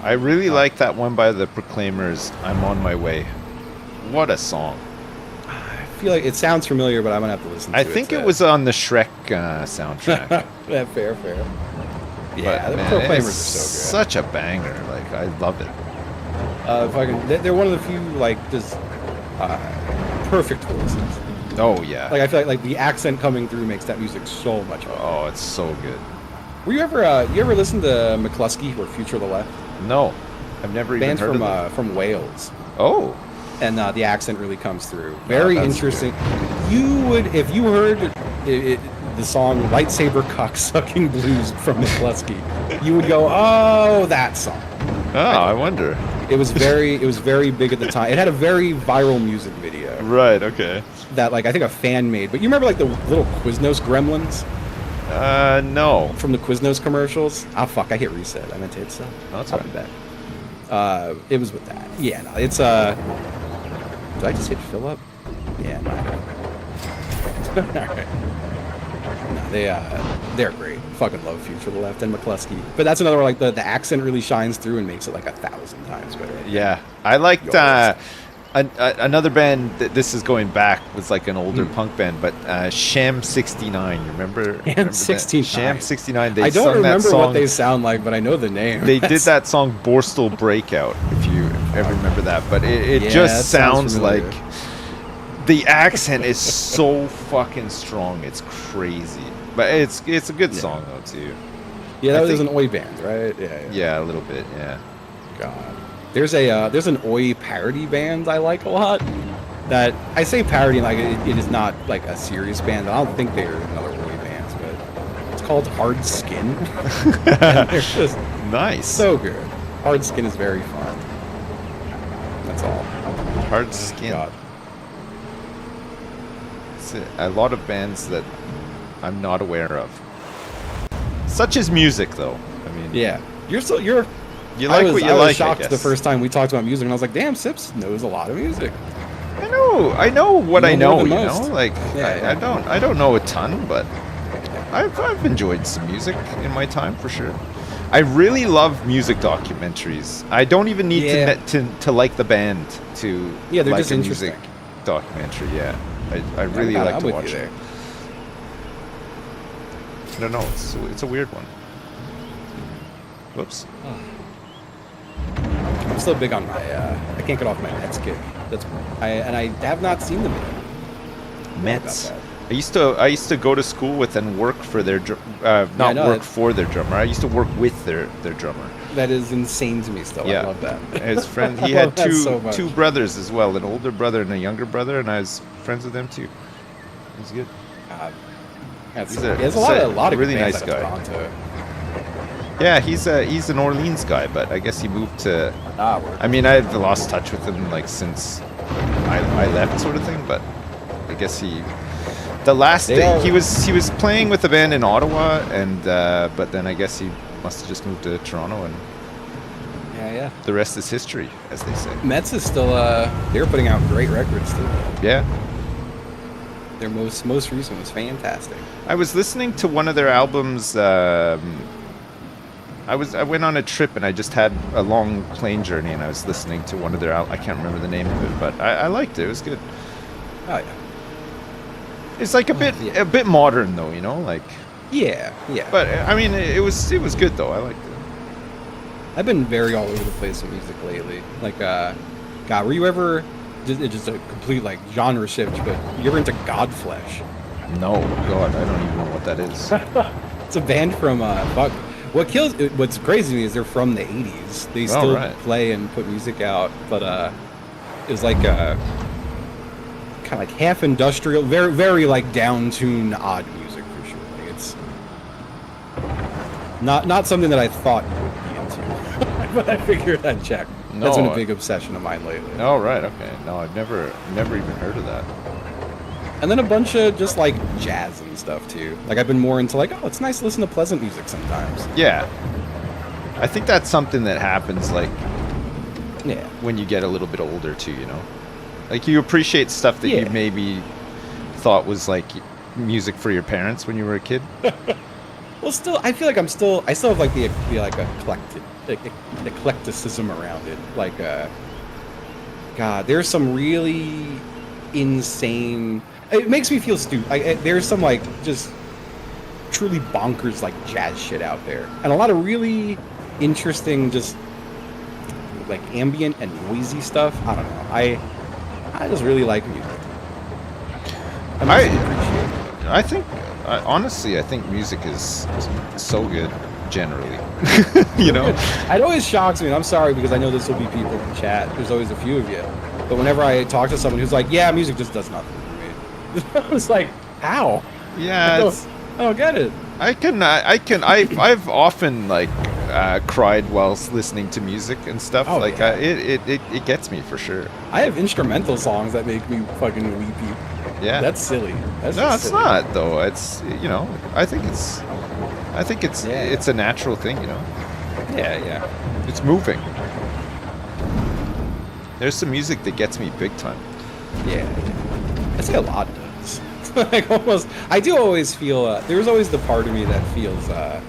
I really like that one by the Proclaimers, I'm on My Way. What a song. I feel like it sounds familiar, but I'm going to have to listen to it. I think it was on the Shrek soundtrack. Fair. Yeah, the Proclaimers are so good. Such a banger. Like, I love it. They're one of the few like just perfect voices. Oh yeah. Like I feel like the accent coming through makes that music so much better. Oh, it's so good. Were you ever listen to McCluskey or Future of the Left? No, I've never even heard of them. From Wales. Oh. And the accent really comes through. Very interesting. Good. You would, if you heard the song "Lightsaber Cocksucking Blues" from McCluskey, you would go, "Oh, that song." Oh, I wonder. It was very big at the time. It had a very viral music video. Right. Okay. That like I think a fan made. But you remember like the little Quiznos gremlins? No. From the Quiznos commercials? Ah, fuck! I hit reset. I meant to hit stop. No, that's I'll fine. be back. It was with that. Yeah. No, it's Did I just hit fill up? Yeah. No. All right. No, they're great. Fucking love Future of the Left and McCluskey. But that's another one, like the accent really shines through and makes it like 1,000 times better. Yeah, I liked another band. This is going back. Was like an older punk band, but Sham 69. You remember? Sham 69. Sham 69. I don't remember what they sound like, but I know the name. They did that song "Borstal Breakout." If you ever remember that, but it just sounds like the accent is so fucking strong. It's crazy. But it's a good song though too. Yeah, that was an Oi band, right? Yeah, a little bit. Yeah. God, there's an Oi parody band I like a lot. That I say parody like it is not like a serious band. I don't think they're another Oi bands, but it's called Hard Skin. And they're just nice, so good. Hard Skin is very fun. That's all. Hard Skin. God. It's a lot of bands that I'm not aware of. Such as music, though. I mean, yeah, you like what you like. I was shocked I guess. the first time we talked about music, and I was like, "Damn, Sips knows a lot of music." I know what I know. You most. know, like I don't know a ton, but I've enjoyed some music in my time for sure. I really love music documentaries. I don't even need to like the band to they're like just a interesting. music documentary. Yeah, I really like to watch it. I don't know. It's a weird one. Whoops. I'm still big on my. I can't get off my Mets kick. I have not seen them yet. Mets. I used to go to school with and work for their for their drummer. I used to work with their drummer. That is insane to me still. Yeah. I love that. His friend, he had two brothers as well, an older brother and a younger brother, and I was friends with them too. It was good. There's a lot of really good nice guy. Yeah, he's an Orleans guy, but I guess he moved to. I mean, I've lost touch with him like since I left, sort of thing. But I guess he was playing with the band in Ottawa, and but then I guess he must have just moved to Toronto, and the rest is history, as they say. Mets is still they're putting out great records too. Yeah. Their most recent was fantastic. I was listening to one of their albums. I went on a trip and I just had a long plane journey, and I was listening to one of their. I can't remember the name of it, but I liked it. It was good. Oh yeah. It's like a bit modern though, you know, like. Yeah. But I mean, it was good though. I liked it. I've been very all over the place with music lately. Like, God, were you ever? Just a complete like genre shift, but you ever into Godflesh? No, God, I don't even know what that is. It's a band from fuck. What's crazy to me is they're from the 80s. They still play and put music out, but it was like kind of like half industrial, very very like down-tuned odd music for sure. Like it's not something that I thought you would be into, but I figured I'd check. No, that's been a big obsession of mine lately. Oh, right, okay. No, I've never even heard of that. And then a bunch of just like jazz and stuff too. Like I've been more into like, oh, it's nice to listen to pleasant music sometimes. Yeah. I think that's something that happens like when you get a little bit older too, you know? Like you appreciate stuff that you maybe thought was like music for your parents when you were a kid. Well, I feel like I still have like the like eclecticism around it. Like, God, there's some really insane. It makes me feel stupid. There's some like just truly bonkers like jazz shit out there, and a lot of really interesting just like ambient and noisy stuff. I don't know. I just really like music. I think honestly, I think music is so good generally. You know, it always shocks me, and I'm sorry because I know this will be people in chat. There's always a few of you, but whenever I talk to someone who's like, "Yeah, music just does nothing for me," I was like, "How?" Yeah, I don't get it. I've often like cried whilst listening to music and stuff. Oh, like yeah. It gets me for sure. I have instrumental songs that make me fucking weepy. Yeah, that's silly. That's no, it's silly. not though. It's I think it's a natural thing. Yeah. It's moving. There's some music that gets me big time. Yeah. I say a lot does. Like almost, I do always feel. There's always the part of me that feels. I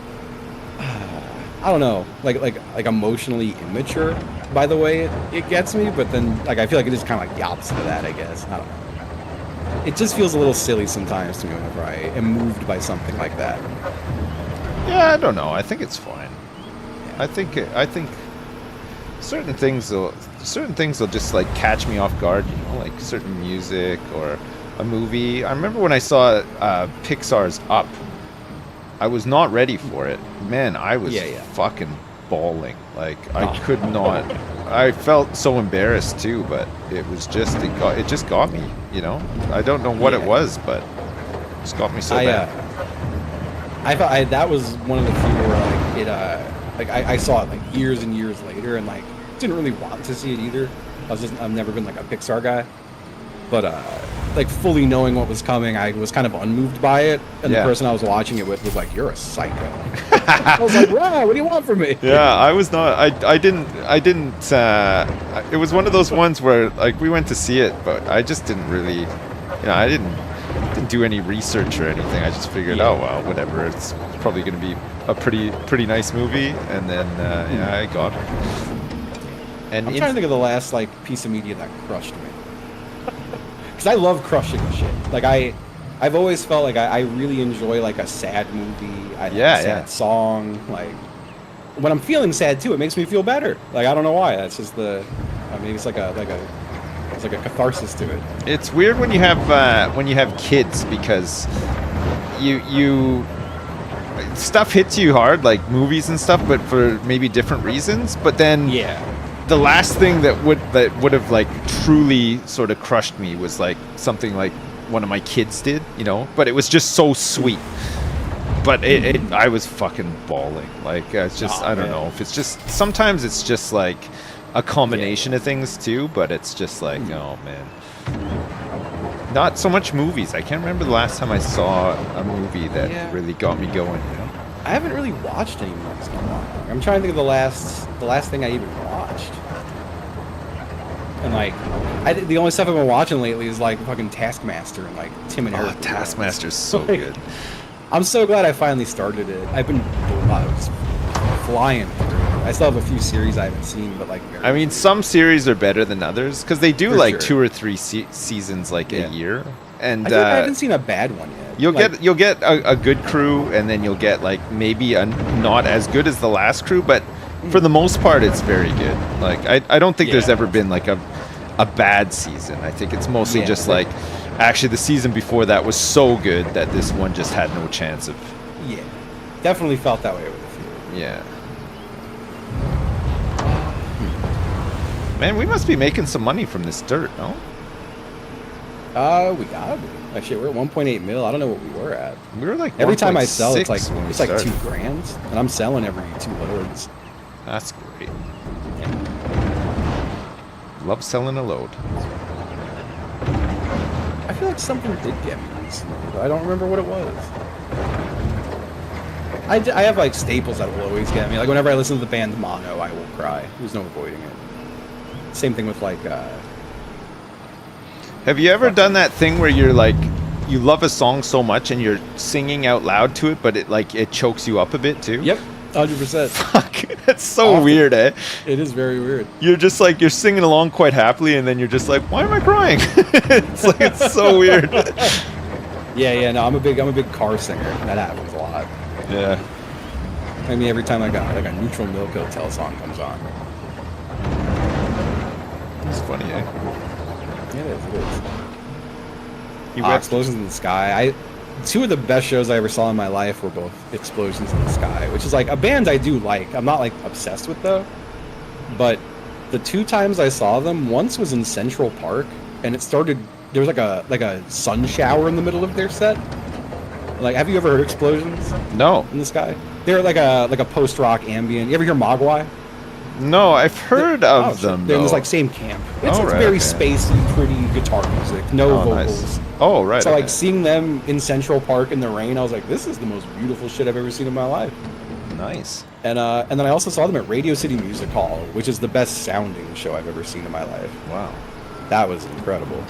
don't know, like emotionally immature by the way it gets me, but then like I feel like it is kind of like the opposite of that, I guess. I don't know. It just feels a little silly sometimes to me whenever I am moved by something like that. Yeah, I don't know. I think it's fine. Yeah. I think certain things will just like catch me off guard, like certain music or a movie. I remember when I saw Pixar's Up. I was not ready for it. Man, I was fucking bawling. Like I could not. I felt so embarrassed too, but it was just it just got me. I don't know what it was, but it just got me so bad. I thought that was one of the few where I saw it like years and years later, and like didn't really want to see it either. I've never been like a Pixar guy, but like fully knowing what was coming, I was kind of unmoved by it, and the person I was watching it with was like, "You're a psycho." I was like, "Wow, what do you want from me?" Yeah, I was not. I didn't. It was one of those ones where like we went to see it, but I just didn't really. I didn't do any research or anything. I just figured, oh well, whatever. It's probably going to be a pretty nice movie, and then I got it. And I'm trying to think of the last like piece of media that crushed me. Because I love crushing shit. Like I've always felt like I really enjoy like a sad movie. A sad song. Like when I'm feeling sad too, it makes me feel better. Like I don't know why. That's just maybe it's like a catharsis to it. It's weird when you have kids because you stuff hits you hard, like movies and stuff, but for maybe different reasons. But then the last thing that would have like truly sort of crushed me was like something like one of my kids did, but it was just so sweet. But I was fucking bawling. Like it's just I don't know if it's just sometimes it's just like a combination of things too, but it's just like oh man. Not so much movies. I can't remember the last time I saw a movie that really got me going. I haven't really watched any movies in a while. I'm trying to think of the last thing I even watched. And like, the only stuff I've been watching lately is like fucking Taskmaster and like Tim and Eric. Taskmaster's so good. I'm so glad I finally started it. I've been flying through it. I still have a few series I haven't seen, but like. I mean, some series are better than others because they do like 2 or 3 seasons like a year. And I haven't seen a bad one yet. You'll get a good crew, and then you'll get like maybe a not as good as the last crew, but for the most part, it's very good. Like I don't think there's ever been like a bad season. I think it's mostly just like actually the season before that was so good that this one just had no chance of. Yeah, definitely felt that way with a few. Yeah. Man, we must be making some money from this dirt, no? We gotta be. Actually, we're at 1.8 mil. I don't know what we were at. We were like every time I sell, it's like $2,000, and I'm selling every 2 loads. That's great. Love selling a load. I feel like something did get me recently, but I don't remember what it was. I have like staples that will always get me. Like whenever I listen to the band Mono, I will cry. There's no avoiding it. Same thing with like. Have you ever done that thing where you're like, you love a song so much and you're singing out loud to it, but it chokes you up a bit too? Yep, 100%. Fuck, that's so weird, eh? It is very weird. You're just like, you're singing along quite happily, and then you're just like, why am I crying? it's so weird. No, I'm a big car singer. That happens a lot. Yeah. I mean, every time like a Neutral Milk Hotel song comes on. funny, eh? Yeah, it is. Explosions in the Sky. Two of the best shows I ever saw in my life were both Explosions in the Sky, which is like a band I do like. I'm not like obsessed with though, but the 2 times I saw them, once was in Central Park, and it started. There was like a sun shower in the middle of their set. Like, have you ever heard Explosions? No. In the Sky? They're like a post rock ambient. You ever hear Mogwai? No, I've heard of them. They're in this like same camp. It's very spacey, pretty guitar music, no vocals. Nice. Oh, right. So like seeing them in Central Park in the rain, I was like, this is the most beautiful shit I've ever seen in my life. Nice. And then I also saw them at Radio City Music Hall, which is the best sounding show I've ever seen in my life. Wow. That was incredible.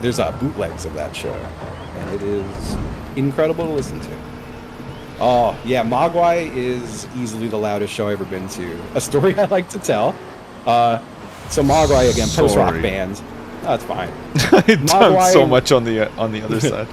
There's bootlegs of that show, and it is incredible to listen to. Oh, yeah, Mogwai is easily the loudest show I've ever been to. A story I like to tell. So Mogwai, again, post-rock band. Oh, it's fine. I've done so much on the other side.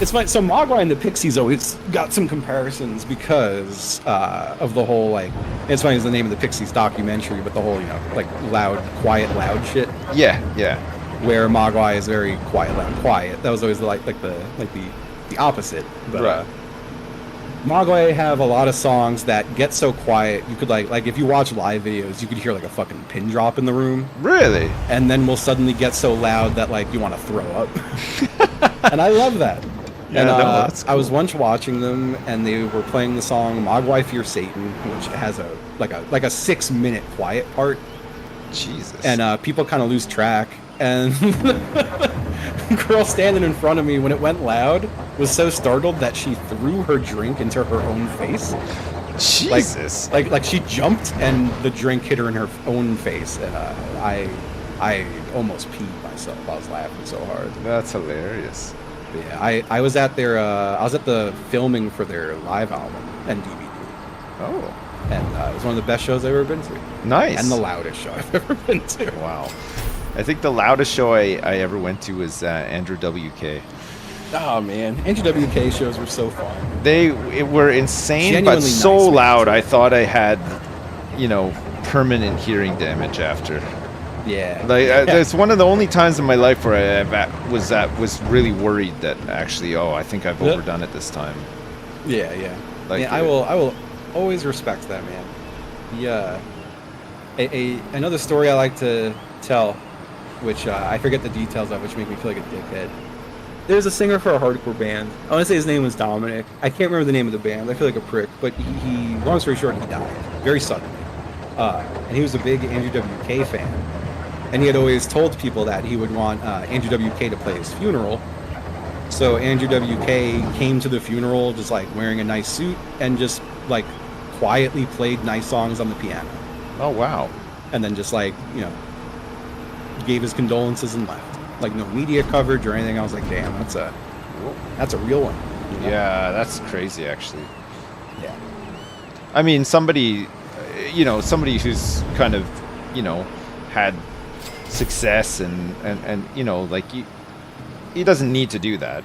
It's fine. So Mogwai and the Pixies always got some comparisons because of the whole, like, it's funny, it's the name of the Pixies documentary, but the whole, you know, like, loud, quiet, loud shit. Yeah, yeah. Where Mogwai is very quiet, loud, quiet. That was always the opposite. But, Mogwai have a lot of songs that get so quiet you could like if you watch live videos you could hear like a fucking pin drop in the room. Really? And then will suddenly get so loud that like you want to throw up. And I love that. Yeah, and that's cool. I was once watching them and they were playing the song Mogwai Fear Satan, which has a 6-minute quiet part. Jesus. And people kind of lose track. And girl standing in front of me when it went loud was so startled that she threw her drink into her own face. Jesus. Like she jumped and the drink hit her in her own face. And I almost peed myself. I was laughing so hard. That's hilarious. But yeah, I was at the filming for their live album and DVD. Oh. And it was one of the best shows I've ever been to. Nice. And the loudest show I've ever been to. Wow. I think the loudest show I ever went to was Andrew WK. Oh man, Andrew WK shows were so fun. They were insane, Genuinely but so nice, loud. I thought I had, permanent hearing damage after. Yeah. It's one of the only times in my life where I was really worried that actually, I think I've overdone it this time. Yeah, yeah. I will always respect that, man. Yeah. Another story I like to tell, which I forget the details of, which make me feel like a dickhead. There's a singer for a hardcore band. I want to say his name was Dominic. I can't remember the name of the band. I feel like a prick. But he long story short, he died very suddenly. And he was a big Andrew WK fan. And he had always told people that he would want Andrew WK to play his funeral. So Andrew WK came to the funeral just like wearing a nice suit and just like quietly played nice songs on the piano. Oh, wow. And then just like, gave his condolences and left. Like no media coverage or anything. I was like, damn, that's a real one. Yeah, that's crazy actually. Yeah. I mean, somebody who's kind of, had success and he doesn't need to do that.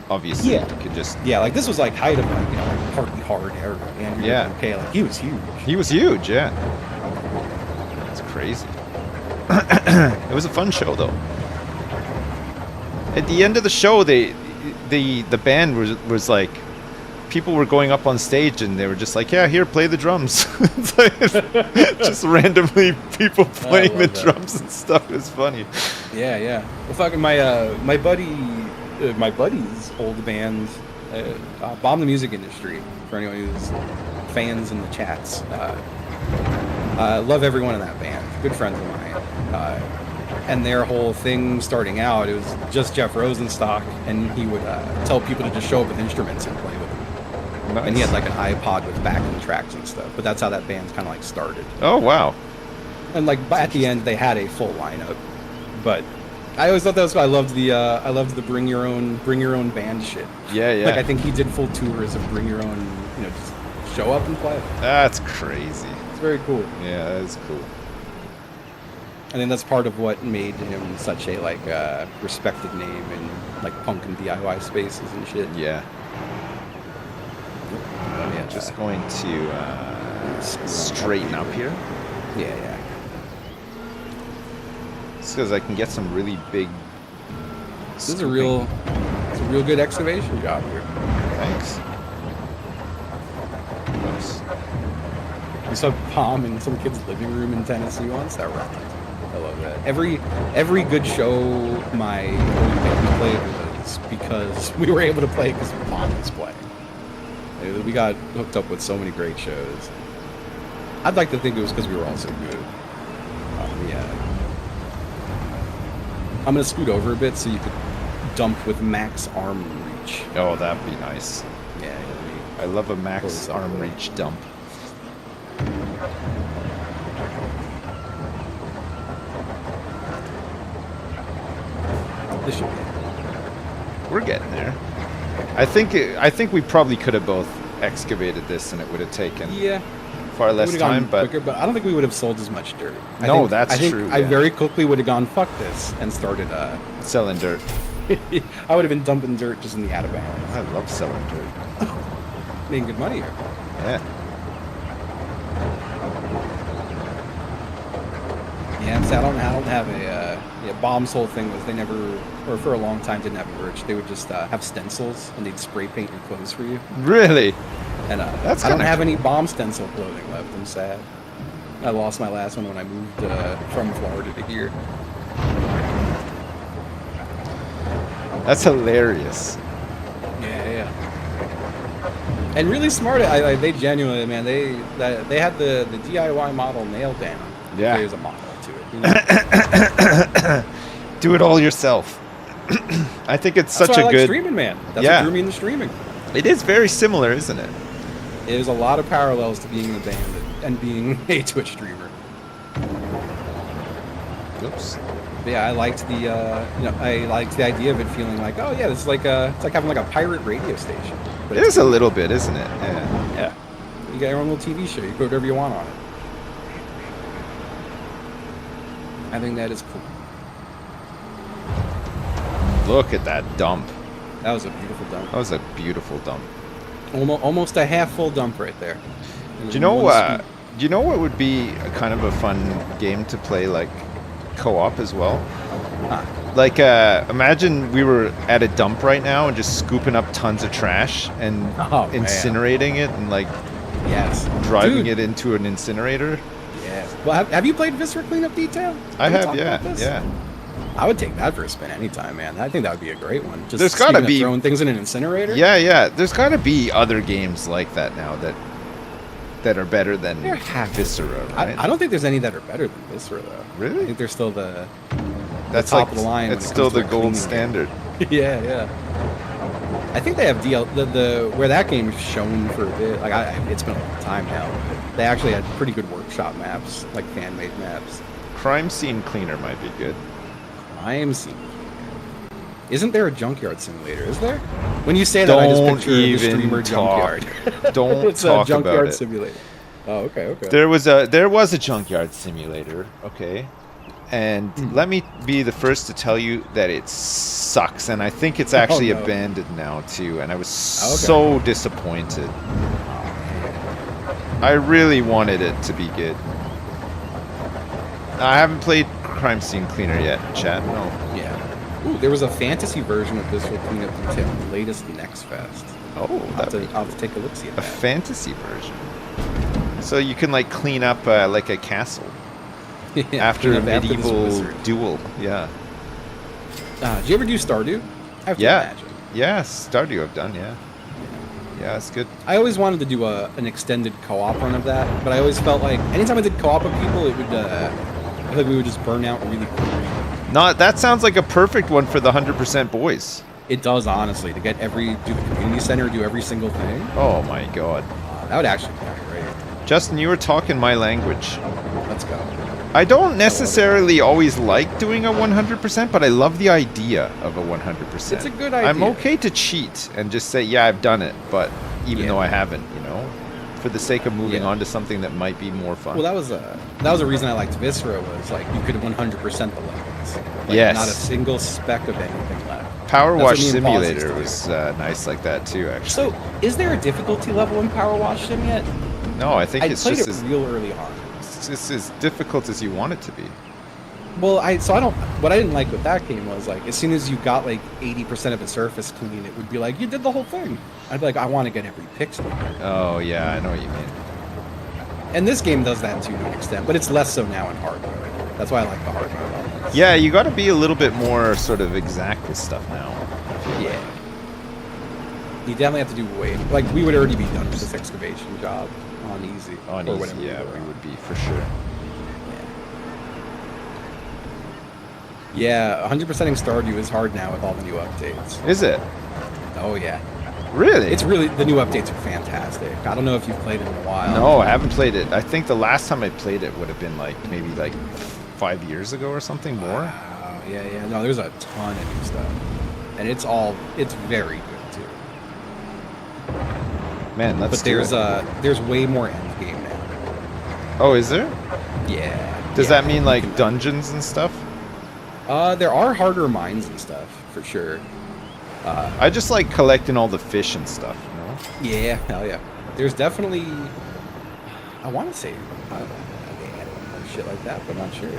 Obviously. Yeah. He could just like this was like height of like Party Hard era. And okay, like he was huge. He was huge, yeah. That's crazy. It was a fun show though. At the end of the show, the band was like, people were going up on stage and they were just like, yeah, here, play the drums. It's like, just randomly people playing the drums and stuff. It was funny. Yeah, yeah. Well, fucking my buddy's old band, Bomb the Music Industry. For anyone who's fans in the chats, love everyone in that band. Good friends of mine. And their whole thing starting out, it was just Jeff Rosenstock, and he would tell people to just show up with instruments and play with them. Nice. And he had like an iPod with backing tracks and stuff. But that's how that band kind of like started. Oh wow! And like at the end, they had a full lineup. But I always thought that was cool. I loved the bring your own band shit. Yeah, yeah. Like I think he did full tours of bring your own, just show up and play. That's crazy. It's very cool. Yeah, that is cool. I think that's part of what made him such a like respected name in like punk and DIY spaces and shit. Yeah. Just going to straighten up here. Yeah, yeah. because I can get some really big. This is a real good excavation job here. Thanks. Nice. We saw a bomb in some kid's living room in Tennessee once. That rocked. I love that. Every good show my old band played was because we were able to play because Bomb was playing. We got hooked up with so many great shows. I'd like to think it was because we were all so good. Yeah. I'm gonna scoot over a bit so you could dump with max arm reach. Oh, that'd be nice. Yeah. I love a max arm reach dump. This should be. We're getting there. I think we probably could have both excavated this, and it would have taken far less time. But quicker, but I don't think we would have sold as much dirt. I think true. I very quickly would have gone fuck this and started selling dirt. I would have been dumping dirt just in the out of bounds. I love selling dirt. Making good money here. Yeah. Yeah, so I don't have a Bomb's whole thing was they never, or for a long time didn't have merch. They would just have stencils and they'd spray paint your clothes for you. Really? And That's I don't have any Bomb stencil clothing left. I'm sad. I lost my last one when I moved from Florida to here. That's hilarious. Yeah. And really smart. They genuinely, man, they had the DIY model nailed down. Yeah. There's a model to it. You know? Do it all yourself. I think it's That's such why a I like good streaming, man. That's what drew me into streaming. It is very similar, isn't it? There's a lot of parallels to being in a band and being a Twitch streamer. Oops. But yeah, I liked the idea of it feeling like, oh yeah, this is it's like having like a pirate radio station. But it is a little bit, isn't it? Yeah. Yeah. You got your own little TV show. You put whatever you want on it. I think that is cool. Look at that dump. That was a beautiful dump. That was a beautiful dump. Almost a half full dump right there. Do you know what would be a kind of a fun game to play, like co-op as well? Huh. Like imagine we were at a dump right now and just scooping up tons of trash and incinerating it and like driving it into an incinerator. Yeah. Well, have you played Viscera Cleanup Detail? I have, yeah. I would take that for a spin anytime, man. I think that would be a great one. Just there's got to be throwing things in an incinerator. Yeah. There's got to be other games like that now that are better than Viscera. Right? I don't think there's any that are better than Viscera though. Really? I think they're still the top of the line. It's still the gold standard. Yeah. I think they have the where that game is shown for a bit. Like it's been a long time now. They actually had pretty good workshop maps, like fan-made maps. Crime Scene Cleaner might be good. Crime Scene. Isn't there a junkyard simulator? Is there? When you say that, I just picture the streamer junkyard. Don't it's talk a junkyard about it. Simulator. Oh, okay. There was a junkyard simulator. Okay. And let me be the first to tell you that it sucks, and I think it's actually abandoned now too. And I was so disappointed. I really wanted it to be good. I haven't played Crime Scene Cleaner yet, chat. No. Yeah. Ooh, there was a fantasy version of this with Cleanup Detail, the latest Next Fest. Oh, I'll have to take a look see at that. A fantasy version. So you can like clean up like a castle. After a medieval duel, yeah. Did you ever do Stardew? I have to imagine. Yeah, Stardew I've done, yeah. Yeah, it's good. I always wanted to do an extended co-op run of that, but I always felt like anytime I did co-op with people, it would, I feel like we would just burn out really quickly. That sounds like a perfect one for the 100% boys. It does, honestly, to do the community center, do every single thing. Oh my god. That would actually be great. Justin, you were talking my language. Let's go. I don't necessarily always like doing a 100%, but I love the idea of a 100%. It's a good idea. I'm okay to cheat and just say, yeah, I've done it, but even though I haven't, for the sake of moving on to something that might be more fun. Well, that was a reason I liked Viscera, was like you could 100% the levels. Like, not a single speck of anything left. Power Wash Simulator was nice like that too, actually. So, is there a difficulty level in Power Wash Sim yet? No, I think it's just real early on. It's as difficult as you want it to be. Well, what I didn't like with that game was like, as soon as you got like 80% of the surface clean, it would be like, you did the whole thing. I'd be like, I want to get every pixel. Oh, yeah, I know what you mean. And this game does that to an extent, but it's less so now in hard mode. That's why I like the hard mode. Yeah, you got to be a little bit more sort of exact with stuff now. Yeah. You definitely have to do way, like, we would already be done with this excavation job on easy. On easy, yeah, we would be, for sure. Yeah, 100%ing Stardew is hard now with all the new updates. Is it? Oh, yeah. Really? It's really, the new updates are fantastic. I don't know if you've played it in a while. No, I haven't played it. I think the last time I played it would have been like, maybe like 5 years ago or something more. Wow, yeah. No, there's a ton of new stuff. And it's very good, too. Man, let's do it. But there's way more end game now. Oh, is there? Yeah. Does that mean like dungeons and stuff? There are harder mines and stuff, for sure. I just like collecting all the fish and stuff, you know? Yeah, hell yeah. There's definitely, I want to say, I don't know, they added more shit like that, but I'm not sure.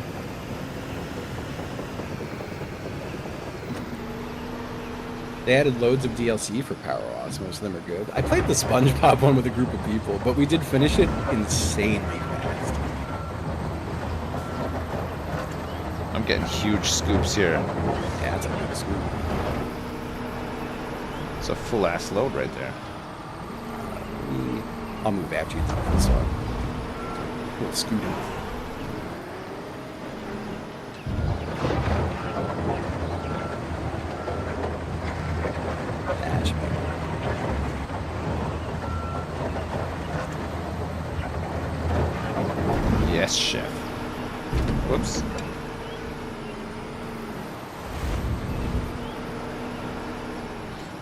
They added loads of DLC for Power Loss. Most of them are good. I played the SpongeBob one with a group of people, but we did finish it insanely fast. I'm getting huge scoops here. Yeah, it's a big scoop. It's a full-ass load right there. I'll move after you take this one. Little scooter. That should be good. Yes, chef. Whoops.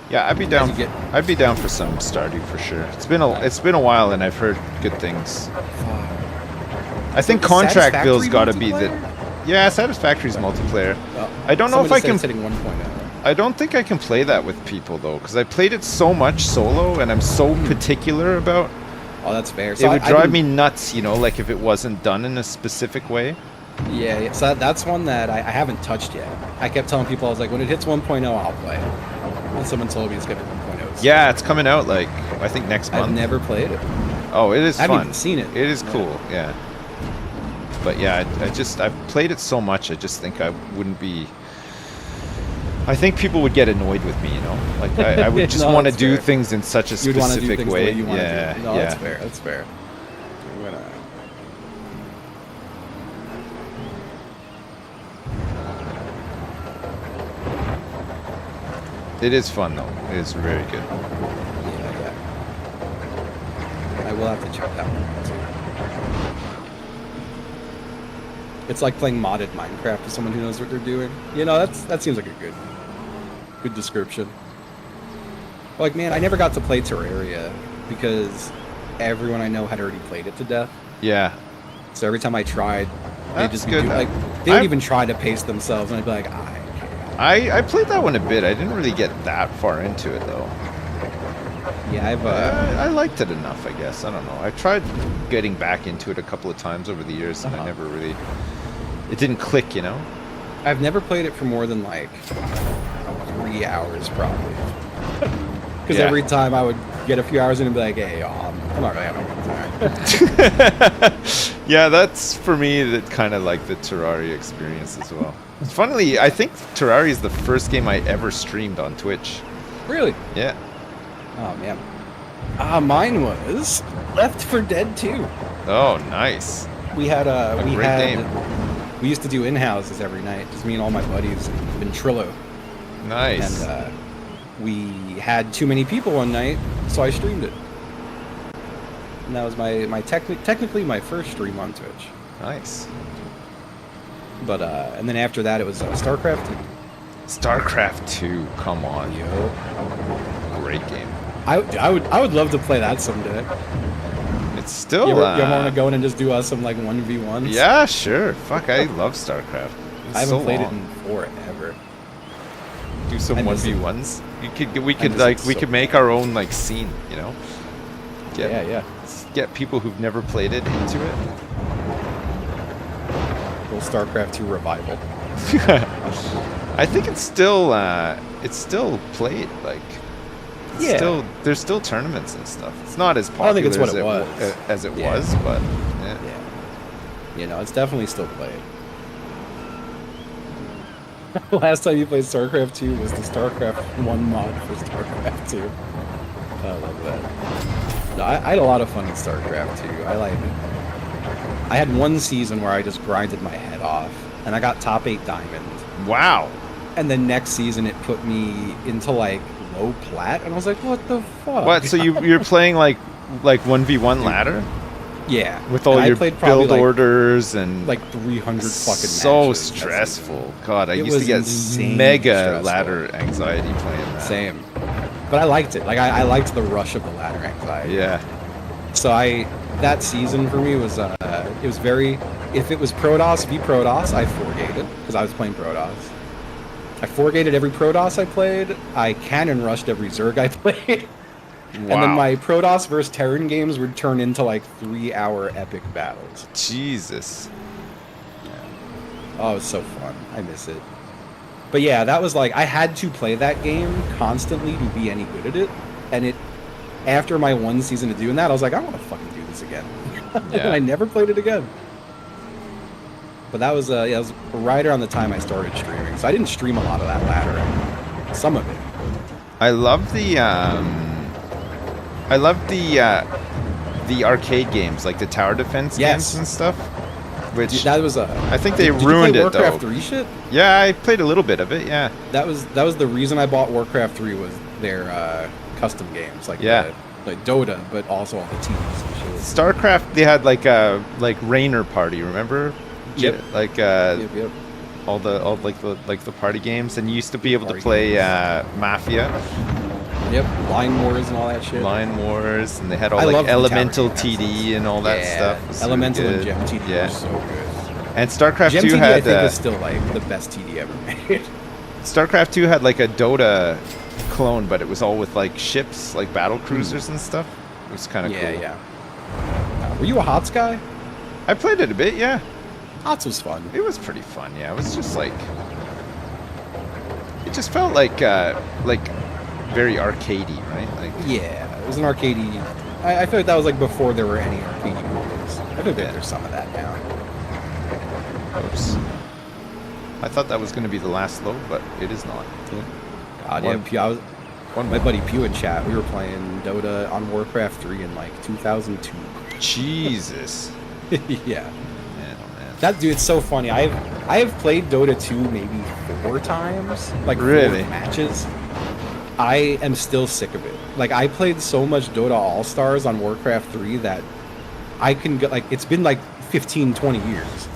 Yeah, I'd be down. I'd be down for some Stardew for sure. It's been a while, and I've heard good things. I think contract bill's got to be the. Yeah, Satisfactory's multiplayer. I don't know if I can. I don't think I can play that with people though, because I played it so much solo, and I'm so particular about. Oh, that's fair. So it would drive me nuts, you know, like if it wasn't done in a specific way. Yeah. So that's one that I haven't touched yet. I kept telling people, I was like, when it hits 1.0, I'll play it. And someone told me it's going to be 1.0. Yeah, it's coming out like I think next month. I've never played it. Oh, it is fun. I haven't even seen it. It is cool, yeah. But yeah, I've played it so much. I just think I wouldn't be. I think people would get annoyed with me, you know. Like I would just want to do things in such a specific way. Yeah, no, yeah. That's fair. That's fair. It is fun though. It is very good. Yeah. I will have to check that one out too. It's like playing modded Minecraft with someone who knows what they're doing. You know, that seems like a good description. Like, man, I never got to play Terraria because everyone I know had already played it to death. Yeah. So every time I tried, they just good. They would even try to pace themselves, and I'd be like, I played that one a bit. I didn't really get that far into it though. Yeah, I liked it enough, I guess. I don't know. I tried getting back into it a couple of times over the years, and I never really. It didn't click, you know. I've never played it for more than like 3 hours, probably. Because every time I would get a few hours in and be like, hey, I'm not really having a good time. Yeah, that's for me that kind of like the Terraria experience as well. Funnily, I think Terraria is the first game I ever streamed on Twitch. Really? Yeah. Oh, man. Mine was Left 4 Dead 2. Oh, nice. We had a great game. We used to do in-houses every night, just me and all my buddies in Ventrilo. Nice. And we had too many people one night, so I streamed it. And that was my technically my first stream on Twitch. Nice. But and then after that, it was Starcraft 2. Starcraft 2, come on. Yo. Great game. I would love to play that someday. It's still. You want to go in and just do some like 1v1s? Yeah, sure. Fuck, I love Starcraft. I haven't played it in forever. Do some 1v1s. We could make our own like scene, you know. Yeah. Get people who've never played it into it. typical StarCraft 2 revival. I think it's still played. Like, there's still tournaments and stuff. It's not as popular I don't think it's what it was. As it was, but yeah. You know, it's definitely still played. Last time you played StarCraft 2 was the StarCraft 1 mod for StarCraft 2. I love that. No, I had a lot of fun in StarCraft 2. I had one season where I just grinded my head off, and I got top 8 diamond. Wow. And the next season it put me into like low plat, and I was like, what the fuck? What? So you're playing like 1v1 ladder? Yeah. With all your build orders and like 300 fucking so matches. Stressful. God, I used to get mega ladder anxiety playing that. Same. But I liked it. Like I liked the rush of the ladder anxiety. Yeah. So that season for me was it was very, if it was Protoss v Protoss, I forgated because I was playing Protoss. I forgated every Protoss I played. I cannon rushed every Zerg I played. Wow. And then my Protoss versus Terran games would turn into like 3-hour epic battles. Jesus. Yeah. Oh, it was so fun. I miss it. But yeah, that was like, I had to play that game constantly to be any good at it. And after my one season of doing that, I was like, I don't want to fucking do this again. Yeah. And I never played it again. But that was, it was right around the time I started streaming. So I didn't stream a lot of that ladder. Some of it. I love the arcade games, like the tower defense games and stuff. Which that was I think they ruined it though. Warcraft 3 shit? Yeah, I played a little bit of it. Yeah. That was the reason I bought Warcraft 3 was their custom games, like like Dota, but also all the teams and shit. Starcraft, they had like a Rainer party, remember? Yep. Like yep. all the party games, and you used to be able to play Mafia. Yep, Line Wars and all that shit. Line Wars, and they had all like Elemental TD and all that stuff. Elemental and Gem TD were so good. And Starcraft Gem 2 TD, had I think is still like the best TD ever made. Starcraft 2 had like a Dota clone, but it was all with like ships, like battle cruisers and stuff. It was kind of cool. Yeah. Were you a HOTS guy? I played it a bit, yeah. HOTS was fun. It was pretty fun, yeah. It was just like, it just felt like very arcadey, right? Like, yeah, it was an arcadey. I feel like that was like before there were any arcadey movies. I feel like there's some of that now. Oops. I thought that was going to be the last load, but it is not. God, yeah. My buddy Pew in chat, we were playing Dota on Warcraft 3 in like 2002. Jesus. Yeah. That dude, it's so funny. I have played Dota 2 maybe 4 times, like 4 matches. I am still sick of it. Like, I played so much Dota All-Stars on Warcraft 3 that I can get, like, it's been like 15, 20 years.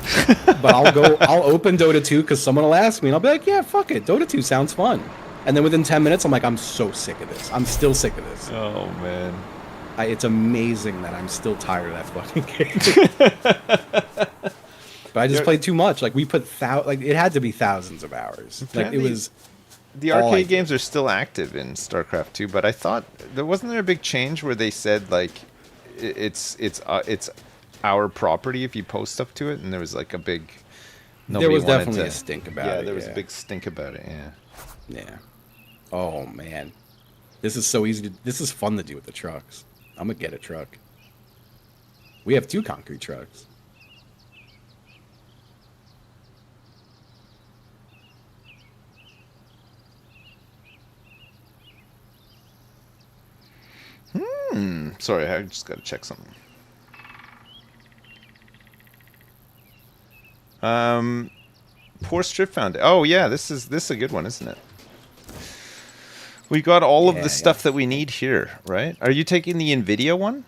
But I'll open Dota 2 because someone will ask me, and I'll be like, yeah, fuck it, Dota 2 sounds fun. And then within 10 minutes, I'm like, I'm so sick of this. I'm still sick of this. Oh, man. It's amazing that I'm still tired of that fucking game. But I just played too much. Like, we put it had to be thousands of hours. Like, it was. The arcade games are still active in StarCraft 2, but I thought wasn't there a big change where they said like it's our property if you post stuff to it, and there was like a big. There was definitely a stink about it. Yeah, there was a big stink about it. Yeah. Yeah. Oh man, this is so easy. This is fun to do with the trucks. I'm gonna get a truck. We have 2 concrete trucks. Sorry, I just got to check something. Poor strip found it. Oh yeah, this is a good one, isn't it? We got all of the stuff that we need here, right? Are you taking the NVIDIA one?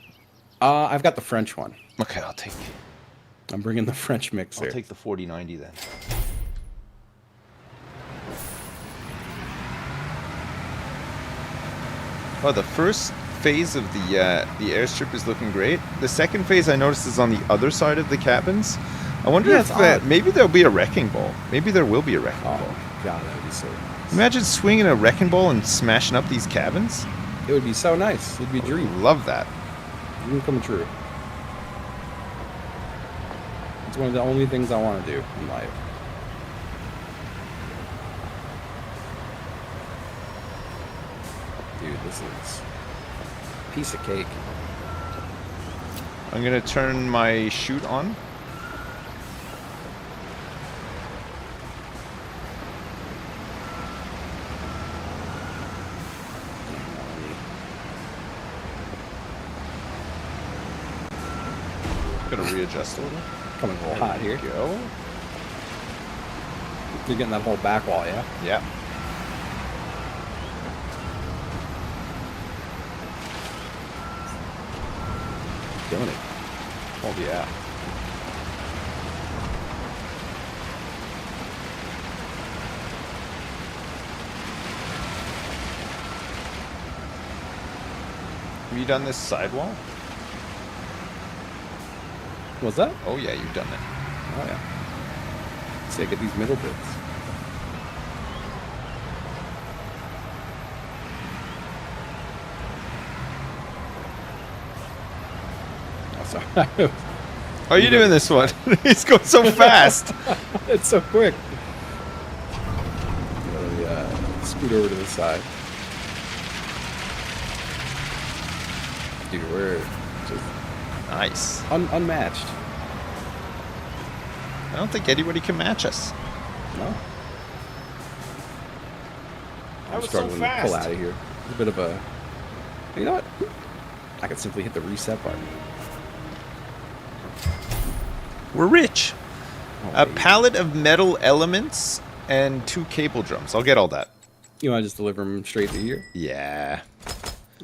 I've got the French one. Okay, I'll take. I'm bringing the French mixer. I'll take the 4090 then. Oh, the first phase of the airstrip is looking great. The second phase I noticed is on the other side of the cabins. I wonder if maybe there'll be a wrecking ball. Maybe there will be a wrecking ball. God, that would be so nice. Imagine swinging a wrecking ball and smashing up these cabins. It would be so nice. It'd be a dream. Love that. Dream come true. It's one of the only things I want to do in life. Dude, this is a piece of cake. I'm gonna turn my chute on. Gonna readjust a little. Coming a little hot here. Go. You're getting that whole back wall, yeah? Yeah. Doing it. Oh yeah. Have you done this sidewall? What's that? Oh yeah, you've done it. Oh yeah. See, I get these middle bits. Oh, sorry. How are you doing this one? He's going so fast. It's so quick. Scoot over to the side. Dude, we're just Nice. unmatched. I don't think anybody can match us. No. That I'm was struggling so to pull fast. out of here. It's a bit of a. You know what? I could simply hit the reset button. We're rich. Oh, A baby. pallet of metal elements and 2 cable drums. I'll get all that. You want to just deliver them straight to here? Yeah.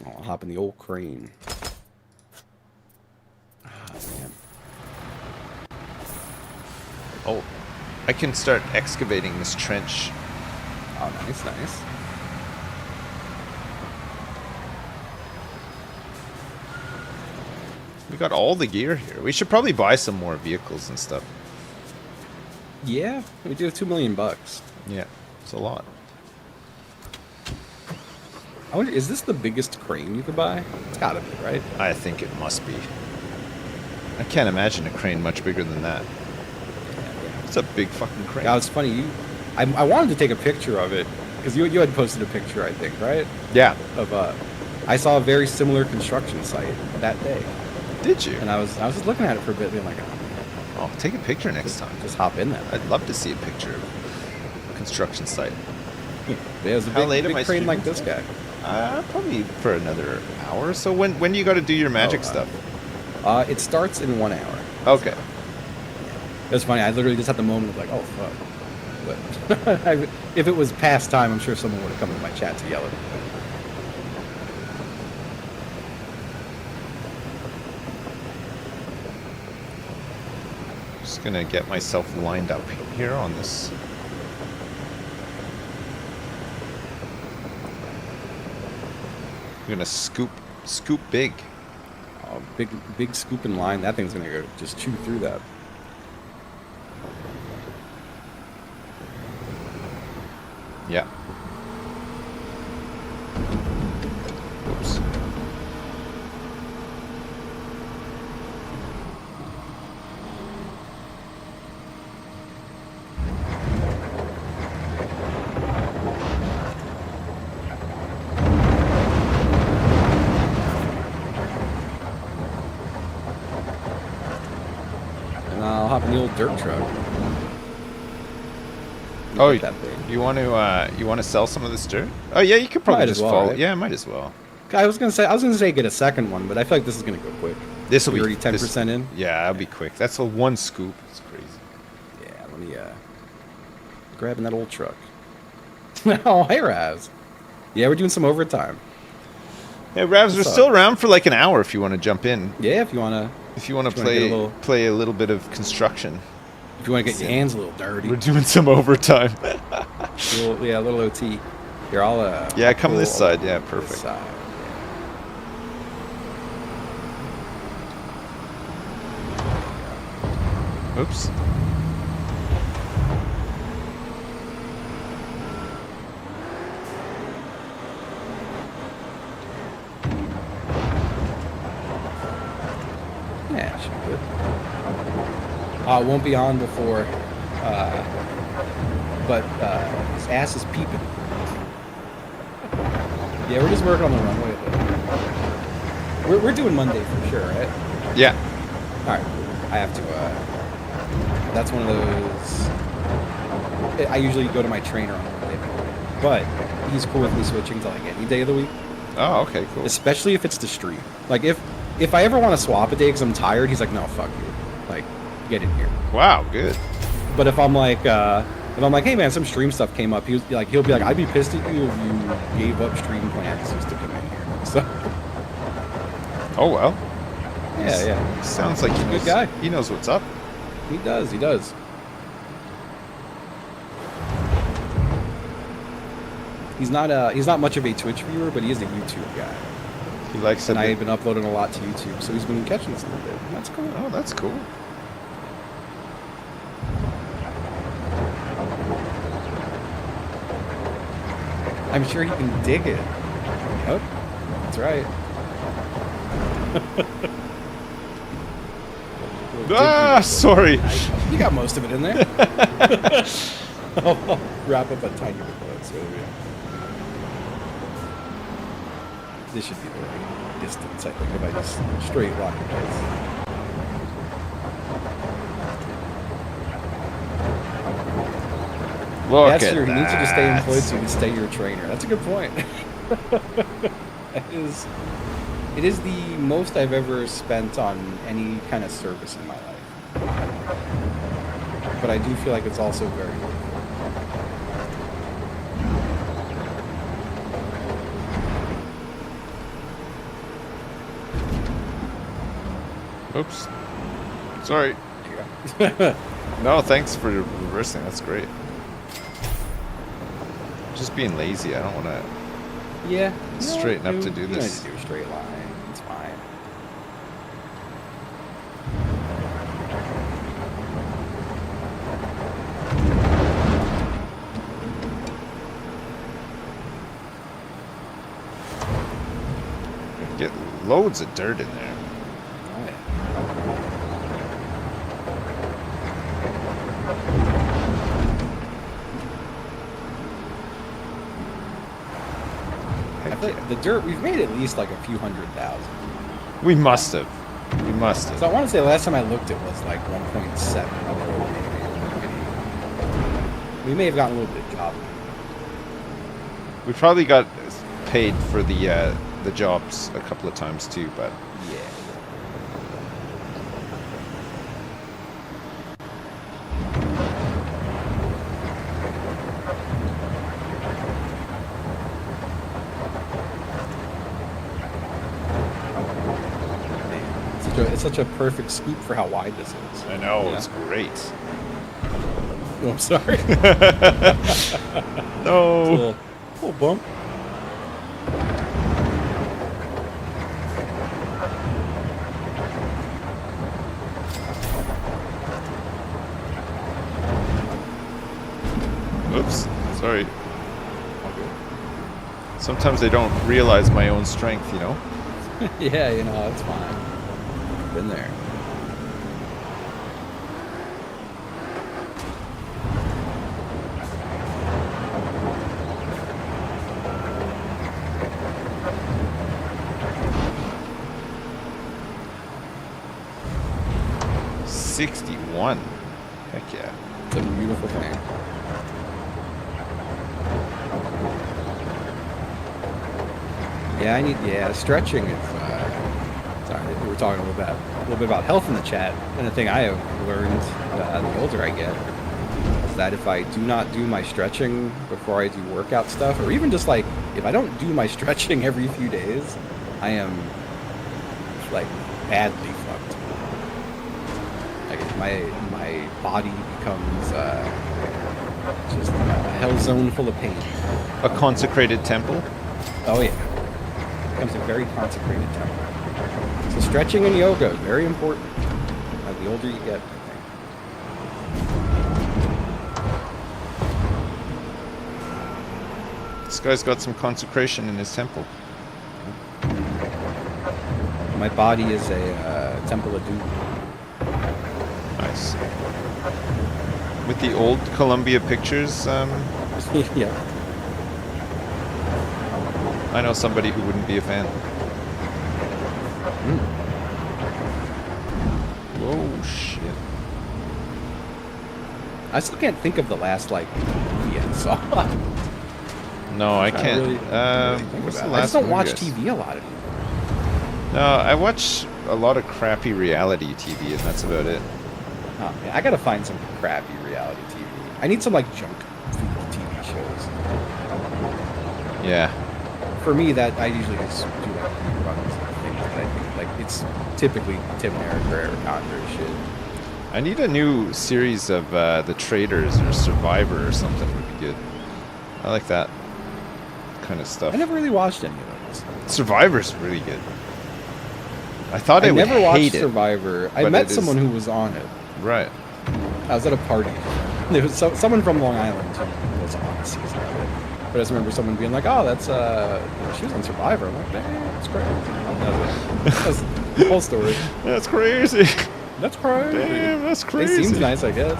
Oh, I'll hop in the old crane. Ah, man. Oh, I can start excavating this trench. Oh, nice, nice. We got all the gear here. We should probably buy some more vehicles and stuff. Yeah, we do have $2 million. Yeah, it's a lot. I wonder, is this the biggest crane you could buy? It's gotta be, right? I think it must be. I can't imagine a crane much bigger than that. It's a big fucking crane. Yeah, it's funny. I wanted to take a picture of it because you had posted a picture, I think, right? Yeah. Of I saw a very similar construction site that day, Did you? and I was just looking at it for a bit, being like, Oh, take a picture next time. just hop in there. I'd love to see a picture of a construction site. There's a How big, late am big I crane like streaming this guy. Probably for another hour or so. When do you got to do your magic stuff? It starts in 1 hour. Okay. It was funny. I literally just had the moment of like, oh fuck. But if it was past time, I'm sure someone would have come into my chat to yell at me. Just gonna get myself lined up here on this. I'm gonna scoop big. Oh, big scooping line. That thing's gonna go just chew through that. Yeah. Oops. And I'll hop in the old dirt truck. Oh, Get that thing. you want to sell some of this dirt? Oh yeah, you could probably Might as just well, follow. right? Yeah, might as well. I was gonna say get a second one, but I feel like this is gonna go quick. This will be already 10% in. Yeah, that'll be quick. That's a one scoop. It's crazy. Yeah, let me grabbing that old truck. Oh, hey Ravs. Yeah, we're doing some overtime. Hey, Ravs, we're What's still up? around for like an hour if you want to jump in. Yeah, if you wanna If you want to If you wanna get a play a little bit of construction. get your hands a little dirty. We're doing some overtime. A little OT. Here, I'll Yeah, come pull this side. Yeah, this perfect. side. Oops. Yeah, should be good. It won't be on before, but his ass is peeping. Yeah, we're just working on the runway. We're doing Monday for sure, right? Yeah. All right. I have to. That's one of those. I usually go to my trainer on Monday, but he's cool with me switching to like any day of the week. Oh, okay, cool. Especially if it's the stream. Like if I ever want to swap a day because I'm tired, he's like, no, fuck you. Like, get in here. Wow, good. But if I'm like, hey man, some stream stuff came up, he'll be like, I'd be pissed at you if you gave up stream plans just to come in here. So. Oh well. Yeah. Sounds like he's a good guy. He knows what's up. He does. He's not much of a Twitch viewer, but he is a YouTube guy. He likes it. And I've been uploading a lot to YouTube, so he's been catching us a little bit. That's cool. Oh, that's cool. I'm sure he can dig it. Yep. That's right. Sorry. You got most of it in there. I'll wrap up a tiny bit of it. So this should be the right distance, I think, if I just straight line this. Look That's at true. that. He needs you to stay employed so you can stay your trainer. That's a good point. It is the most I've ever spent on any kind of service in my life. But I do feel like it's also very worth it. Oops. Sorry. No, thanks for reversing. That's great. Just being lazy. I don't want to. Yeah. Straighten up to do this. You don't need to do a straight line. It's fine. Get loads of dirt in there. Oh, yeah. The dirt, we've made at least like a few 100,000. We must have. So I want to say the last time I looked it was like 1.7. We may have gotten a little bit of job. We probably got paid for the jobs a couple of times too, but yeah. It's such a perfect scoop for how wide this is. I know, it's great. Oh, I'm sorry. No. Little bump. Oops. Sorry. Sometimes I don't realize my own strength, you know? Yeah, you know, it's fine. Been there. $61. Heck yeah. It's a beautiful thing. Yeah, stretching is, sorry, we were talking a little bit about health in the chat, and the thing I have learned the older I get is that if I do not do my stretching before I do workout stuff, or even just like, if I don't do my stretching every few days, I am, like, badly fucked. Like, my body becomes, just a hell zone full of pain. A consecrated temple? Oh, yeah. Becomes a very consecrated temple. So stretching and yoga, very important. The older you get, I think. This guy's got some consecration in his temple. My body is a temple of doom. Nice. With the old Columbia Pictures, yeah. I know somebody who wouldn't be a fan. Whoa, shit. I still can't think of the last, like, movie I saw. No, I can't. Really what's the last I just don't watch movie TV a lot anymore. No, I watch a lot of crappy reality TV, and that's about it. Oh, yeah, I gotta find some crappy reality TV. I need some, like, junk TV shows. Yeah. For me, that I usually just do, like, reruns and things that I think, like, it's typically Tim and Eric or Eric Andre shit. I need a new series of The Traders or Survivor or something would be good. I like that kind of stuff. I never really watched any of those. Survivor's really good. I thought I would never watched hate it, Survivor. I met someone who was on it. Right. I was at a party. There was someone from Long Island who was on the season of it. But I just remember someone being like, "Oh, that's she was on Survivor." I'm like, "Damn, that's crazy." That's the whole story. That's crazy. That's crazy. Damn, that's crazy. It seems nice, I guess.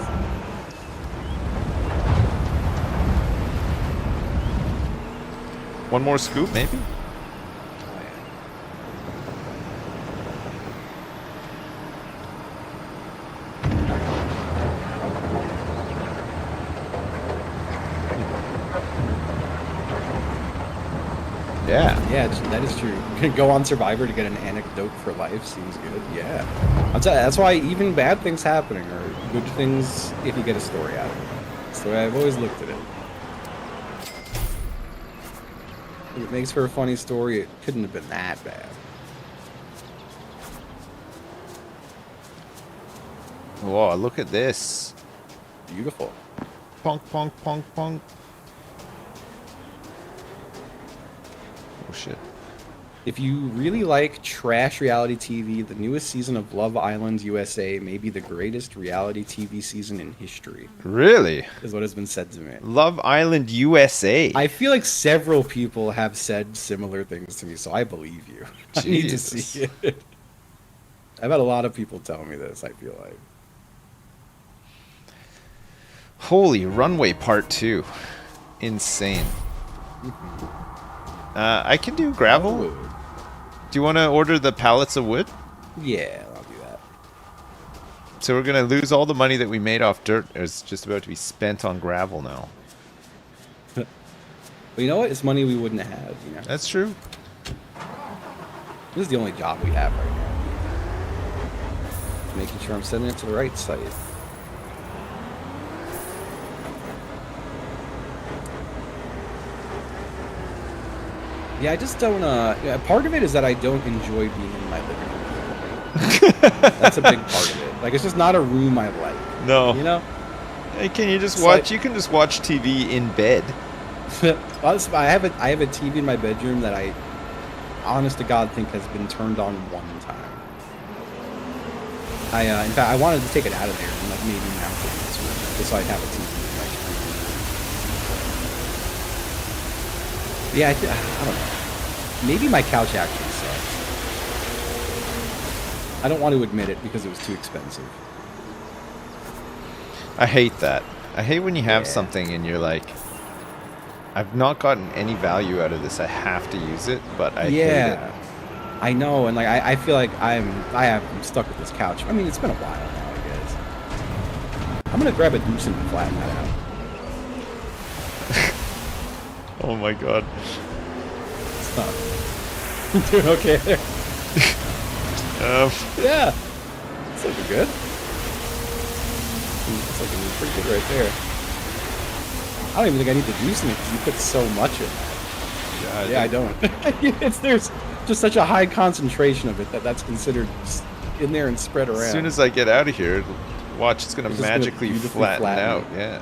One more scoop, maybe? Yeah. Yeah, that is true. Go on Survivor to get an anecdote for life seems good. Yeah. That's why even bad things happening are good things if you get a story out of it. That's the way I've always looked at it. If it makes for a funny story, it couldn't have been that bad. Whoa, look at this. Beautiful. Punk, punk, punk, punk. Oh, shit. If you really like trash reality TV, the newest season of Love Island USA may be the greatest reality TV season in history. Really? Is what has been said to me. Love Island USA. I feel like several people have said similar things to me, so I believe you. I need to see it. I've had a lot of people tell me this, I feel like. Holy, Runway Part 2. Insane. I can do gravel. Oh. Do you want to order the pallets of wood? Yeah, I'll do that. So we're going to lose all the money that we made off dirt. It's just about to be spent on gravel now. But you know what? It's money we wouldn't have had. You know? That's true. This is the only job we have right now. Making sure I'm sending it to the right site. Yeah, I just don't, part of it is that I don't enjoy being in my living room. That's a big part of it. Like, it's just not a room I like. No. You know? Hey, can you just watch, you can just watch TV in bed. I have a TV in my bedroom that I, honest to God, think has been turned on one time. In fact, I wanted to take it out of there and, like, maybe mount it in this room, just so I'd have a TV in my screen. Yeah, I don't know. Maybe my couch actually sucks. I don't want to admit it because it was too expensive. I hate that. I hate when you have something and you're like, I've not gotten any value out of this. I have to use it, but I hate it. I know, and like I feel like I'm stuck with this couch. I mean, it's been a while now, I guess. I'm gonna grab a deuce and flatten that out. Oh my god. Stop. Doing okay there. Yeah. It's looking good. It's looking pretty good right there. I don't even think I need to juice in it because you put so much in that. Yeah, I don't. There's just such a high concentration of it that's considered in there and spread around. As soon as I get out of here, watch, it's going to magically flatten out. Yeah.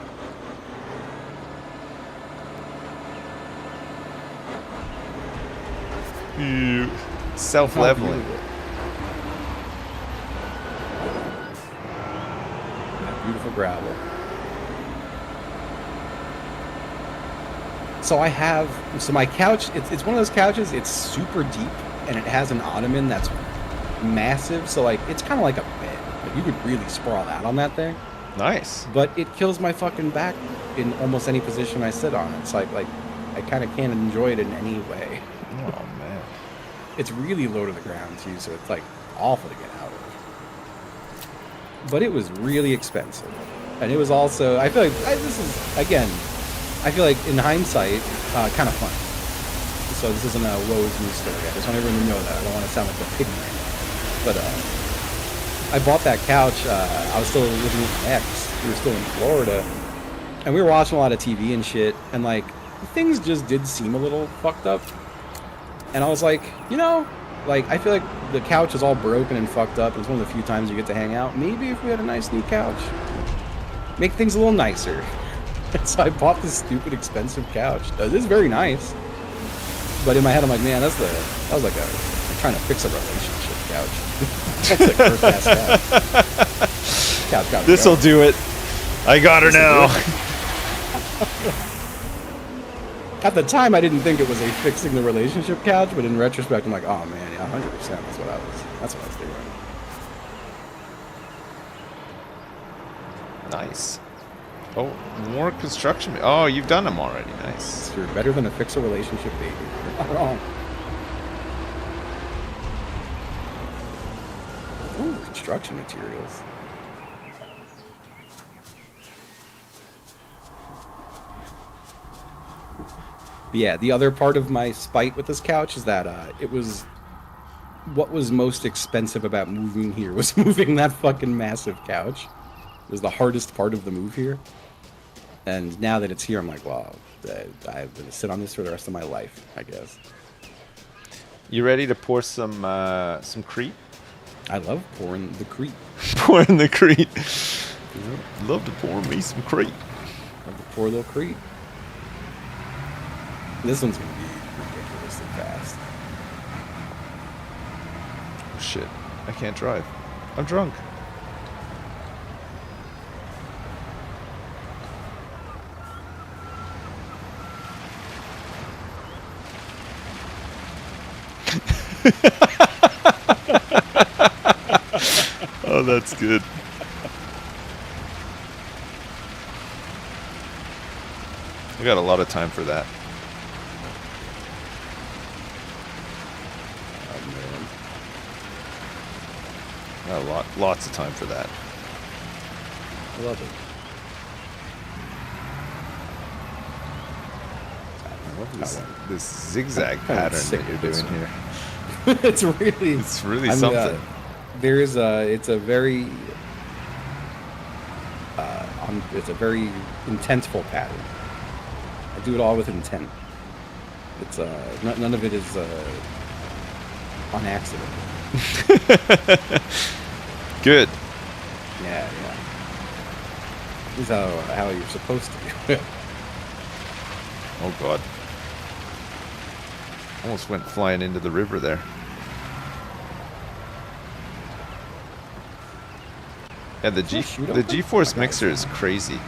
Self-leveling. Beautiful gravel. So my couch, it's one of those couches, it's super deep, and it has an ottoman that's massive, so like, it's kind of like a bed. Like, you could really sprawl out on that thing. Nice. But it kills my fucking back in almost any position I sit on. It's like I kind of can't enjoy it in any way. Oh man. It's really low to the ground too, so it's like awful to get out of. But it was really expensive, and it was also, I feel like this is, again, I feel like in hindsight, kind of fun. So this isn't a woe is me story. I just want everyone to know that. I don't want to sound like a pig right now. But I bought that couch. I was still living with my ex. We were still in Florida, and we were watching a lot of TV and shit. And like things just did seem a little fucked up. And I was like, you know, like I feel like the couch is all broken and fucked up. And it's one of the few times you get to hang out. Maybe if we had a nice new couch, make things a little nicer. So I bought this stupid expensive couch. It is very nice. But in my head, I'm like, man, that was like trying to fix a relationship couch. That's like first ass couch. This'll do it. I got her now. At the time, I didn't think it was a fixing the relationship couch, but in retrospect, I'm like, oh man, yeah, 100%. That's what I was doing. Nice. Oh, more construction. Oh, you've done them already. Nice. You're better than a fix a relationship baby. You're not wrong. Ooh, construction materials. But yeah, the other part of my spite with this couch is that it was what was most expensive about moving here was moving that fucking massive couch. It was the hardest part of the move here. And now that it's here, I'm like, wow, I'm going to sit on this for the rest of my life, I guess. You ready to pour some Crete? I love pouring the Crete. Pouring the Crete. Love to pour me some Crete. Love to pour a little Crete. This one's going to be ridiculously fast. Oh, shit. I can't drive. I'm drunk. Oh, that's good. I got a lot of time for that. Oh, man. Lots of time for that. I love it. I love this zigzag pattern that you're doing here. It's really something. It's a very intentful pattern. I do it all with intent. It's none of it is on accident. Good. Yeah. This is how you're supposed to do it. Oh god. Almost went flying into the river there. Yeah, the GeForce mixer is crazy.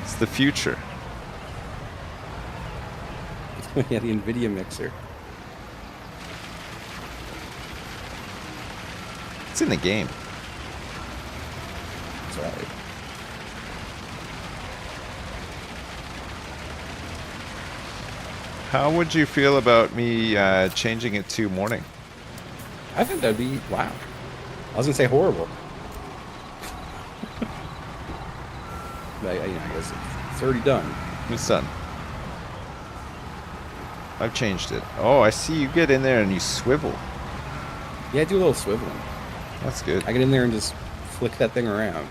It's the future. Yeah, the NVIDIA mixer. It's in the game. That's right. How would you feel about me changing it to morning? I think that'd be, wow. I was gonna say horrible. But I guess it's already done. It's done. I've changed it. Oh, I see you get in there and you swivel. Yeah, I do a little swiveling. That's good. I get in there and just flick that thing around.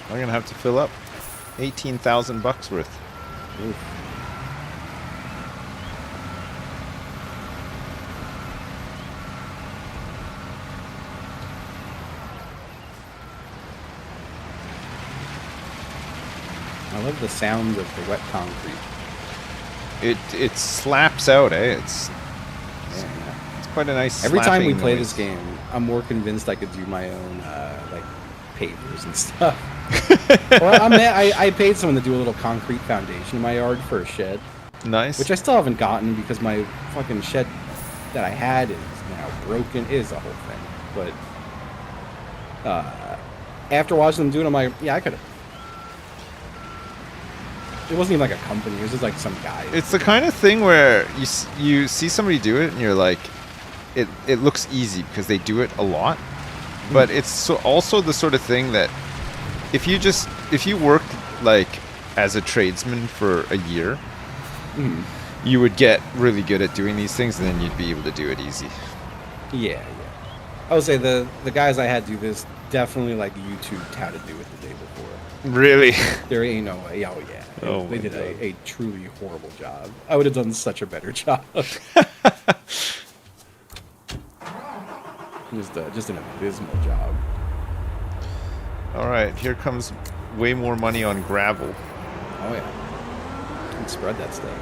I'm gonna have to fill up 18,000 bucks worth. Oof. I love the sound of the wet concrete. It slaps out, eh? It's quite a nice. Every time we play noise. this game, I'm more convinced I could do my own like pavers and stuff. Well, I paid someone to do a little concrete foundation in my yard for a shed. Nice. Which I still haven't gotten because my fucking shed that I had is now broken. It is a whole thing. But after watching them do it, I'm like, yeah, I could have. It wasn't even like a company. It was just like some guy. It's the kind of thing where you see somebody do it and you're like, it looks easy because they do it a lot. But it's also the sort of thing that if you work like as a tradesman for a year, you would get really good at doing these things, and then you'd be able to do it easy. Yeah. I would say the guys I had do this definitely like YouTubed how to do it the day before. Really? There ain't no way. Oh yeah. They did a truly horrible job. I would have done such a better job. Just an abysmal job. All right, here comes way more money on gravel. Oh yeah. You can spread that stuff.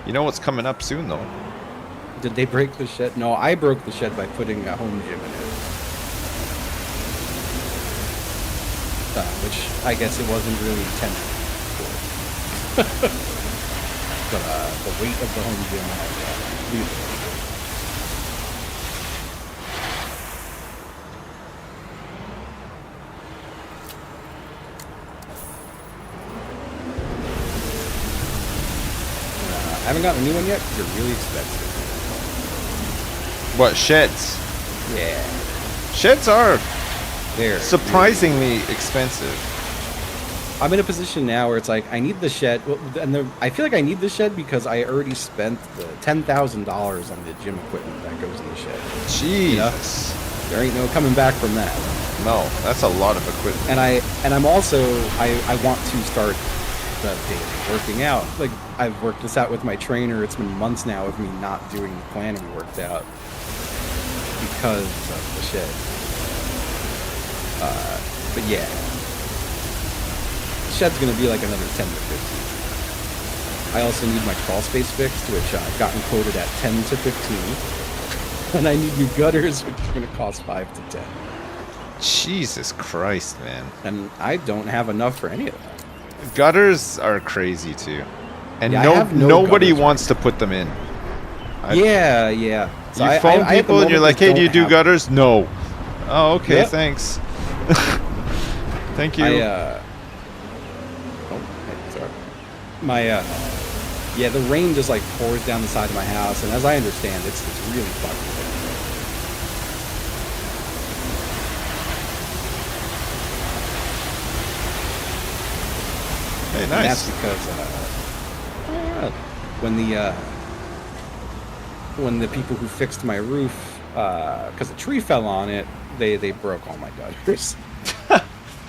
You know what's coming up soon, though? Did they break the shed? No, I broke the shed by putting a home gym in it. Which I guess it wasn't really intended for. But the weight of the home gym had really. I haven't gotten a new one yet because they're really expensive. What, sheds? Yeah. Sheds are They're surprisingly expensive. I'm in a position now where it's like I need the shed, and I feel like I need the shed because I already spent the $10,000 on the gym equipment that goes in the shed. Jesus. You know? There ain't no coming back from that. No, that's a lot of equipment. And I'm also I want to start the daily working out. Like I've worked this out with my trainer. It's been months now of me not doing the plan we worked out because of the shed. But yeah, the shed's gonna be like another 10 to 15. I also need my crawl space fixed, which I've gotten quoted at 10 to 15, and I need new gutters, which is gonna cost 5 to 10. Jesus Christ, man! And I don't have enough for any of that. Gutters are crazy too, and yeah, nobody wants to put them in. Yeah. So you phone people and you're like, "Hey, do you do gutters?" No. Oh, okay, yep. Thanks. Thank you. Sorry. Yeah, the rain just like pours down the side of my house, and as I understand, it's really fucking bad. Hey, nice. And that's because when the people who fixed my roof, because a tree fell on it, they broke all my gutters,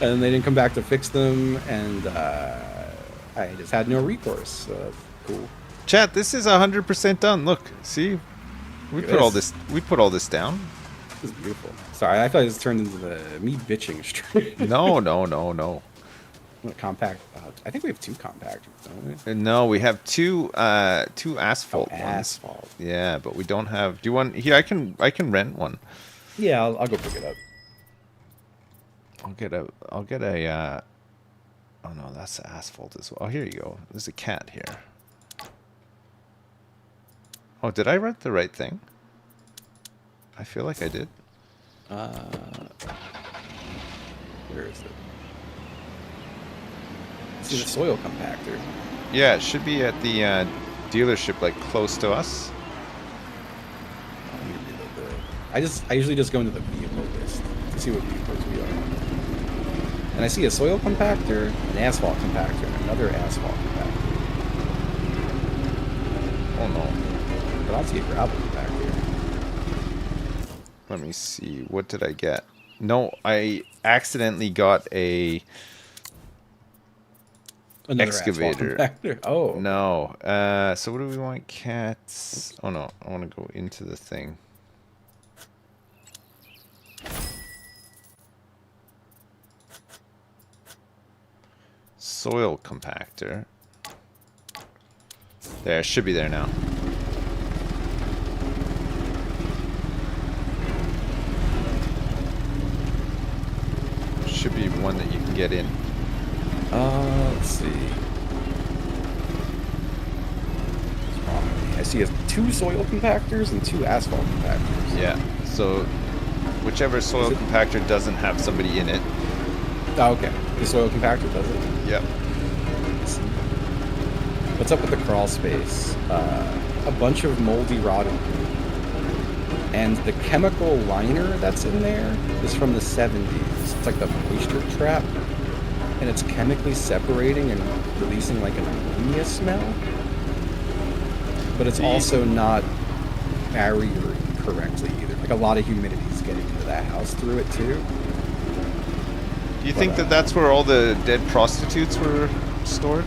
and they didn't come back to fix them, and I just had no recourse. So cool. Chat, this is 100% done. Look, see, we put all this down. This is beautiful. Sorry, I thought this turned into the me bitching stream. No. Compact. I think we have 2 compactors, don't we? No, we have two asphalt ones. Asphalt. Yeah, but we don't have. Do you want here? I can rent one. Yeah, I'll go pick it up. I'll get a. Oh no, that's the asphalt as well. Oh, here you go. There's a cat here. Oh, did I rent the right thing? I feel like I did. Where is it? See the soil compactor. Yeah, it should be at the dealership, like close to us. I usually just go into the vehicle list to see what vehicles we are. And I see a soil compactor, an asphalt compactor, and another asphalt compactor. Oh no. But I don't see a gravel compactor. Let me see. What did I get? No, I accidentally got a another excavator. Oh. No. So what do we want? Cats. Oh no, I want to go into the thing. Soil compactor. There, it should be there now. should be one that you can get in. Let's see. I see 2 soil compactors and 2 asphalt compactors. Yeah, so whichever soil compactor doesn't have somebody in it. Oh, okay. The soil compactor does it? Yep. What's up with the crawl space? A bunch of moldy rotted wood. And the chemical liner that's in there is from the 70s. It's like the moisture trap. And it's chemically separating and releasing like an ammonia smell. But it's also not barriered correctly either. Like a lot of humidity is getting into that house through it too. Do you think that that's where all the dead prostitutes were stored?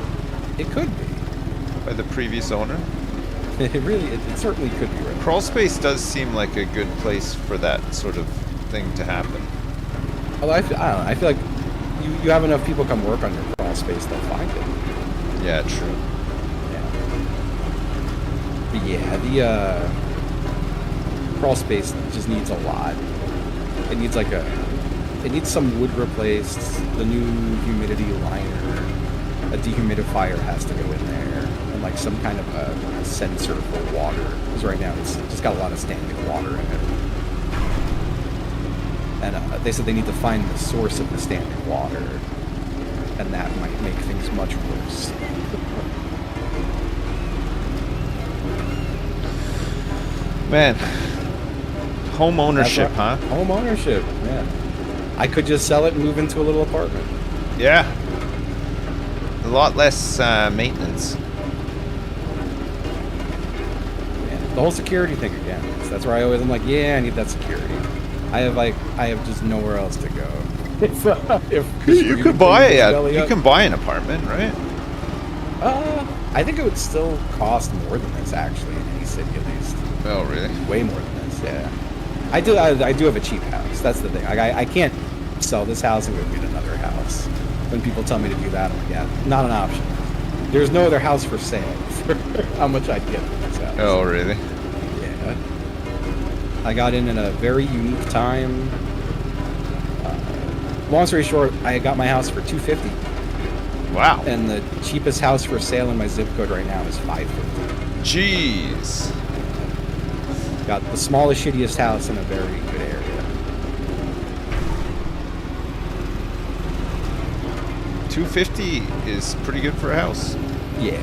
It could be. By the previous owner? It certainly could be right. Crawl space does seem like a good place for that sort of thing to happen. Although I don't know. I feel like you have enough people come work on your crawl space, they'll find it. Yeah, true. But yeah, the crawl space just needs a lot. It needs it needs some wood replaced, the new humidity liner, a dehumidifier has to go in there, and like some kind of a sensor for water. Because right now it's just got a lot of standing water in it. And they said they need to find the source of the standing water, and that might make things much worse. Man, home ownership, huh? Home ownership, yeah. I could just sell it and move into a little apartment. Yeah. A lot less maintenance. Yeah. The whole security thing again. That's where I'm like, yeah, I need that security. I have just nowhere else to go. If you can buy an apartment, right? I think it would still cost more than this actually in any city at least. Oh, really? Way more than this, yeah. I do have a cheap house. That's the thing. I can't sell this house and go get another house. When people tell me to do that, I'm like, yeah, not an option. There's no other house for sale for how much I'd get for this house. Oh, really? Yeah. I got in a very unique time. Long story short, I got my house for $250. Wow. And the cheapest house for sale in my zip code right now is $550. Jeez. Got the smallest, shittiest house in a very good area. $250 is pretty good for a house. Yeah,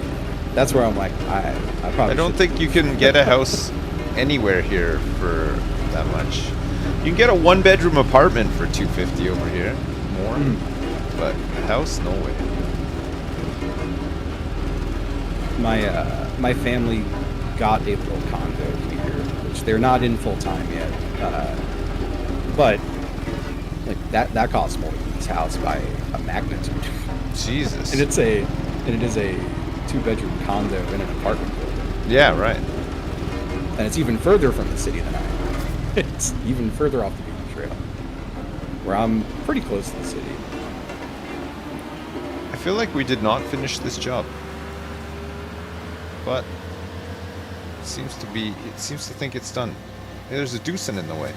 that's where I'm like, I probably. I don't think you can get a house anywhere here for that much. You can get a 1-bedroom apartment for $250 over here, more, but a house, no way. My family got a little condo here, which they're not in full time yet, but like that costs more than this house by a magnitude. Jesus. And it is a 2-bedroom condo in an apartment building. Yeah, right. And it's even further from the city than I am. It's even further off the beaten trail, where I'm pretty close to the city. I feel like we did not finish this job, but it seems to think it's done. There's a deucin in the way.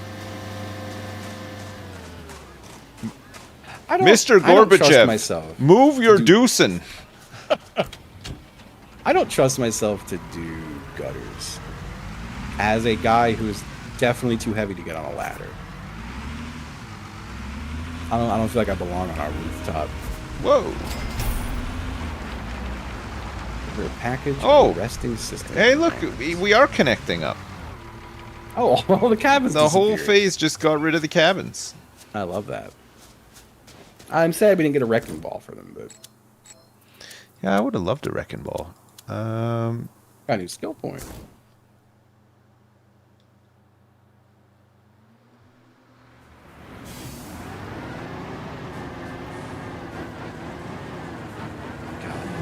Mr. Gorbachev, move your deucin. I don't trust myself to do gutters. As a guy who's definitely too heavy to get on a ladder. I don't feel like I belong on our rooftop. Whoa. Is there a package? Oh, resting system. Hey, look, we are connecting up. Oh, all the cabins. The whole phase just got rid of the cabins. I love that. I'm sad we didn't get a wrecking ball for them, but yeah, I would have loved a wrecking ball. Got a new skill point.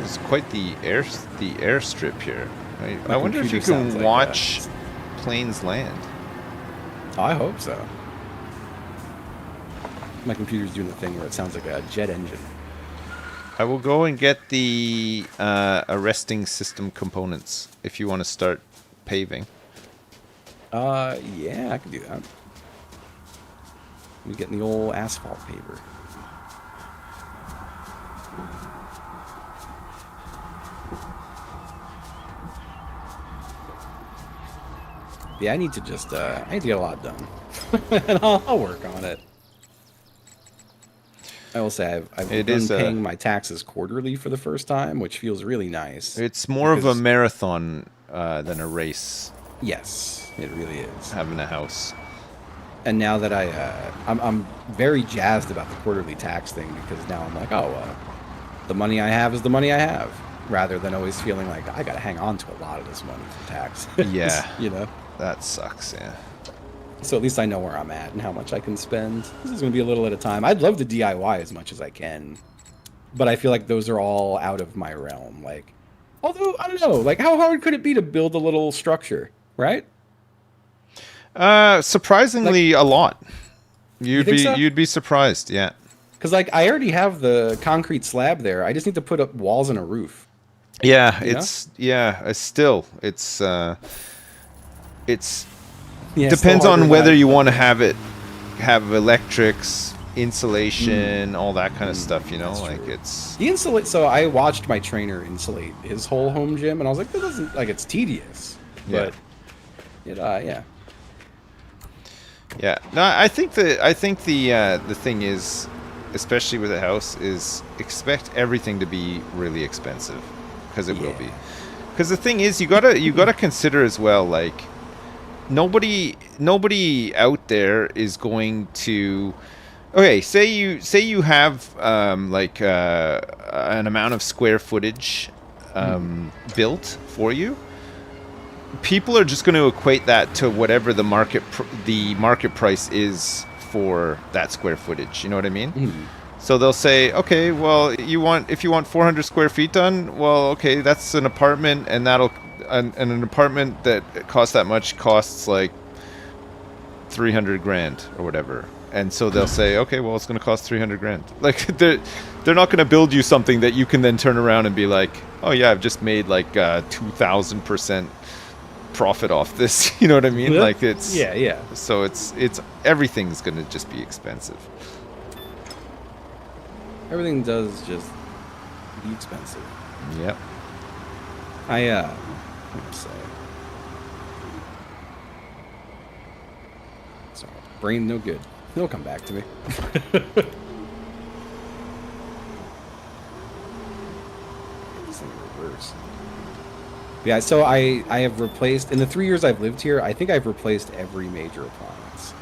It's quite the airstrip here. I wonder if you can watch planes land. Oh, I hope so. My computer's doing the thing where it sounds like a jet engine. I will go and get the arresting system components if you want to start paving. Yeah, I can do that. Let me get in the old asphalt paver. Yeah, I need to just, I need to get a lot done. And I'll work on it. I will say I've been paying my taxes quarterly for the first time, which feels really nice. It's more of a marathon than a race. Yes, it really is. Having a house. And now that I'm very jazzed about the quarterly tax thing, because now I'm like, oh, the money I have is the money I have, rather than always feeling like I got to hang on to a lot of this money for tax. Yeah. You know? That sucks, yeah. So at least I know where I'm at and how much I can spend. This is going to be a little at a time. I'd love to DIY as much as I can, but I feel like those are all out of my realm. Like, although, I don't know, like, how hard could it be to build a little structure, right? Surprisingly, like, a lot. You'd be surprised, yeah. Because, like, I already have the concrete slab there. I just need to put up walls and a roof. Yeah, it's depends on whether you want to have electrics, insulation, all that kind of stuff, you know. Like true. It's the insulate. So I watched my trainer insulate his whole home gym, and I was like, this doesn't, like, it's tedious, but yeah. Yeah, no, I think the thing is, especially with a house, is expect everything to be really expensive, because it will be. Because the thing is, you gotta consider as well, like, nobody out there is going to. Okay, say you have like an amount of square footage built for you. People are just going to equate that to whatever the market price is for that square footage. You know what I mean? Mm-hmm. So they'll say, okay, well, if you want 400 square feet done, well, okay, that's an apartment, and an apartment that costs that much costs like 300 grand or whatever. And so they'll say, okay, well, it's going to cost 300 grand. Like, they're not going to build you something that you can then turn around and be like, oh yeah, I've just made like 2,000% profit off this. You know what I mean? Yeah. Like, it's yeah. So it's everything's going to just be expensive. Everything does just be expensive. Yep. Let's say. Sorry, brain no good. It'll come back to me. This thing reverse. Yeah, so I have replaced, in the 3 years I've lived here, I think I've replaced every major appliance.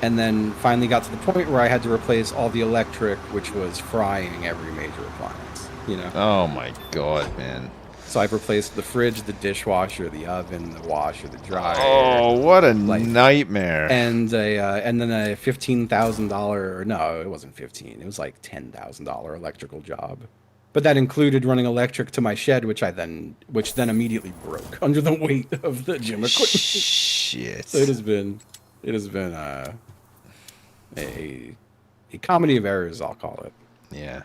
And then finally got to the point where I had to replace all the electric, which was frying every major appliance, you know? Oh my god, man. So I've replaced the fridge, the dishwasher, the oven, the washer, the dryer. Oh, what a nightmare! And then a $15,000. No, it wasn't 15. It was like $10,000 electrical job. But that included running electric to my shed, which then immediately broke under the weight of the gym equipment. Shit. So it has been a comedy of errors, I'll call it. Yeah.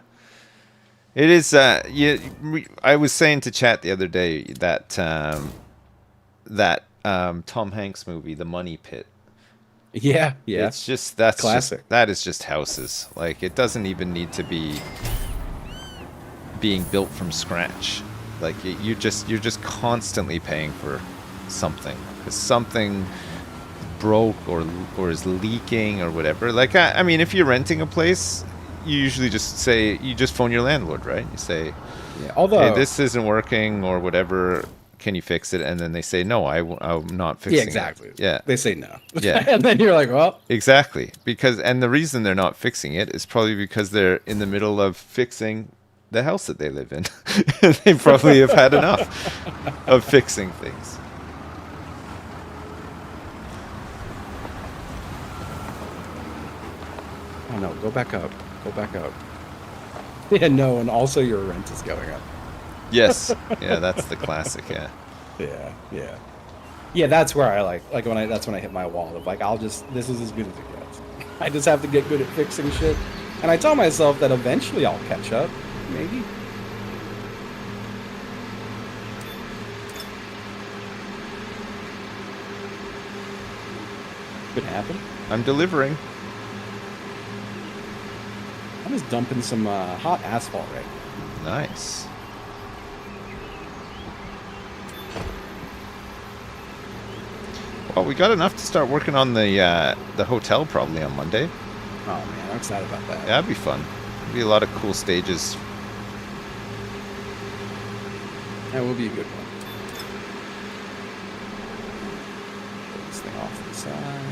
It is. I was saying to chat the other day that Tom Hanks movie, The Money Pit. Yeah. It's just that's classic. That is just houses. Like, it doesn't even need to be being built from scratch. Like, you're just constantly paying for something, because something broke or is leaking or whatever. Like, I mean, if you're renting a place, you usually just phone your landlord, right? You say, although, hey, this isn't working or whatever, can you fix it? And then they say, no, I'm not fixing it. Yeah, exactly. Yeah. They say no. Yeah. And then you're like, well. Exactly. And the reason they're not fixing it is probably because they're in the middle of fixing the house that they live in. They probably have had enough of fixing things. Oh no, go back up. Yeah, no, and also your rent is going up. Yes. Yeah, that's the classic, yeah. Yeah, that's where I that's when I hit my wall of like, this is as good as it gets. I just have to get good at fixing shit. And I tell myself that eventually I'll catch up, maybe. Could happen. I'm delivering. I'm just dumping some hot asphalt right now. Nice. Oh, we got enough to start working on the hotel probably on Monday. Oh man, I'm excited about that. Yeah, that'd be fun. There'd be a lot of cool stages. That will be a good one. Put this thing off to the side.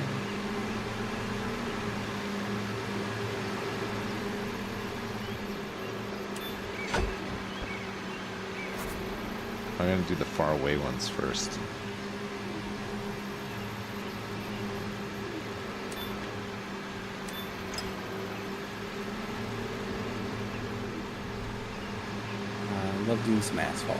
I'm gonna do the far away ones first. I love doing some asphalt.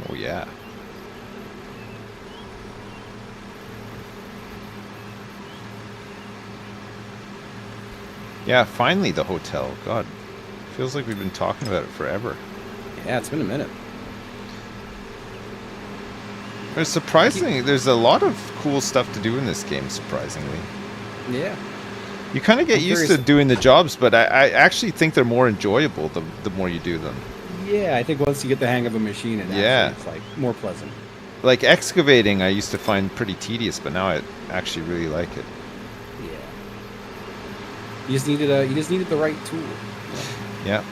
Oh yeah. Yeah, finally the hotel. God, feels like we've been talking about it forever. Yeah, it's been a minute. There's surprisingly, there's a lot of cool stuff to do in this game, surprisingly. Yeah. You kind of get used to doing the jobs, but I actually think they're more enjoyable the more you do them. Yeah, I think once you get the hang of a machine, it's like more pleasant. Like excavating, I used to find pretty tedious, but now I actually really like it. Yeah. You just needed the right tool. Yeah.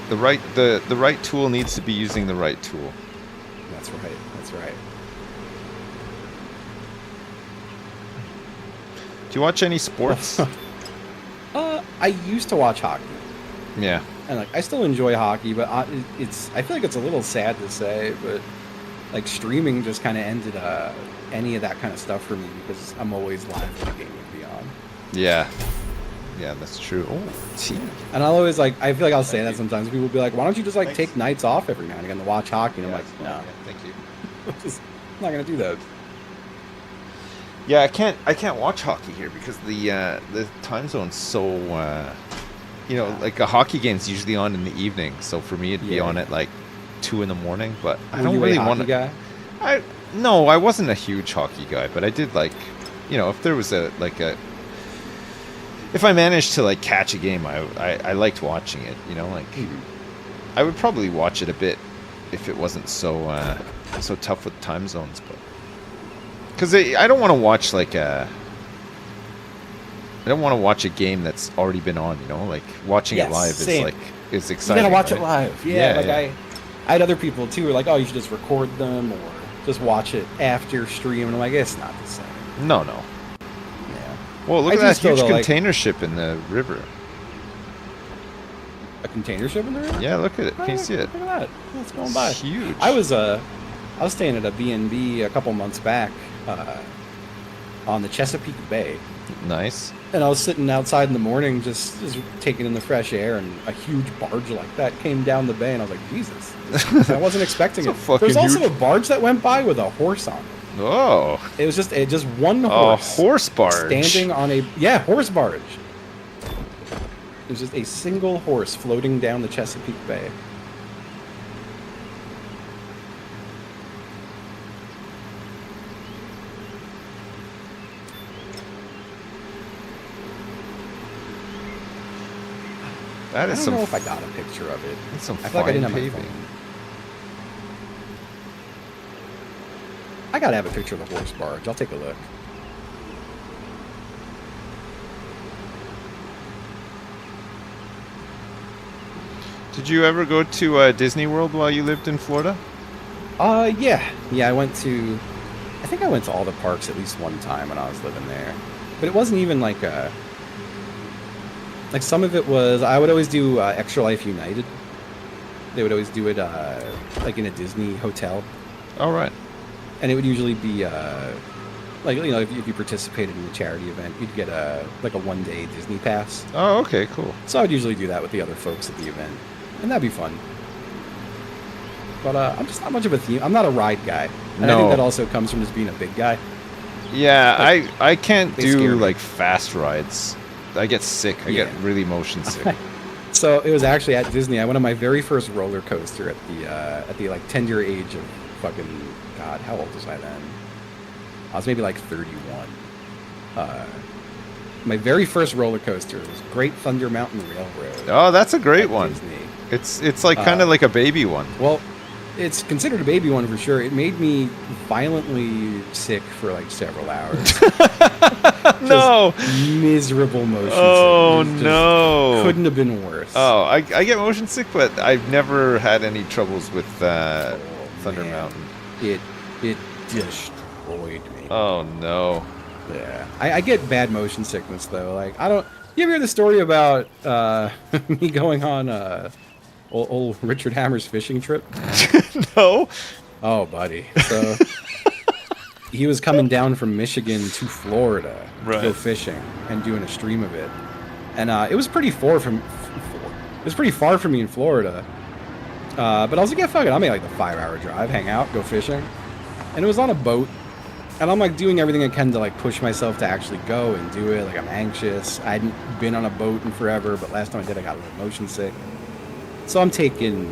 The right tool needs to be using the right tool. That's right. That's right. Do you watch any sports? I used to watch hockey. Yeah. And like I still enjoy hockey, but I feel like it's a little sad to say, but like streaming just kind of ended any of that kind of stuff for me because I'm always live when the game would be on. Yeah. Yeah, that's true. Oh, gee. And I'll always I feel like I'll say that sometimes. People will be like, why don't you just take nights off every now and again to watch hockey? And I'm like, no. Thank you. I'm not going to do that. Yeah, I can't watch hockey here because the time zone's so like a hockey game's usually on in the evening, so for me it'd be on at like 2 in the morning. But I don't really want to. Guy? I wasn't a huge hockey guy, but I did if there was if I managed to catch a game, I liked watching it. I would probably watch it a bit if it wasn't so tough with time zones, but. Because I don't want to watch I don't want to watch a game that's already been on. Watching it live is exciting. You gotta watch right? it live. Yeah. I had other people too who were like, oh, you should just record them or just watch it after stream. And I'm like, it's not the same. No. Yeah. Well, look at that huge container ship in the river. A container ship in the river? Yeah, look at it. Can you see it? Look at that. It's going by. It's huge. I was staying at a B&B a couple months back on the Chesapeake Bay. Nice. And I was sitting outside in the morning just taking in the fresh air, and a huge barge like that came down the bay, and I was like, Jesus. I wasn't expecting it. There's also a barge that went by with a horse on it. Oh. It was just one horse. A horse barge. Standing on horse barge. It was just a single horse floating down the Chesapeake Bay. That is I don't know if I got a picture of it. That's some fine paving. I gotta have a picture of the horse barge. I'll take a look. Did you ever go to Disney World while you lived in Florida? Yeah. I think I went to all the parks at least one time when I was living there. But it wasn't even like some of it was, I would always do Extra Life United. They would always do it in a Disney hotel. All right. And it would usually be if you participated in a charity event, you'd get a one-day Disney pass. Oh, okay, cool. So I would usually do that with the other folks at the event, and that'd be fun. But I'm just not much of a theme. I'm not a ride guy. And I think that also comes from just being a big guy. Yeah, I can't do fast rides. I get sick. I get really motion sick. So it was actually at Disney. I went on my very first roller coaster at the tender age of fucking God. How old was I then? I was maybe 31. my very first roller coaster was Great Thunder Mountain Railroad. Oh, that's a great one. Disney. It's like kind of like a baby one. Well, it's considered a baby one for sure. It made me violently sick for like several hours. No. Miserable motion sickness. No. Couldn't have been worse. Oh, I get motion sick, but I've never had any troubles with Thunder Mountain. It destroyed me. Oh no. Yeah. I get bad motion sickness though. Like I don't. You ever hear the story about me going on old Richard Hammer's fishing trip? No. Oh, buddy. So he was coming down from Michigan to Florida to go fishing and doing a stream of it, and it was pretty far from me in Florida. But I was like, yeah, fuck it. I'll make like the 5-hour drive, hang out, go fishing, and it was on a boat. And I'm like doing everything I can to like push myself to actually go and do it. Like I'm anxious. I hadn't been on a boat in forever, but last time I did, I got a little motion sick. So I'm taking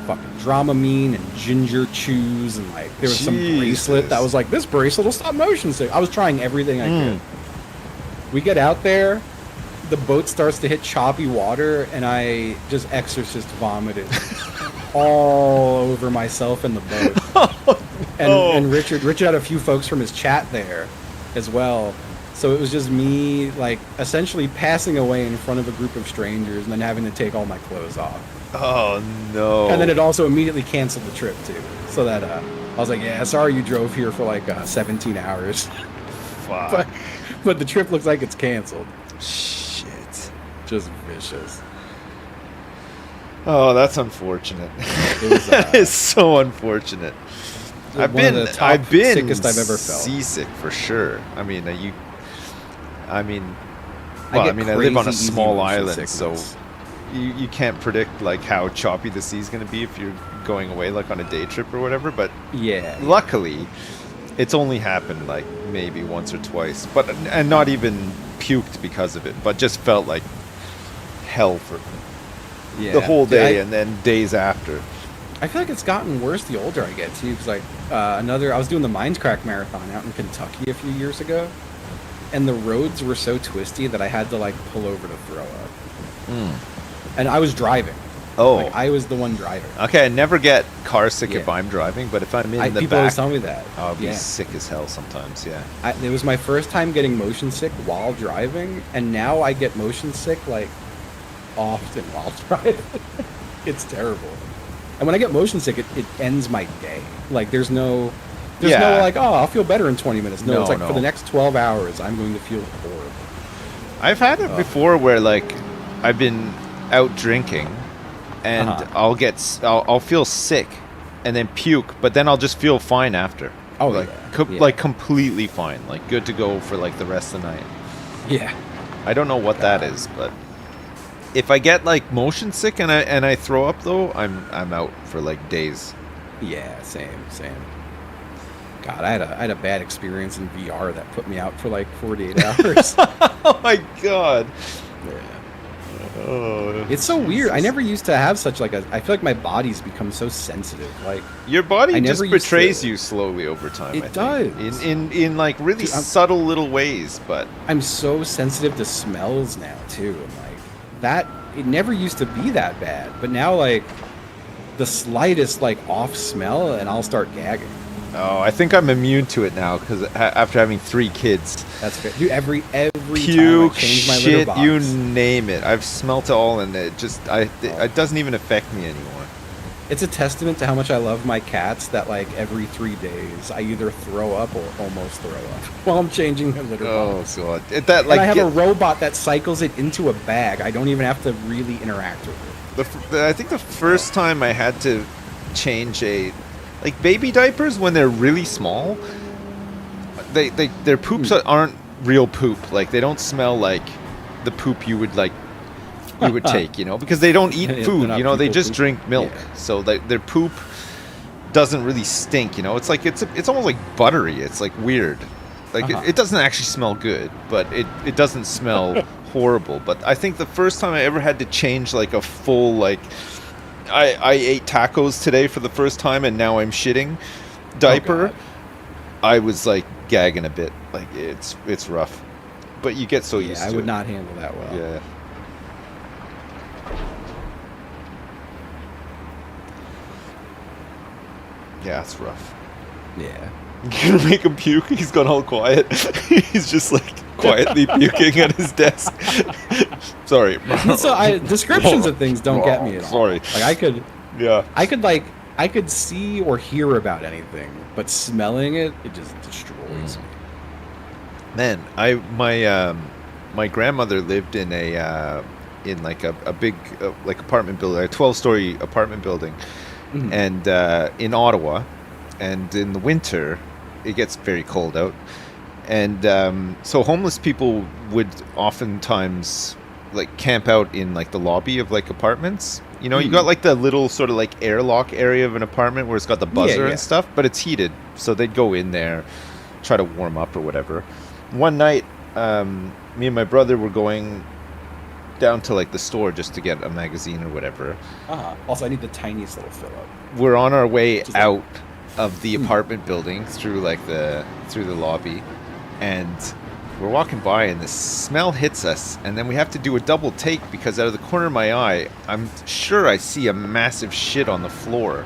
fucking Dramamine and ginger chews, and like there was some bracelet that was like, this bracelet will stop motion sick. I was trying everything I could. We get out there, the boat starts to hit choppy water, and I just exorcist vomited all over myself and the boat. And Richard had a few folks from his chat there as well. So it was just me, like, essentially passing away in front of a group of strangers and then having to take all my clothes off. Oh, no. And then it also immediately canceled the trip, too. So that, I was like, yeah, sorry you drove here for, like, 17 hours. Fuck. But the trip looks like it's canceled. Shit. Just vicious. Oh, that's unfortunate. That is so unfortunate. I've been sickest I've ever felt. Seasick for sure. I mean, I live on a small island, so you can't predict like how choppy the sea's going to be if you're going away like on a day trip or whatever. But yeah, luckily, it's only happened like maybe once or twice, and not even puked because of it, but just felt like hell for the whole day and then days after. I feel like it's gotten worse the older I get too, because like I was doing the Mindscrack Marathon out in Kentucky a few years ago, and the roads were so twisty that I had to like pull over to throw up. And I was driving. Oh, like, I was the one driving. Okay, I never get car sick if I'm driving, but if I'm in the people back, always tell me that. I'll be sick as hell sometimes. Yeah, it was my first time getting motion sick while driving, and now I get motion sick like often while driving. It's terrible. And when I get motion sick, it ends my day. Like there's no like, oh, I'll feel better in 20 minutes. No, it's like for the next 12 hours, I'm going to feel horrible. I've had it before where like I've been out drinking and I'll feel sick and then puke, but then I'll just feel fine after. Oh, like completely fine, like good to go for like the rest of the night. Yeah. I don't know what that is, but if I get like motion sick and I throw up though, I'm out for like days. Yeah, same. God, I had a bad experience in VR that put me out for like 48 hours. Oh my god. Yeah. Oh, it's so weird. I never used to have such like I feel like my body's become so sensitive. Like your body just betrays you slowly over time. It does. In like really subtle little ways, but I'm so sensitive to smells now too. And like that, it never used to be that bad, but now like the slightest like off smell and I'll start gagging. Oh, I think I'm immune to it now because after having 3 kids. That's good. Dude, every puke, time I change my shit, litter box, you name it. I've smelt it all, and it doesn't even affect me anymore. It's a testament to how much I love my cats that like every 3 days I either throw up or almost throw up while I'm changing my litter box. Oh god! And I have a robot that cycles it into a bag. I don't even have to really interact with it. I think the first time I had to change like baby diapers when they're really small, their poops aren't real poop. Like they don't smell like the poop you would take, you know, because they don't eat food, you know, they just drink milk. Yeah. So their poop doesn't really stink, you know. It's like it's almost like buttery. It's like weird. Like it doesn't actually smell good, but it doesn't smell horrible. But I think the first time I ever had to change like a full like I ate tacos today for the first time and now I'm shitting diaper. I was like gagging a bit. Like it's rough. But you get so used to it. I would not handle that well. Yeah. Yeah, it's rough. Yeah. You're gonna make him puke? He's gone all quiet. He's just like quietly puking at his desk. Sorry. So descriptions of things don't get me at all. Sorry. Like I could see or hear about anything, but smelling it just destroys me. Man, my grandmother lived in a big like apartment building, a 12-story apartment building, and in Ottawa, and in the winter, it gets very cold out, and so homeless people would oftentimes like camp out in like the lobby of like apartments. You know, you got like the little sort of like airlock area of an apartment where it's got the buzzer and stuff, but it's heated, so they'd go in there, try to warm up or whatever. One night, me and my brother were going down to like the store just to get a magazine or whatever. Also, I need the tiniest little fill up. We're on our way out of the apartment building through like through the lobby, and we're walking by, and the smell hits us, and then we have to do a double take because out of the corner of my eye, I'm sure I see a massive shit on the floor.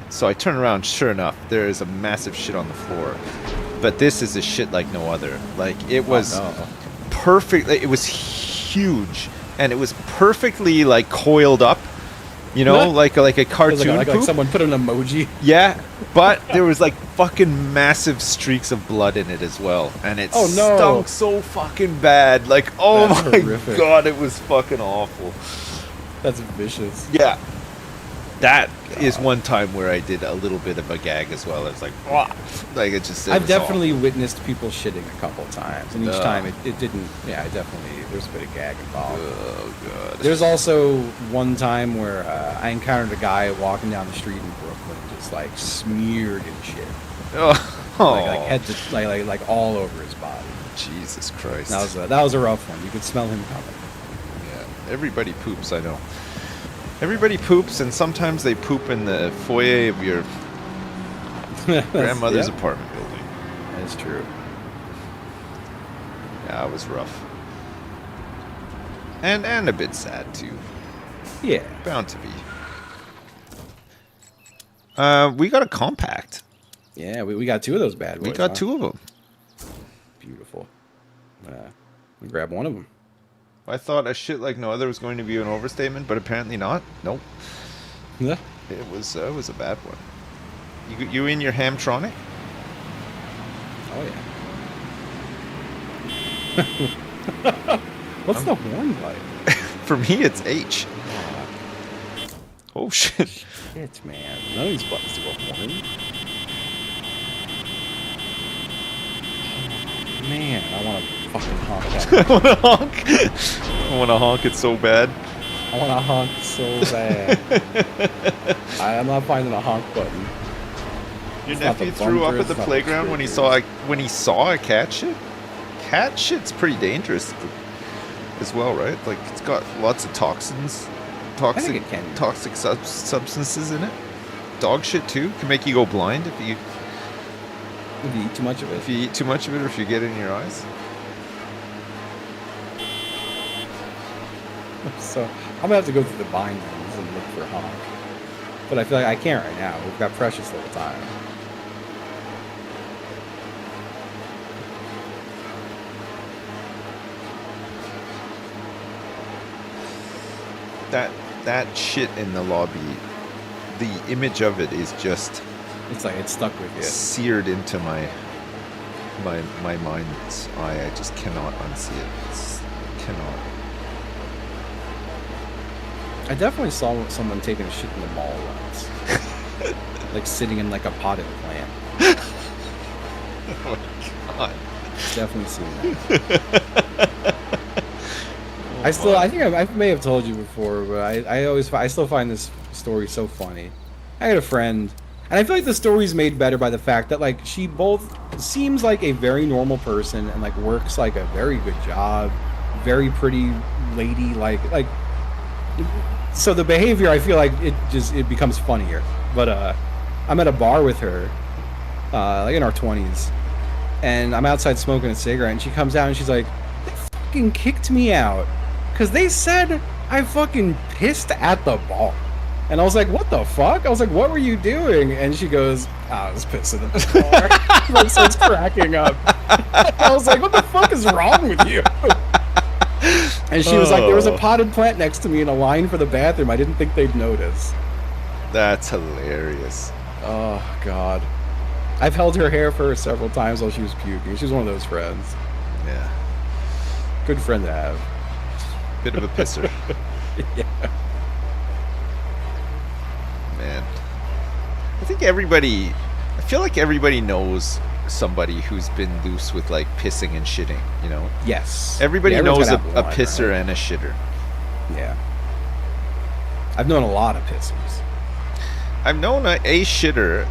So I turn around, sure enough, there is a massive shit on the floor. But this is a shit like no other. Like, it was perfect. It was huge, and it was perfectly like coiled up. You know, like a cartoon like someone put an emoji. Yeah, but there was like fucking massive streaks of blood in it as well, and it stunk so fucking bad. Like, oh my god, it was fucking awful. That's vicious. Yeah, that is one time where I did a little bit of a gag as well. It's like, like it just. I've definitely witnessed people shitting a couple times, and each time it didn't. Yeah, I definitely. There's a bit of gag involved. Oh god. There's also one time where I encountered a guy walking down the street in Brooklyn, just like smeared in shit. Like head to like all over his body. Jesus Christ. That was a rough one. You could smell him coming. Yeah, everybody poops. I know. Everybody poops, and sometimes they poop in the foyer of your grandmother's apartment building. That's true. Yeah, it was rough. And a bit sad, too. Yeah. Bound to be. We got a compact. Yeah, we got two of those bad boys. We got two of them. Beautiful. We grab one of them. I thought a shit like no other was going to be an overstatement, but apparently not. Nope. Yeah. It was a bad one. You in your Hamtronic? Oh yeah. What's the horn like? For me, it's H. Oh shit. Shit, man. None of these buttons do a horn. Man, I want to fucking honk that. I want to honk. I want to honk it so bad. I want to honk so bad. I'm not finding a honk button. Your nephew threw up at the playground when he saw a cat shit. Cat shit's pretty dangerous as well, right? Like, it's got lots of toxic substances in it. Dog shit too can make you go blind if you eat too much of it. If you eat too much of it, or if you get it in your eyes. So I'm gonna have to go through the bindings and look for honk, but I feel like I can't right now. We've got precious little time. That shit in the lobby, the image of it is just, it's like it's stuck with you, seared into my mind's eye. I just cannot unsee it. Cannot. I definitely saw someone taking a shit in the mall once. Like sitting in like a potted plant. Oh my god. Definitely seen that. I think I may have told you before, but I still find this story so funny. I had a friend, and I feel like the story's made better by the fact that like she both seems like a very normal person and like works like a very good job, very pretty lady, like so the behavior, I feel like it becomes funnier. But I'm at a bar with her, like in our 20s, and I'm outside smoking a cigarette, and she comes out and she's like, they fucking kicked me out because they said I fucking pissed at the bar. And I was like, what the fuck? I was like, what were you doing? And she goes, I was pissing at the bar. Like, starts cracking up. I was like, what the fuck is wrong with you? And she was like, there was a potted plant next to me in a line for the bathroom. I didn't think they'd notice. That's hilarious. Oh, God. I've held her hair for her several times while she was puking. She's one of those friends. Yeah. Good friend to have. Bit of a pisser. Yeah. Man. I feel like everybody knows somebody who's been loose with like pissing and shitting, you know? Yes. Everybody knows a pisser and a shitter. Yeah. I've known a lot of pissers. I've known a shitter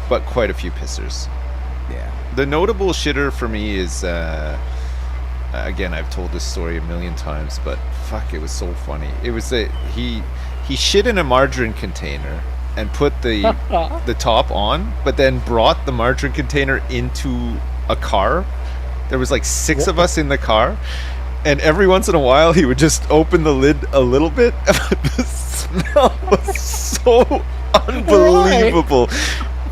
but quite a few pissers. Yeah. The notable shitter for me is again, I've told this story a million times, but fuck, it was so funny. It was he shit in a margarine container and put the top on, but then brought the margarine container into a car. There was like 6 of us in the car, and every once in a while he would just open the lid a little bit. The smell was so unbelievable.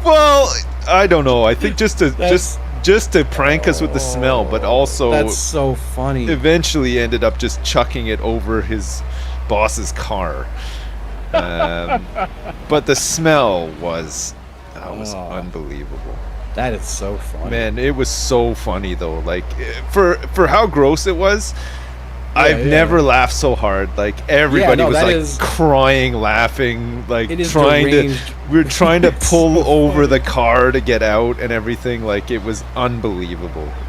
Well, I don't know. I think just to prank us with the smell, but also that's so funny. Eventually ended up just chucking it over his boss's car. But the smell was unbelievable. That is so funny. Man, it was so funny though. Like for how gross it was, I've never laughed so hard. Like everybody was like crying, laughing, like we were trying to pull over the car to get out and everything. Like it was unbelievable. Oh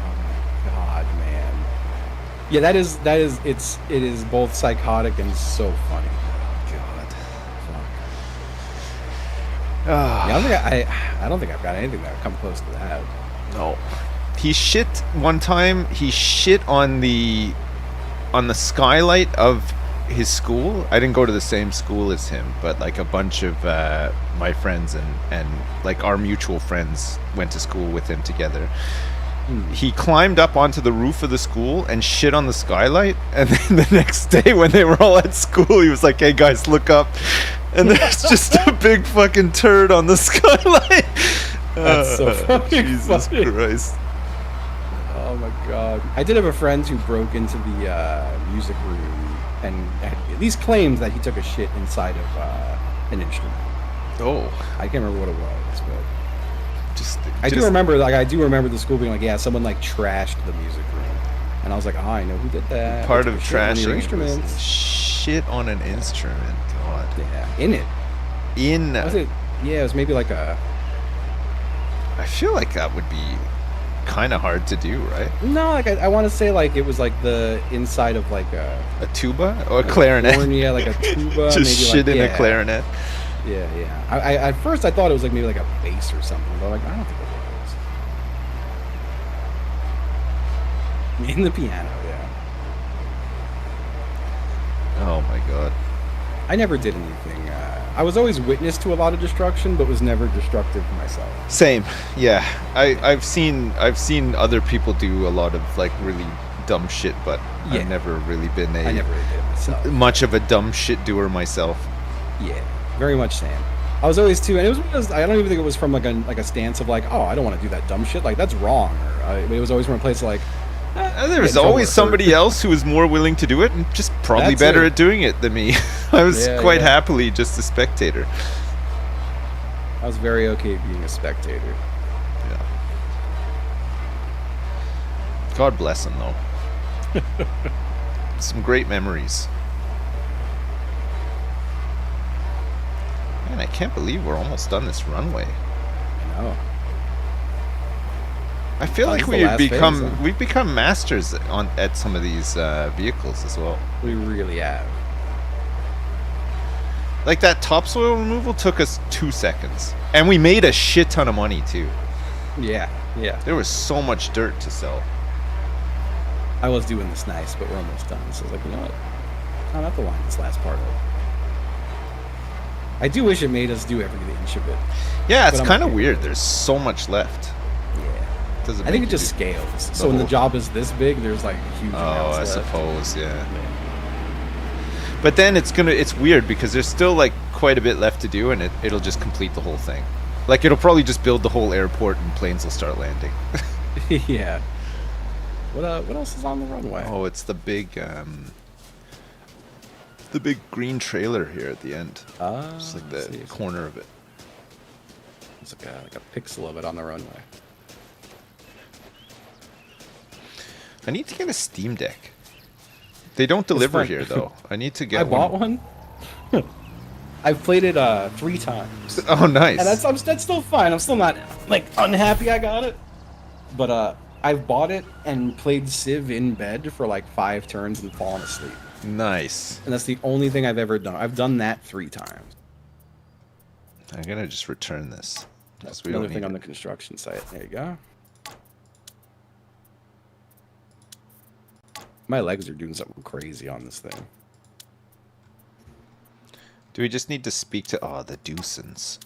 my God, man. Yeah, it is both psychotic and so funny. I don't think I've got anything that come close to that. No. He shit one time. He shit on the skylight of his school. I didn't go to the same school as him, but like a bunch of my friends and like our mutual friends went to school with him together. He climbed up onto the roof of the school and shit on the skylight, and then the next day when they were all at school, he was like, hey guys, look up, and there's just a big fucking turd on the skylight. That's so fucking Jesus funny. Christ. Oh my God. I did have a friend who broke into the music room and at least claimed that he took a shit inside of an instrument. Oh. I can't remember what it was, but I do remember the school being like, yeah, someone like trashed the music room, and I was like, oh, I know who did that. Part of trashing instruments. Shit on an instrument. God. Yeah, in it. Was it? Yeah, it was maybe like a. I feel like that would be kind of hard to do, right? No, like I want to say like it was like the inside of like a tuba or a clarinet. Yeah, like a tuba. Just maybe shit like, in a clarinet. Yeah. I at first I thought it was like maybe like a bass or something, but like I don't think it was. In the piano, yeah. Oh my God. I never did anything. I was always witness to a lot of destruction, but was never destructive myself. Same, yeah. I've seen other people do a lot of like really dumb shit, but I've never really been I never really did it myself. Much of a dumb shit doer myself. Yeah, very much same. I was always too, and it was I don't even think it was from like a stance of like, oh, I don't want to do that dumb shit, like that's wrong. Or it was always from a place like. There was always somebody else who was more willing to do it and just probably better at doing it than me. I was quite happily just a spectator. I was very okay being a spectator. Yeah. God bless him, though. Some great memories. Man, I can't believe we're almost done this runway. I know. I feel like we've become masters at some of these vehicles as well. We really have. Like that topsoil removal took us 2 seconds, and we made a shit ton of money too. Yeah. There was so much dirt to sell. I was doing this nice, but we're almost done. So I was like, you know what? I'm not the line this last part of it. I do wish it made us do every inch of it. Yeah, it's kind of weird. There's so much left. Yeah. I think it just scales. So when the job is this big, there's like huge amounts left. Suppose, yeah. But then it's weird because there's still like quite a bit left to do, and it'll just complete the whole thing. Like it'll probably just build the whole airport and planes will start landing. Yeah. What else is on the runway? Oh, it's the big green trailer here at the end. Just like the corner of it. It's like a pixel of it on the runway. I need to get a Steam Deck. They don't deliver here though. I need to get one. I bought one. I've played it 3 times. Oh, nice. And that's still fine. I'm still not like unhappy I got it. But I've bought it and played Civ in bed for like 5 turns and fallen asleep. Nice. And that's the only thing I've ever done. I've done that 3 times. I'm gonna just return this. That's another thing on the construction site. There you go. My legs are doing something crazy on this thing. Do we just need to speak to... Oh, the Deucens.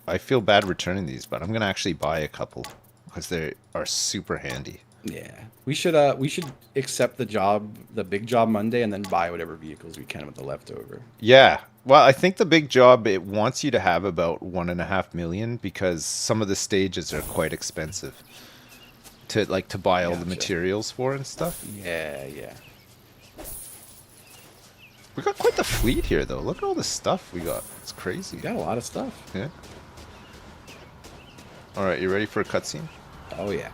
I feel bad returning these, but I'm going to actually buy a couple because they are super handy. Yeah. We should accept the big job Monday, and then buy whatever vehicles we can with the leftover. Yeah. Well, I think the big job, it wants you to have about 1.5 million because some of the stages are quite expensive to buy all the materials for and stuff. Yeah, yeah. We got quite the fleet here, though. Look at all the stuff we got. It's crazy. We got a lot of stuff. Yeah. All right, you ready for a cutscene? Oh, yeah.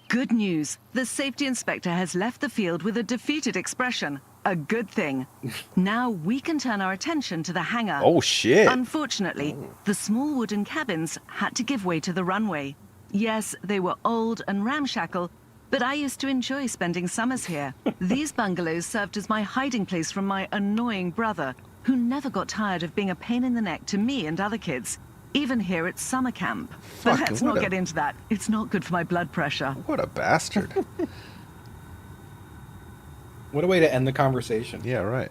Good news. The safety inspector has left the field with a defeated expression. A good thing. Now we can turn our attention to the hangar. Oh, shit. Unfortunately, the small wooden cabins had to give way to the runway. Yes, they were old and ramshackle, but I used to enjoy spending summers here. These bungalows served as my hiding place from my annoying brother, who never got tired of being a pain in the neck to me and other kids, even here at summer camp. But let's not get into that. It's not good for my blood pressure. What a bastard. What a way to end the conversation. Yeah, right.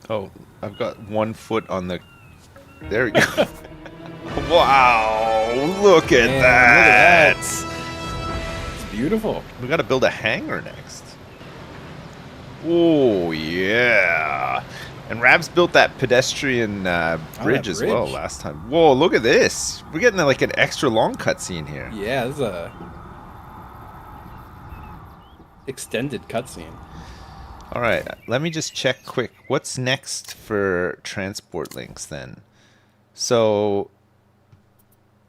Oh, I've got 1 foot on the... There we go. Wow, look at that. It's beautiful. We got to build a hangar next. Oh, yeah. And Rabs built that pedestrian bridge as well last time. Whoa, look at this. We're getting like an extra long cutscene here. Yeah, this is a extended cutscene. All right, let me just check quick. What's next for transport links then? So...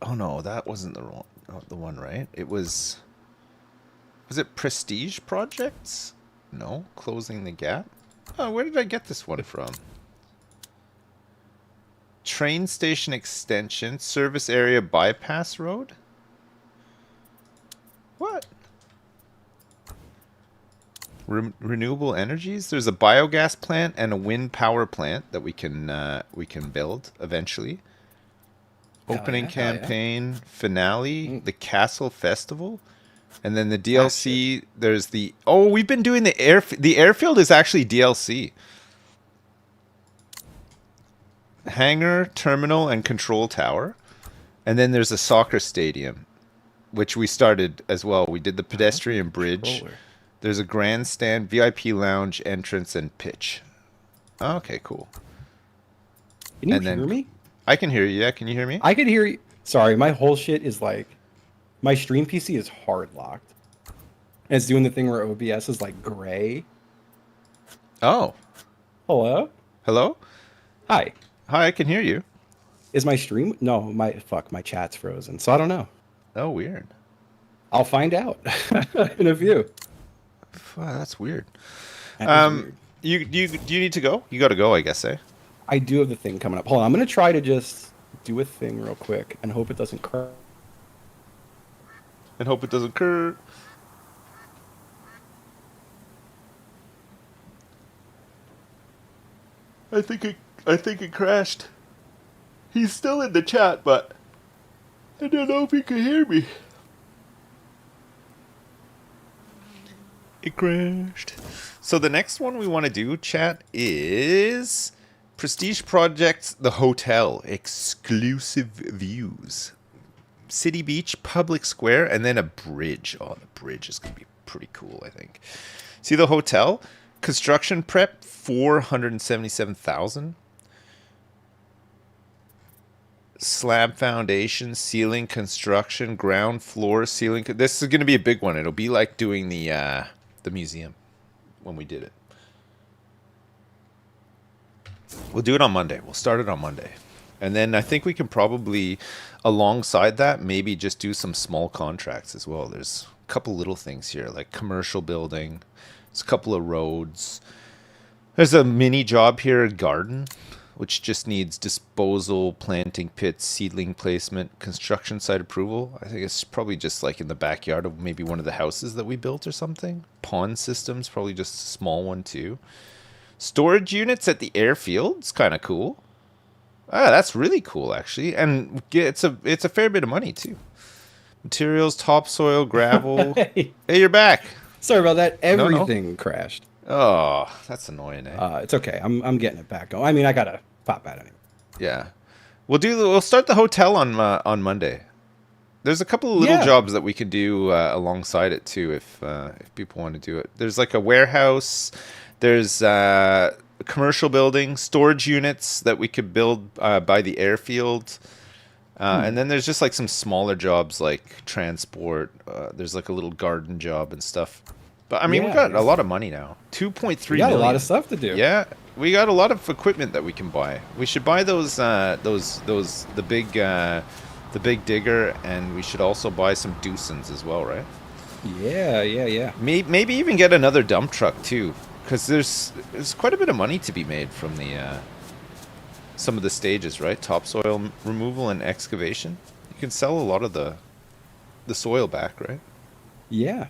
Oh no, that wasn't the one, right? It was it Prestige Projects? No, Closing the Gap. Oh, where did I get this one from? Train Station Extension, Service Area Bypass Road? What? Renewable energies? There's a biogas plant and a wind power plant that we can build eventually. Opening campaign, finale, the Castle Festival, and then the DLC. There's the we've been doing the airfield is actually DLC. Hangar, terminal, and control tower, and then there's a soccer stadium, which we started as well. We did the pedestrian bridge. There's a grandstand, VIP lounge, entrance, and pitch. Okay, cool. Can you hear me? I can hear you. Yeah, can you hear me? I can hear you. Sorry, my whole shit is like, my stream PC is hard locked. And it's doing the thing where OBS is like gray. Oh. Hello? Hello? Hi. Hi, I can hear you. Is my stream? No, my chat's frozen. So I don't know. Oh, weird. I'll find out in a few. Wow, that's weird. Weird. You need to go? You got to go, I guess, eh? I do have the thing coming up. Hold on, I'm going to try to just do a thing real quick and hope it doesn't crash. And hope it doesn't cur. I think it crashed. He's still in the chat, but I don't know if he can hear me. It crashed. So the next one we want to do, chat, is Prestige Projects, the hotel, exclusive views. City Beach, public square, and then a bridge. Oh, the bridge is going to be pretty cool, I think. See the hotel? Construction prep, 477,000. Slab foundation, ceiling construction, ground floor ceiling. This is going to be a big one. It'll be like doing the museum when we did it. We'll do it on Monday. We'll start it on Monday. And then I think we can probably, alongside that, maybe just do some small contracts as well. There's a couple little things here, like commercial building. There's a couple of roads. There's a mini job here, a garden, which just needs disposal, planting pits, seedling placement, construction site approval. I think it's probably just like in the backyard of maybe one of the houses that we built or something. Pond systems, probably just a small one too. Storage units at the airfield. It's kind of cool. Ah, that's really cool, actually. And it's a fair bit of money, too. Materials, topsoil, gravel. Hey, you're back. Sorry about that. Everything crashed. Oh, that's annoying, eh? It's okay. I'm getting it back going. I mean, I got to pop out anyway. Yeah. We'll start the hotel on Monday. There's a couple of little jobs that we can do alongside it, too, if people want to do it. There's like a warehouse. There's commercial building, storage units that we could build by the airfield. And then there's just like some smaller jobs like transport. There's like a little garden job and stuff. But I mean, we got a lot of money now. 2.3 million. We got a lot of stuff to do. Yeah, we got a lot of equipment that we can buy. We should buy the big digger, and we should also buy some Doosan's as well, right? Yeah. Maybe even get another dump truck too. Because there's quite a bit of money to be made from the some of the stages, right? Topsoil removal and excavation. You can sell a lot of the soil back, right? Yeah.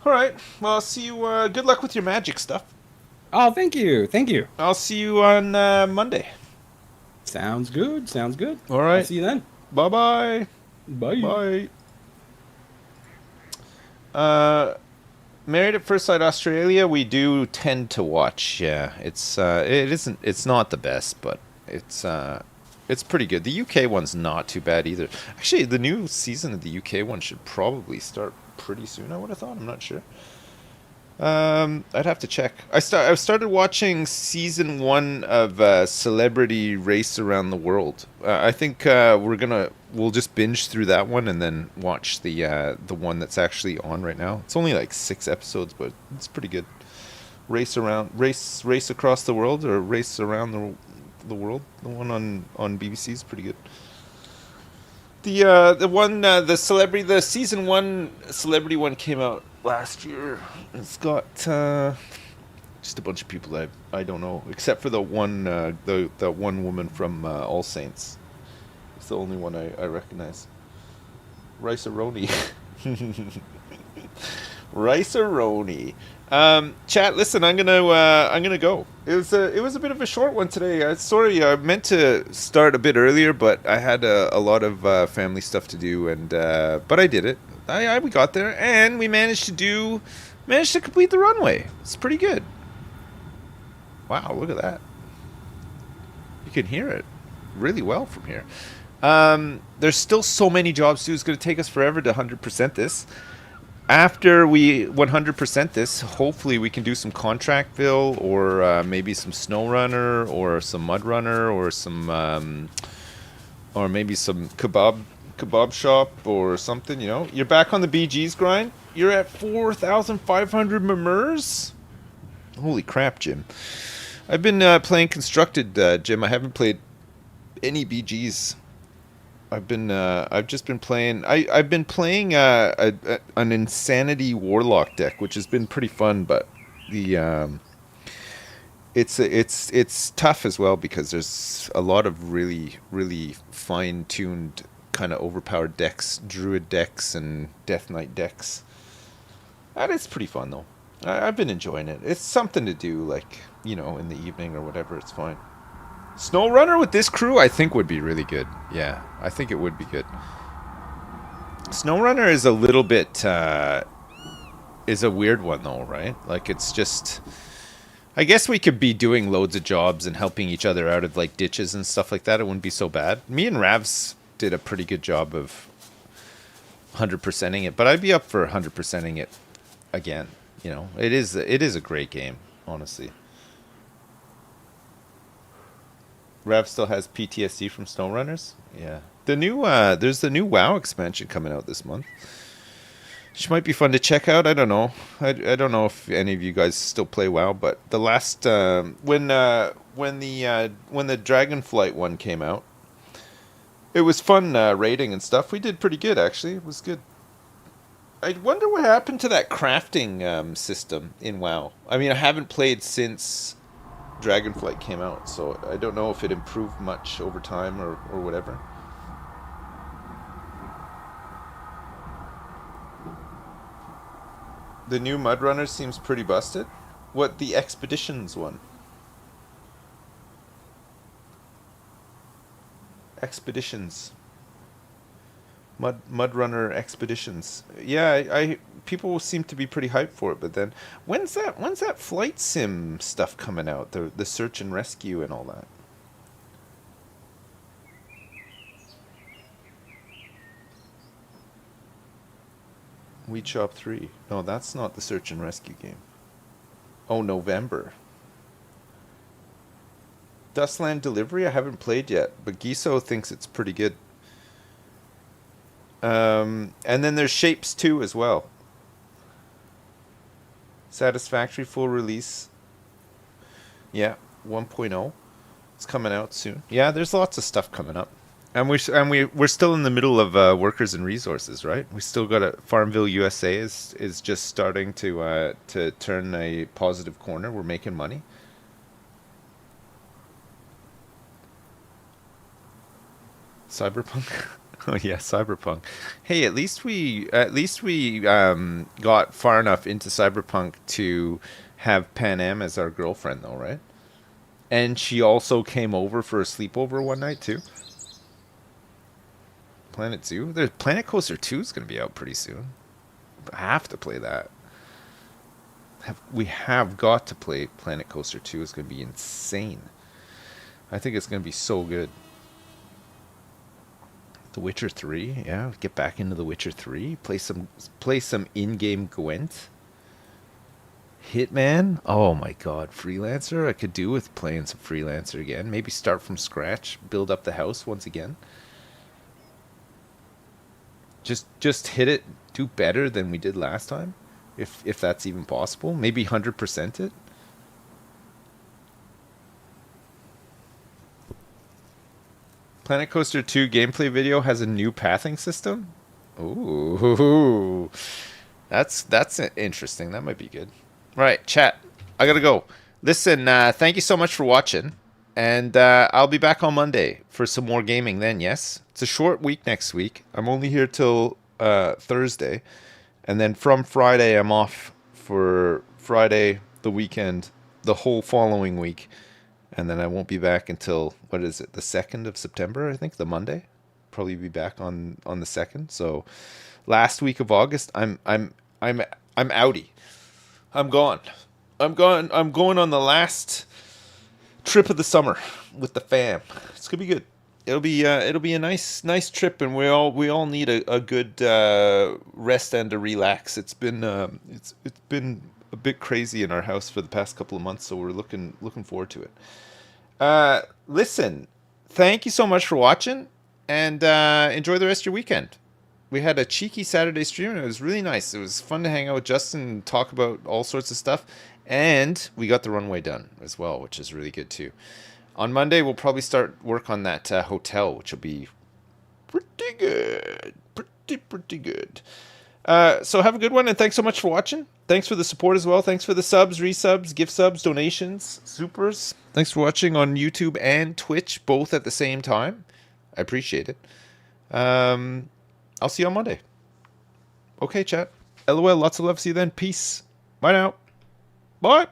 All right. Well, I'll see you. Good luck with your magic stuff. Oh, thank you. I'll see you on Monday. Sounds good. All right. I'll see you then. Bye. Married at First Sight Australia, we do tend to watch. Yeah, it's not the best, but it's pretty good. The UK one's not too bad either. Actually, the new season of the UK one should probably start pretty soon. I would have thought. I'm not sure. I'd have to check. I started watching season 1 of Celebrity Race Around the World. I think we'll just binge through that one and then watch the one that's actually on right now. It's only like 6 episodes, but it's pretty good. Race across the world, or race around the world. The one on BBC is pretty good. The season 1 celebrity one came out last year. It's got just a bunch of people I don't know, except for the one woman from All Saints. It's the only one I recognize. Rice-A-Roni. Rice-A-Roni. Chat, listen, I'm gonna go. It was a bit of a short one today. I meant to start a bit earlier, but I had a lot of family stuff to do, and but I did it. We got there, and we managed to complete the runway. It's pretty good. Wow, look at that. You can hear it really well from here. There's still so many jobs to do. It's going to take us forever to 100% this. After we 100% this, hopefully we can do some contract fill, or maybe some snow runner, or some mud runner, or some or maybe some kebab shop or something. You know, you're back on the BG's grind. You're at 4,500 memers. Holy crap, Jim! I've been playing Constructed, Jim. I haven't played any BG's. I've just been playing. I've been playing an Insanity Warlock deck, which has been pretty fun, but it's tough as well because there's a lot of really fine-tuned kind of overpowered decks, Druid decks and Death Knight decks. And it's pretty fun though. I've been enjoying it. It's something to do, like, you know, in the evening or whatever. It's fine. Snow Runner with this crew, I think, would be really good. Yeah, I think it would be good. Snow Runner is a little bit is a weird one though, right? Like it's just, I guess we could be doing loads of jobs and helping each other out of like ditches and stuff like that. It wouldn't be so bad. Me and Ravs did a pretty good job of 100%ing it, but I'd be up for 100%ing it again. You know, it is a great game, honestly. Rav still has PTSD from SnowRunners. Yeah, the new there's the new WoW expansion coming out this month, which might be fun to check out. I don't know. I don't know if any of you guys still play WoW, but the last when the Dragonflight one came out, it was fun raiding and stuff. We did pretty good actually. It was good. I wonder what happened to that crafting system in WoW. I mean, I haven't played since Dragonflight came out, so I don't know if it improved much over time or whatever. The new Mud Runner seems pretty busted. What, the Expeditions one? Expeditions. Mud Runner Expeditions. Yeah, I people seem to be pretty hyped for it, but then when's that flight sim stuff coming out? The search and rescue and all that. Weed Shop 3. No, that's not the search and rescue game. Oh, November. Dustland Delivery I haven't played yet, but Giso thinks it's pretty good. And then there's Shapes 2 as well. Satisfactory full release. Yeah, 1.0. It's coming out soon. Yeah, there's lots of stuff coming up. And we're still in the middle of workers and resources, right? We still got Farmville USA is just starting to turn a positive corner. We're making money. Cyberpunk. Oh yeah, Cyberpunk. Hey, at least we got far enough into Cyberpunk to have Pan Am as our girlfriend, though, right? And she also came over for a sleepover one night too. Planet Zoo. There's Planet Coaster 2 is going to be out pretty soon. I have to play that. We have got to play Planet Coaster 2. It's going to be insane. I think it's going to be so good. The Witcher 3, yeah, get back into The Witcher 3. Play some in-game Gwent. Hitman, oh my god, Freelancer. I could do with playing some Freelancer again. Maybe start from scratch, build up the house once again. Just hit it, do better than we did last time, if that's even possible. Maybe 100% it. Planet Coaster 2 gameplay video has a new pathing system. Ooh, that's interesting. That might be good. All right, chat. I gotta go. Listen, thank you so much for watching, and I'll be back on Monday for some more gaming. Then, yes, it's a short week next week. I'm only here till Thursday, and then from Friday I'm off for Friday, the weekend, the whole following week. And then I won't be back until, what is it, the 2nd of September, I think, the Monday. Probably be back on the 2nd. So last week of August, I'm outie. I'm gone. I'm going on the last trip of the summer with the fam. It's gonna be good. It'll be a nice trip, and we all need a good rest and a relax. It's been a bit crazy in our house for the past couple of months, so we're looking forward to it. Listen, thank you so much for watching, and enjoy the rest of your weekend. We had a cheeky Saturday stream, and it was really nice. It was fun to hang out with Justin and talk about all sorts of stuff, and we got the runway done as well, which is really good too. On Monday, we'll probably start work on that hotel, which will be pretty good. Pretty good. So have a good one, and thanks so much for watching. Thanks for the support as well. Thanks for the subs, resubs, gift subs, donations, supers. Thanks for watching on YouTube and Twitch, both at the same time. I appreciate it. I'll see you on Monday. Okay, chat. LOL, lots of love. See you then. Peace. Bye now. Bye.